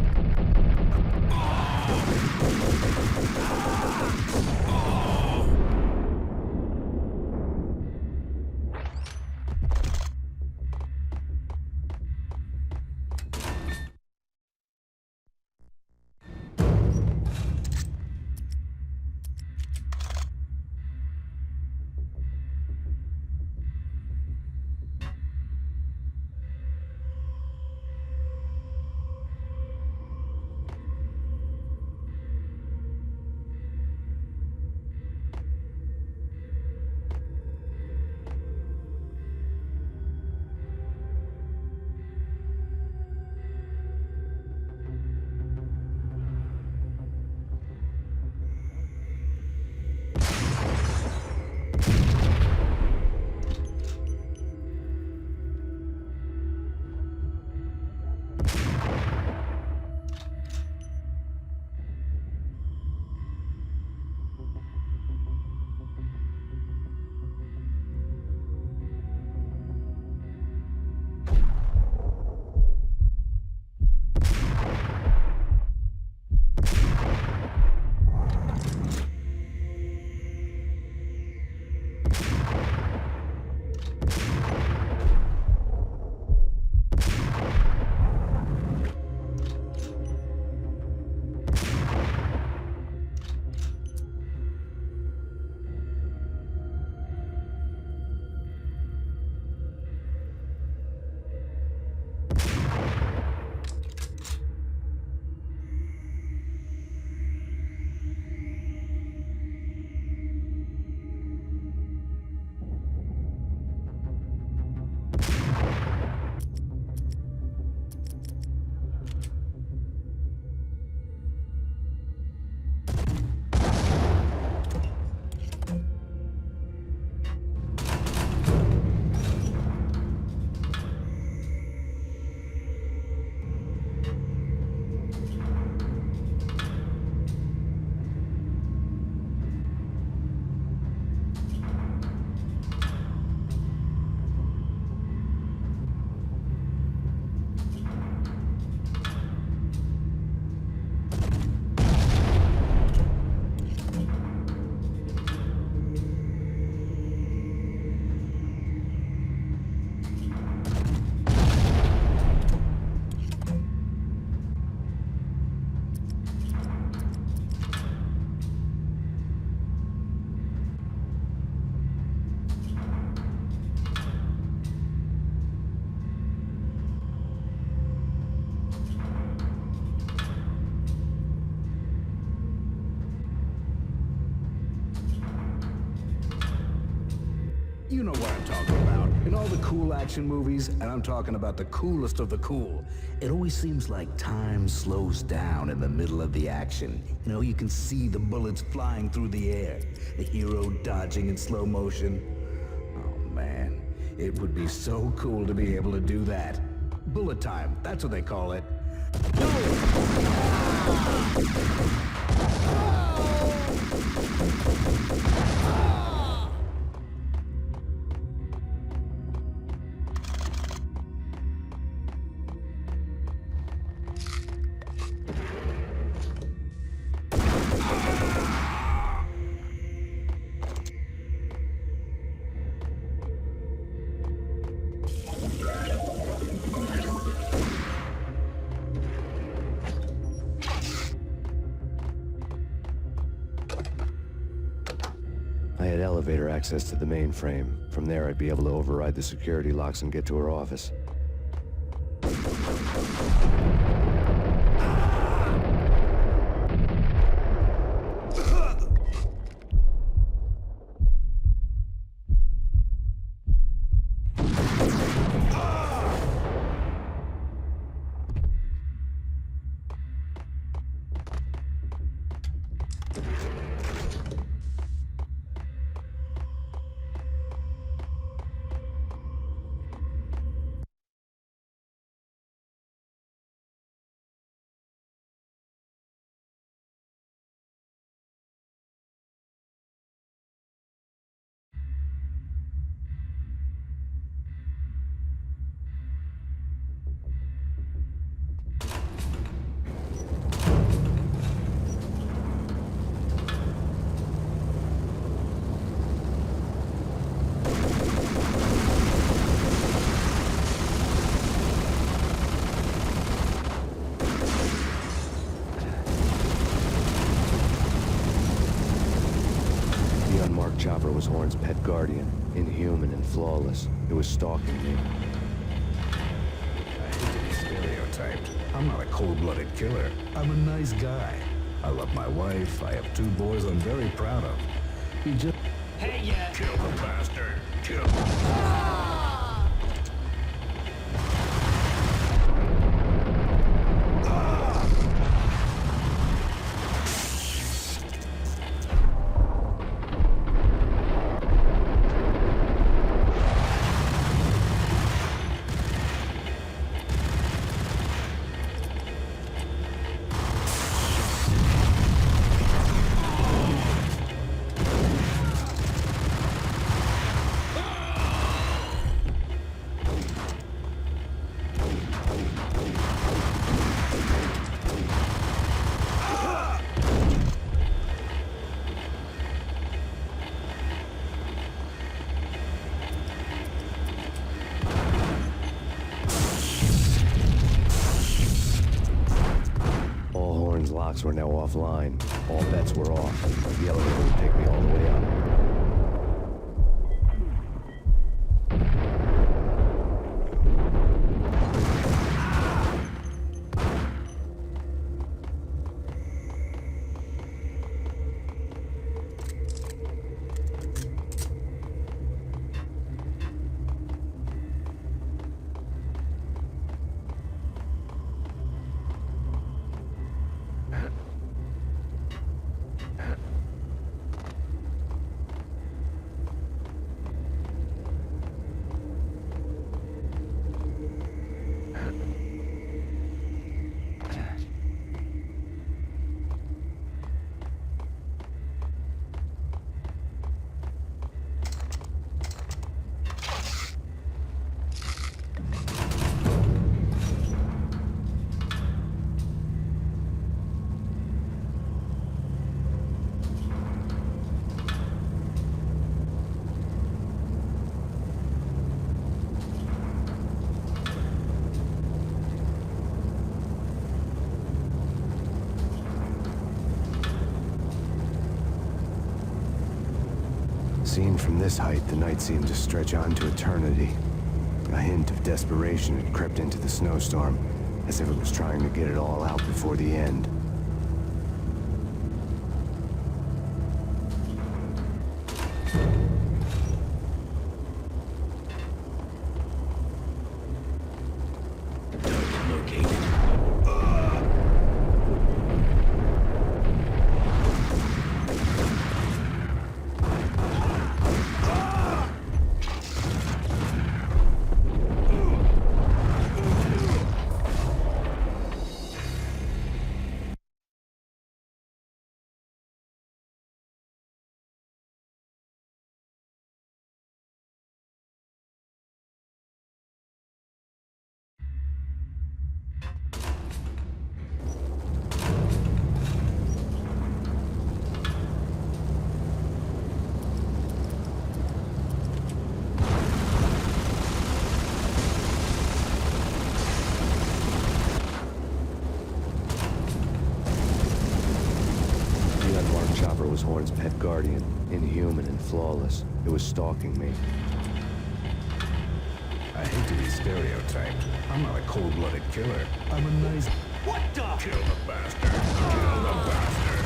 Speaker 6: You know what I'm talking about. In all the cool action movies, and I'm talking about the coolest of the cool, it always seems like time slows down in the middle of the action. You know, you can see the bullets flying through the air, the hero dodging in slow motion. Oh man, it would be so cool to be able to do that. Bullet time, that's what they call it.
Speaker 14: I had elevator access to the mainframe. From there, I'd be able to override the security locks and get to her office.
Speaker 3: The unmarked chopper was Horn's pet guardian, inhuman and flawless. It was stalking me.
Speaker 6: I hate to be stereotyped. I'm not a cold-blooded killer. I'm a nice guy. I love my wife. I have 2 boys I'm very proud of. He just...
Speaker 5: Hey, yeah.
Speaker 6: Kill the bastard. Kill him.
Speaker 3: Locks were now offline. All bets were off. The elevator would take me all the way up. Seen from this height, the night seemed to stretch on to eternity. A hint of desperation had crept into the snowstorm, as if it was trying to get it all out before the end. Was Horn's pet guardian, inhuman and flawless. It was stalking me.
Speaker 6: I hate to be stereotyped. I'm not a cold-blooded killer. I'm a nice...
Speaker 5: What the?
Speaker 6: Kill the bastard. Kill the bastard.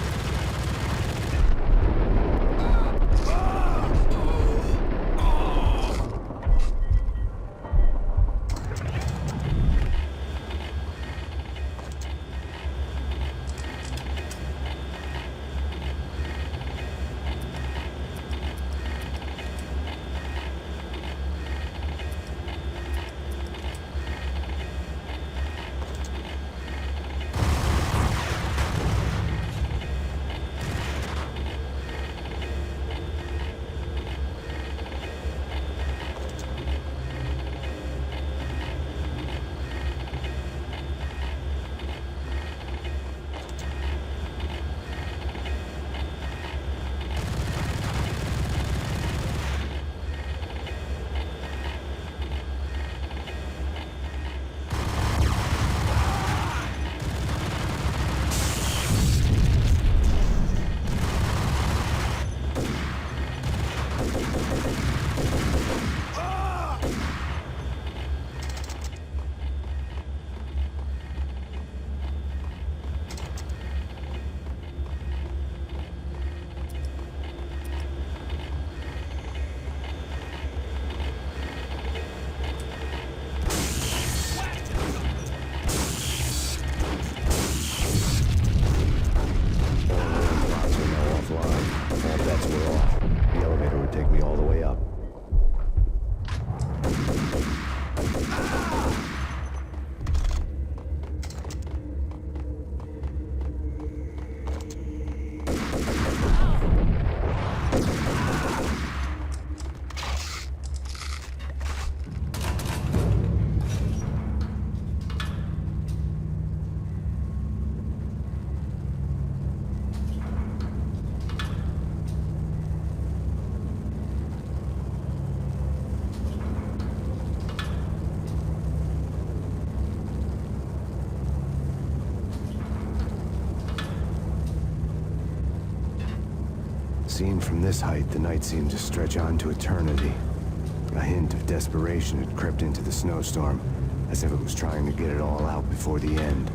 Speaker 3: Seen from this height, the night seemed to stretch on to eternity. A hint of desperation had crept into the snowstorm, as if it was trying to get it all out before the end.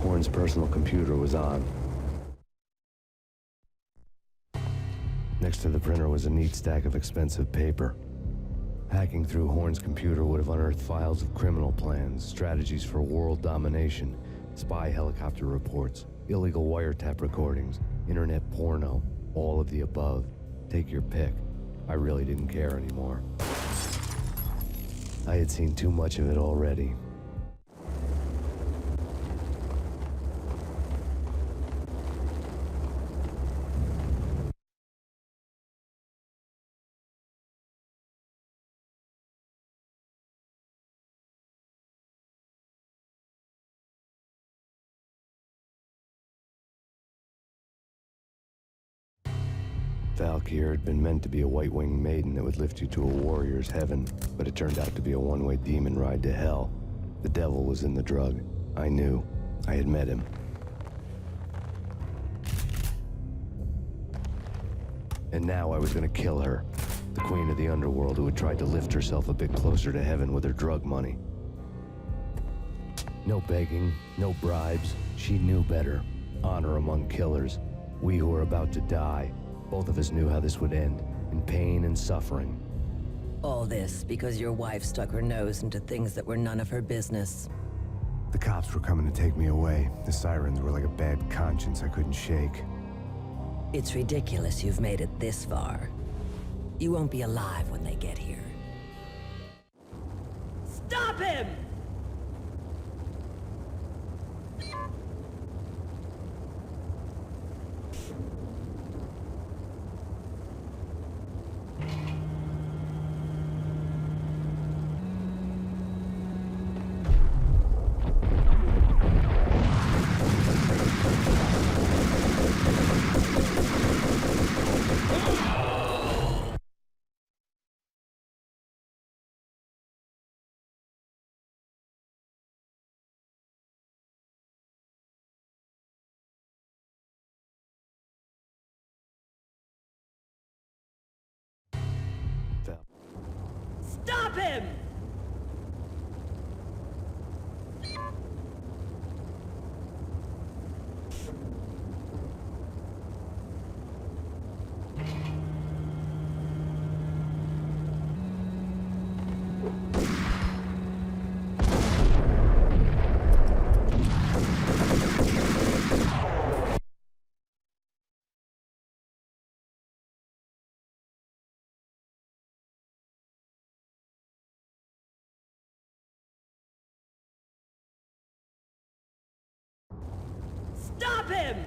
Speaker 3: Horn's personal computer was on. Next to the printer was a neat stack of expensive paper. Hacking through Horn's computer would have unearthed files of criminal plans, strategies for world domination, spy helicopter reports, illegal wiretap recordings, internet porno, all of the above. Take your pick. I really didn't care anymore. I had seen too much of it already. Valkyr had been meant to be a white-winged maiden that would lift you to a warrior's heaven, but it turned out to be a one-way demon ride to hell. The devil was in the drug. I knew. I had met him. And now I was gonna kill her. The queen of the underworld who had tried to lift herself a bit closer to heaven with her drug money. No begging, no bribes. She knew better. Honor among killers. We who were about to die. Both of us knew how this would end, in pain and suffering.
Speaker 23: All this because your wife stuck her nose into things that were none of her business.
Speaker 3: The cops were coming to take me away. The sirens were like a bad conscience I couldn't shake.
Speaker 23: It's ridiculous you've made it this far. You won't be alive when they get here.
Speaker 7: Stop him! Stop him! Stop him!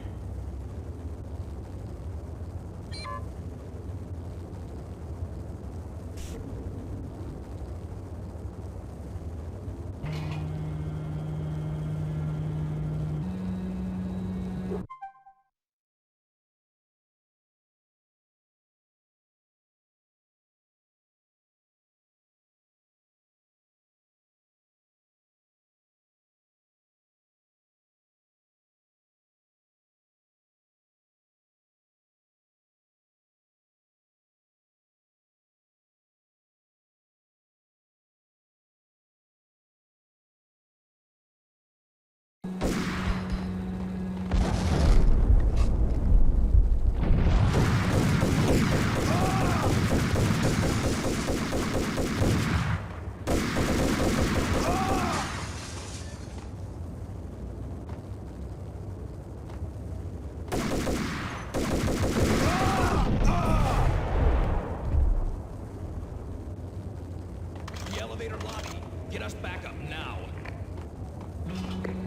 Speaker 18: elevator lobby. Get us back up now.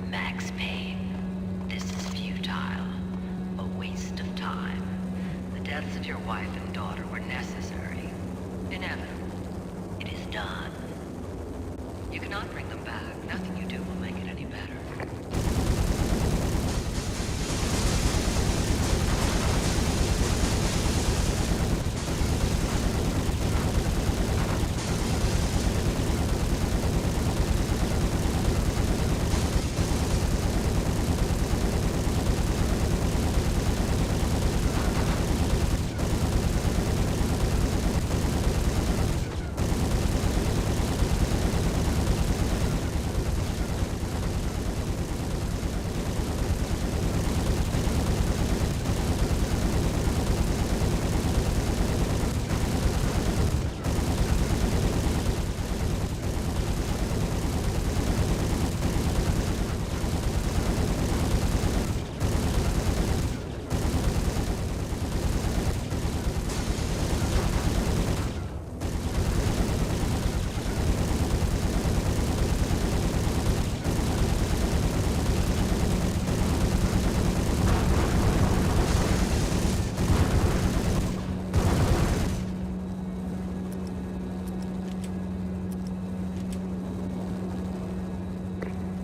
Speaker 22: Max Payne, this is futile. A waste of time. The deaths of your wife and daughter were necessary. Inevitable. It is done. You cannot bring them back. Nothing you do will make it any better.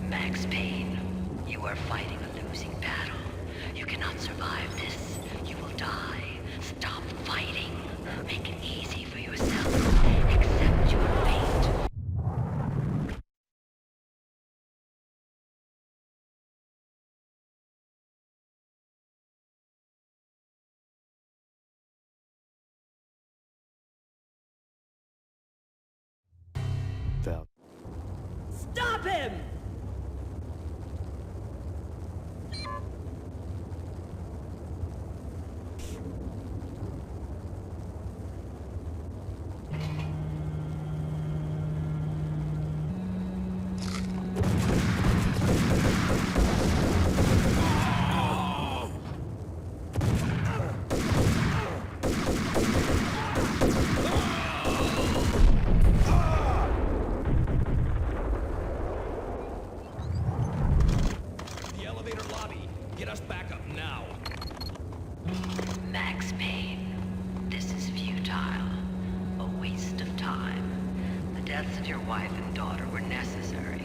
Speaker 22: Max Payne, you are fighting a losing battle. You cannot survive this. You will die. Stop fighting. Make it easy for yourself. Accept your fate.
Speaker 3: Val.
Speaker 7: Stop him!
Speaker 22: Max Payne, this is futile. A waste of time. The deaths of your wife and daughter were necessary.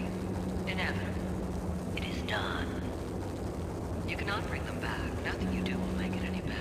Speaker 22: Inevitable. It is done. You cannot bring them back. Nothing you do will make it any better.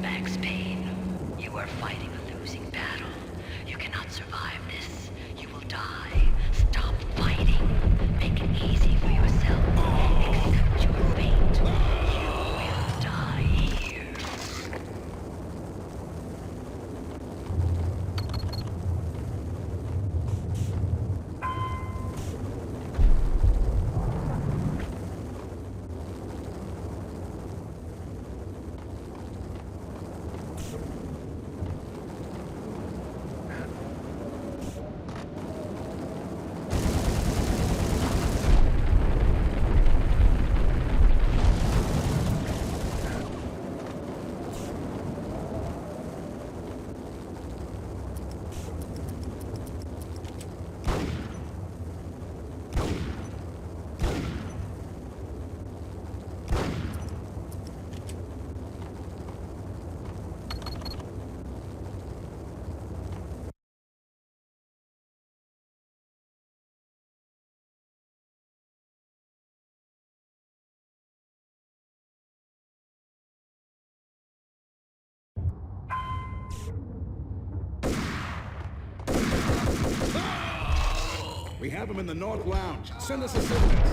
Speaker 22: Max Payne, you are fighting a losing battle. You cannot survive this. You will die. Stop fighting. Make it easy for yourself. Accept your fate. You will die here.
Speaker 6: We have him in the North Lounge. Send us assistance.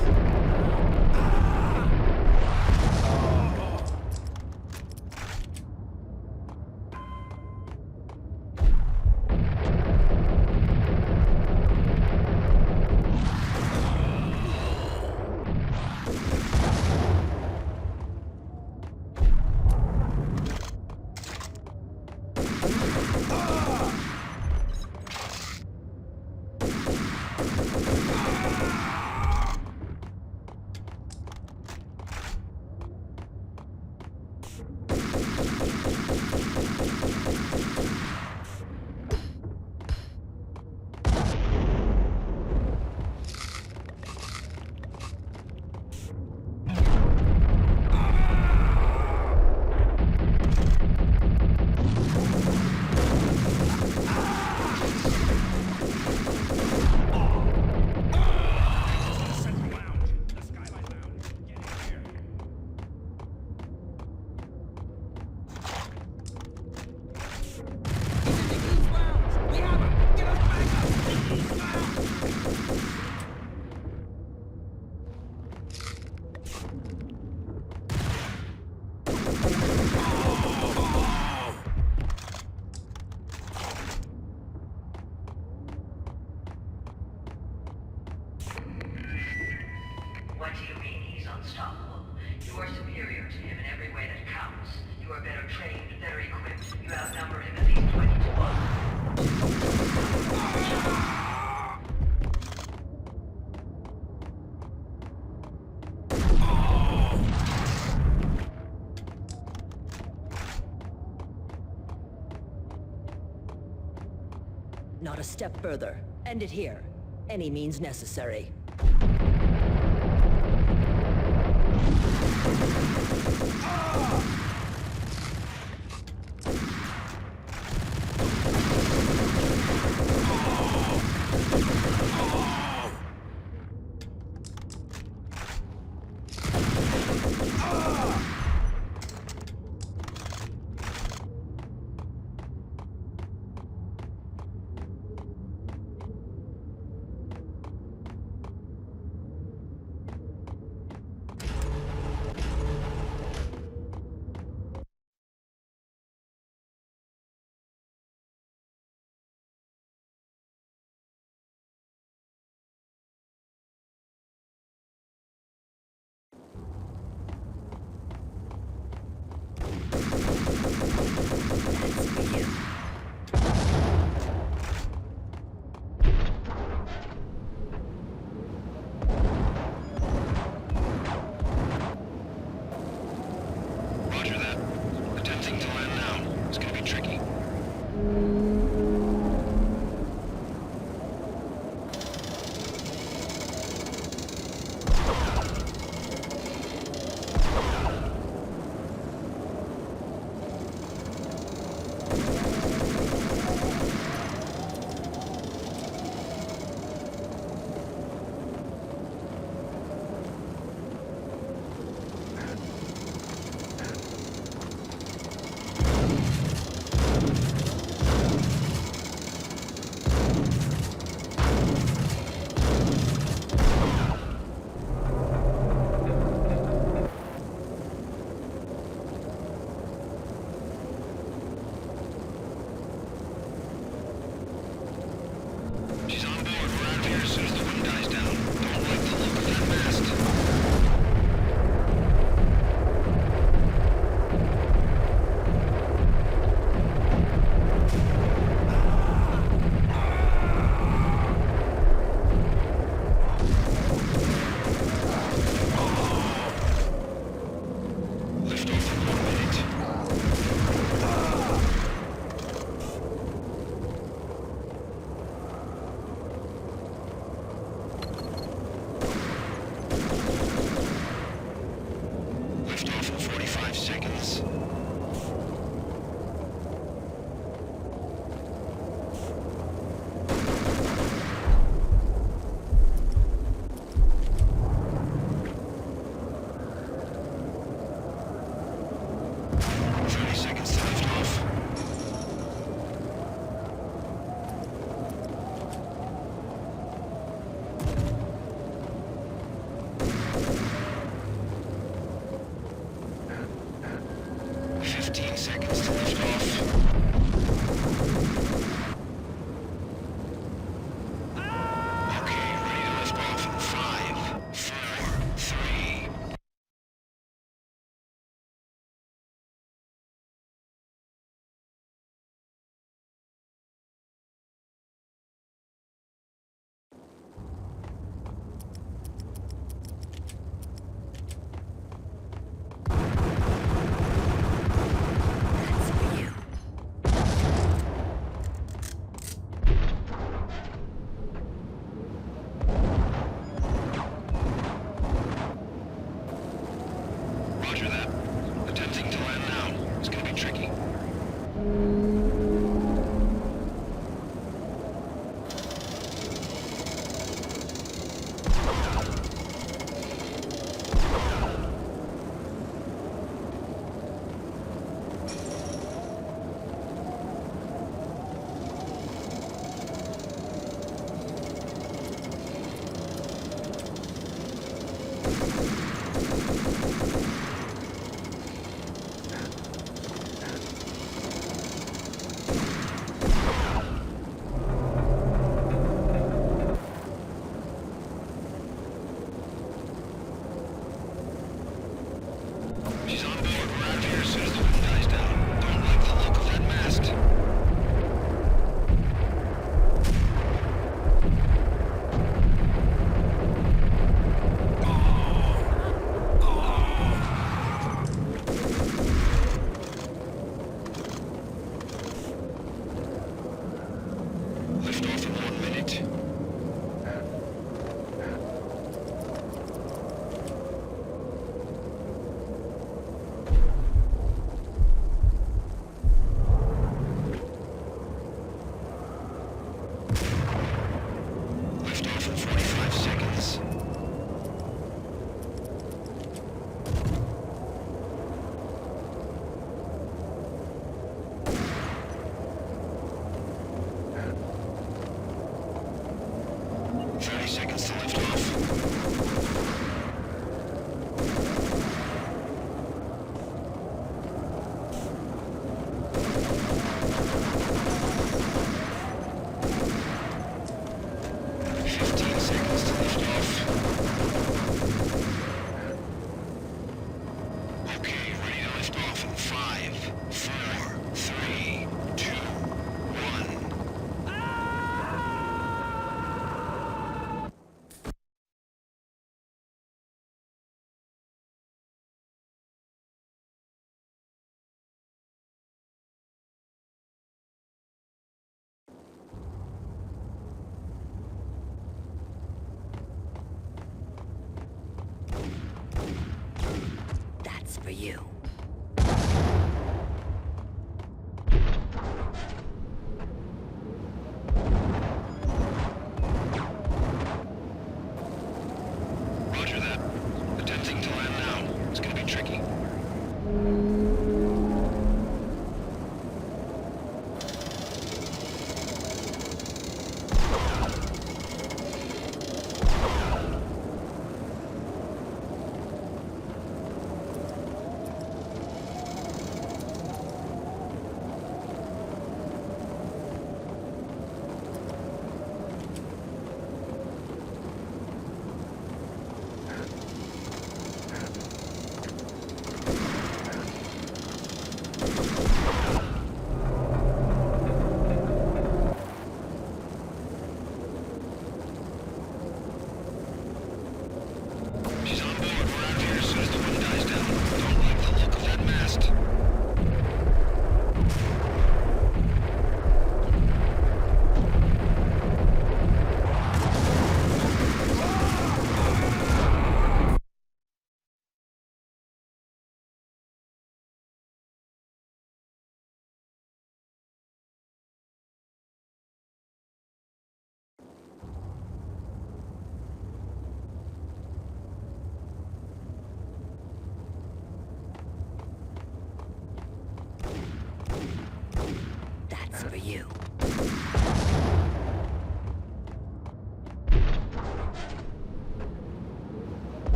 Speaker 22: What do you mean he's unstoppable? You are superior to him in every way that counts. You are better trained, better equipped. You outnumber him at least 20 to 1.
Speaker 23: Not a step further. End it here. Any means necessary.
Speaker 8: Roger that. Attempting to land now. It's gonna be tricky. 15 seconds to lift off. Okay, ready to lift off in 5, 4, 3. Roger that. Attempting to land now. It's gonna be tricky. She's on board. We're out here as soon as the wind dies down. Don't like the look of that mast. Lift off in 1 minute. Lift off in 45 seconds. Thirty seconds to lift off. Fifteen seconds to lift off. Okay, ready to lift off in 5, 4, 3, 2, 1.
Speaker 23: That's for you.
Speaker 8: Roger that. Attempting to land now. It's gonna be tricky.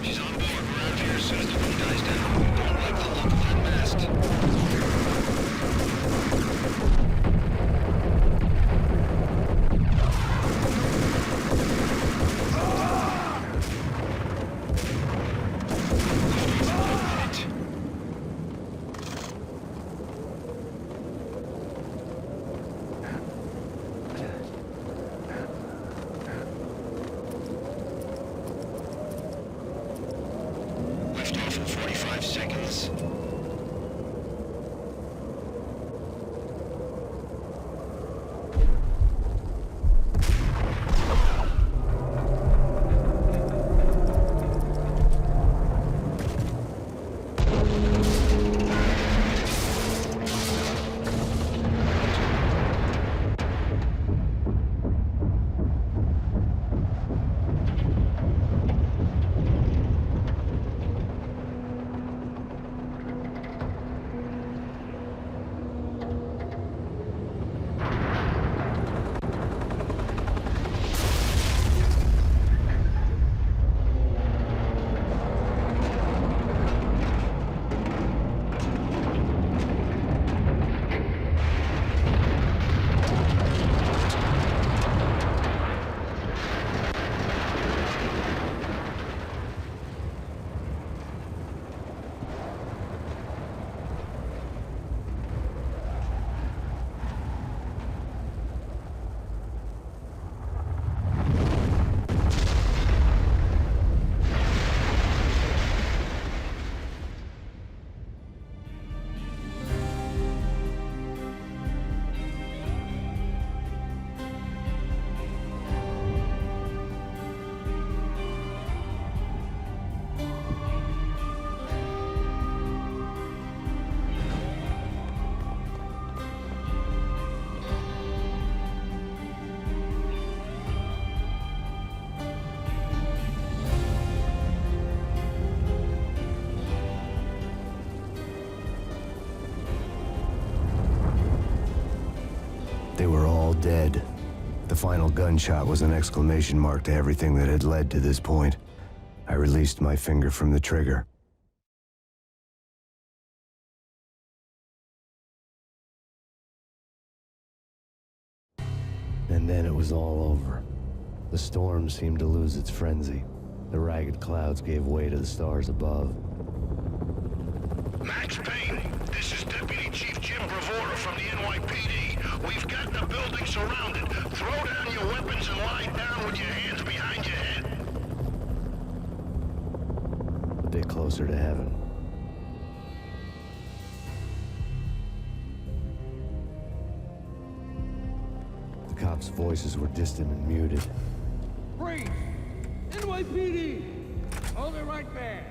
Speaker 8: She's on board. We're out of here as soon as the wind dies down. Don't like the look of that mast. Lift off in 45 seconds.
Speaker 3: They were all dead. The final gunshot was an exclamation mark to everything that had led to this point. I released my finger from the trigger. And then it was all over. The storm seemed to lose its frenzy. The ragged clouds gave way to the stars above.
Speaker 12: Max Payne, this is Deputy Chief Jim Bravura from the NYPD. We've got the building surrounded. Throw down your weapons and lie down with your hands behind your head.
Speaker 3: A bit closer to heaven. The cops' voices were distant and muted.
Speaker 1: Freeze! NYPD! Hold it right there!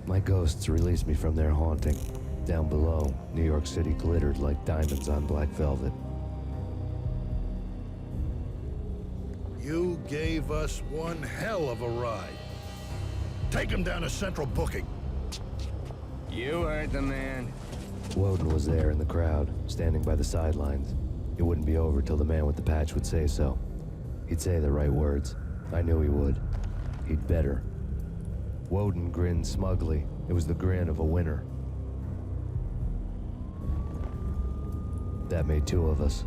Speaker 3: My ghosts released me from their haunting. Down below, New York City glittered like diamonds on black velvet.
Speaker 17: You gave us one hell of a ride. Take him down to Central Booking.
Speaker 15: You heard the man.
Speaker 3: Woden was there in the crowd, standing by the sidelines. It wouldn't be over till the man with the patch would say so. He'd say the right words. I knew he would. He'd better. Woden grinned smugly. It was the grin of a winner. That made two of us.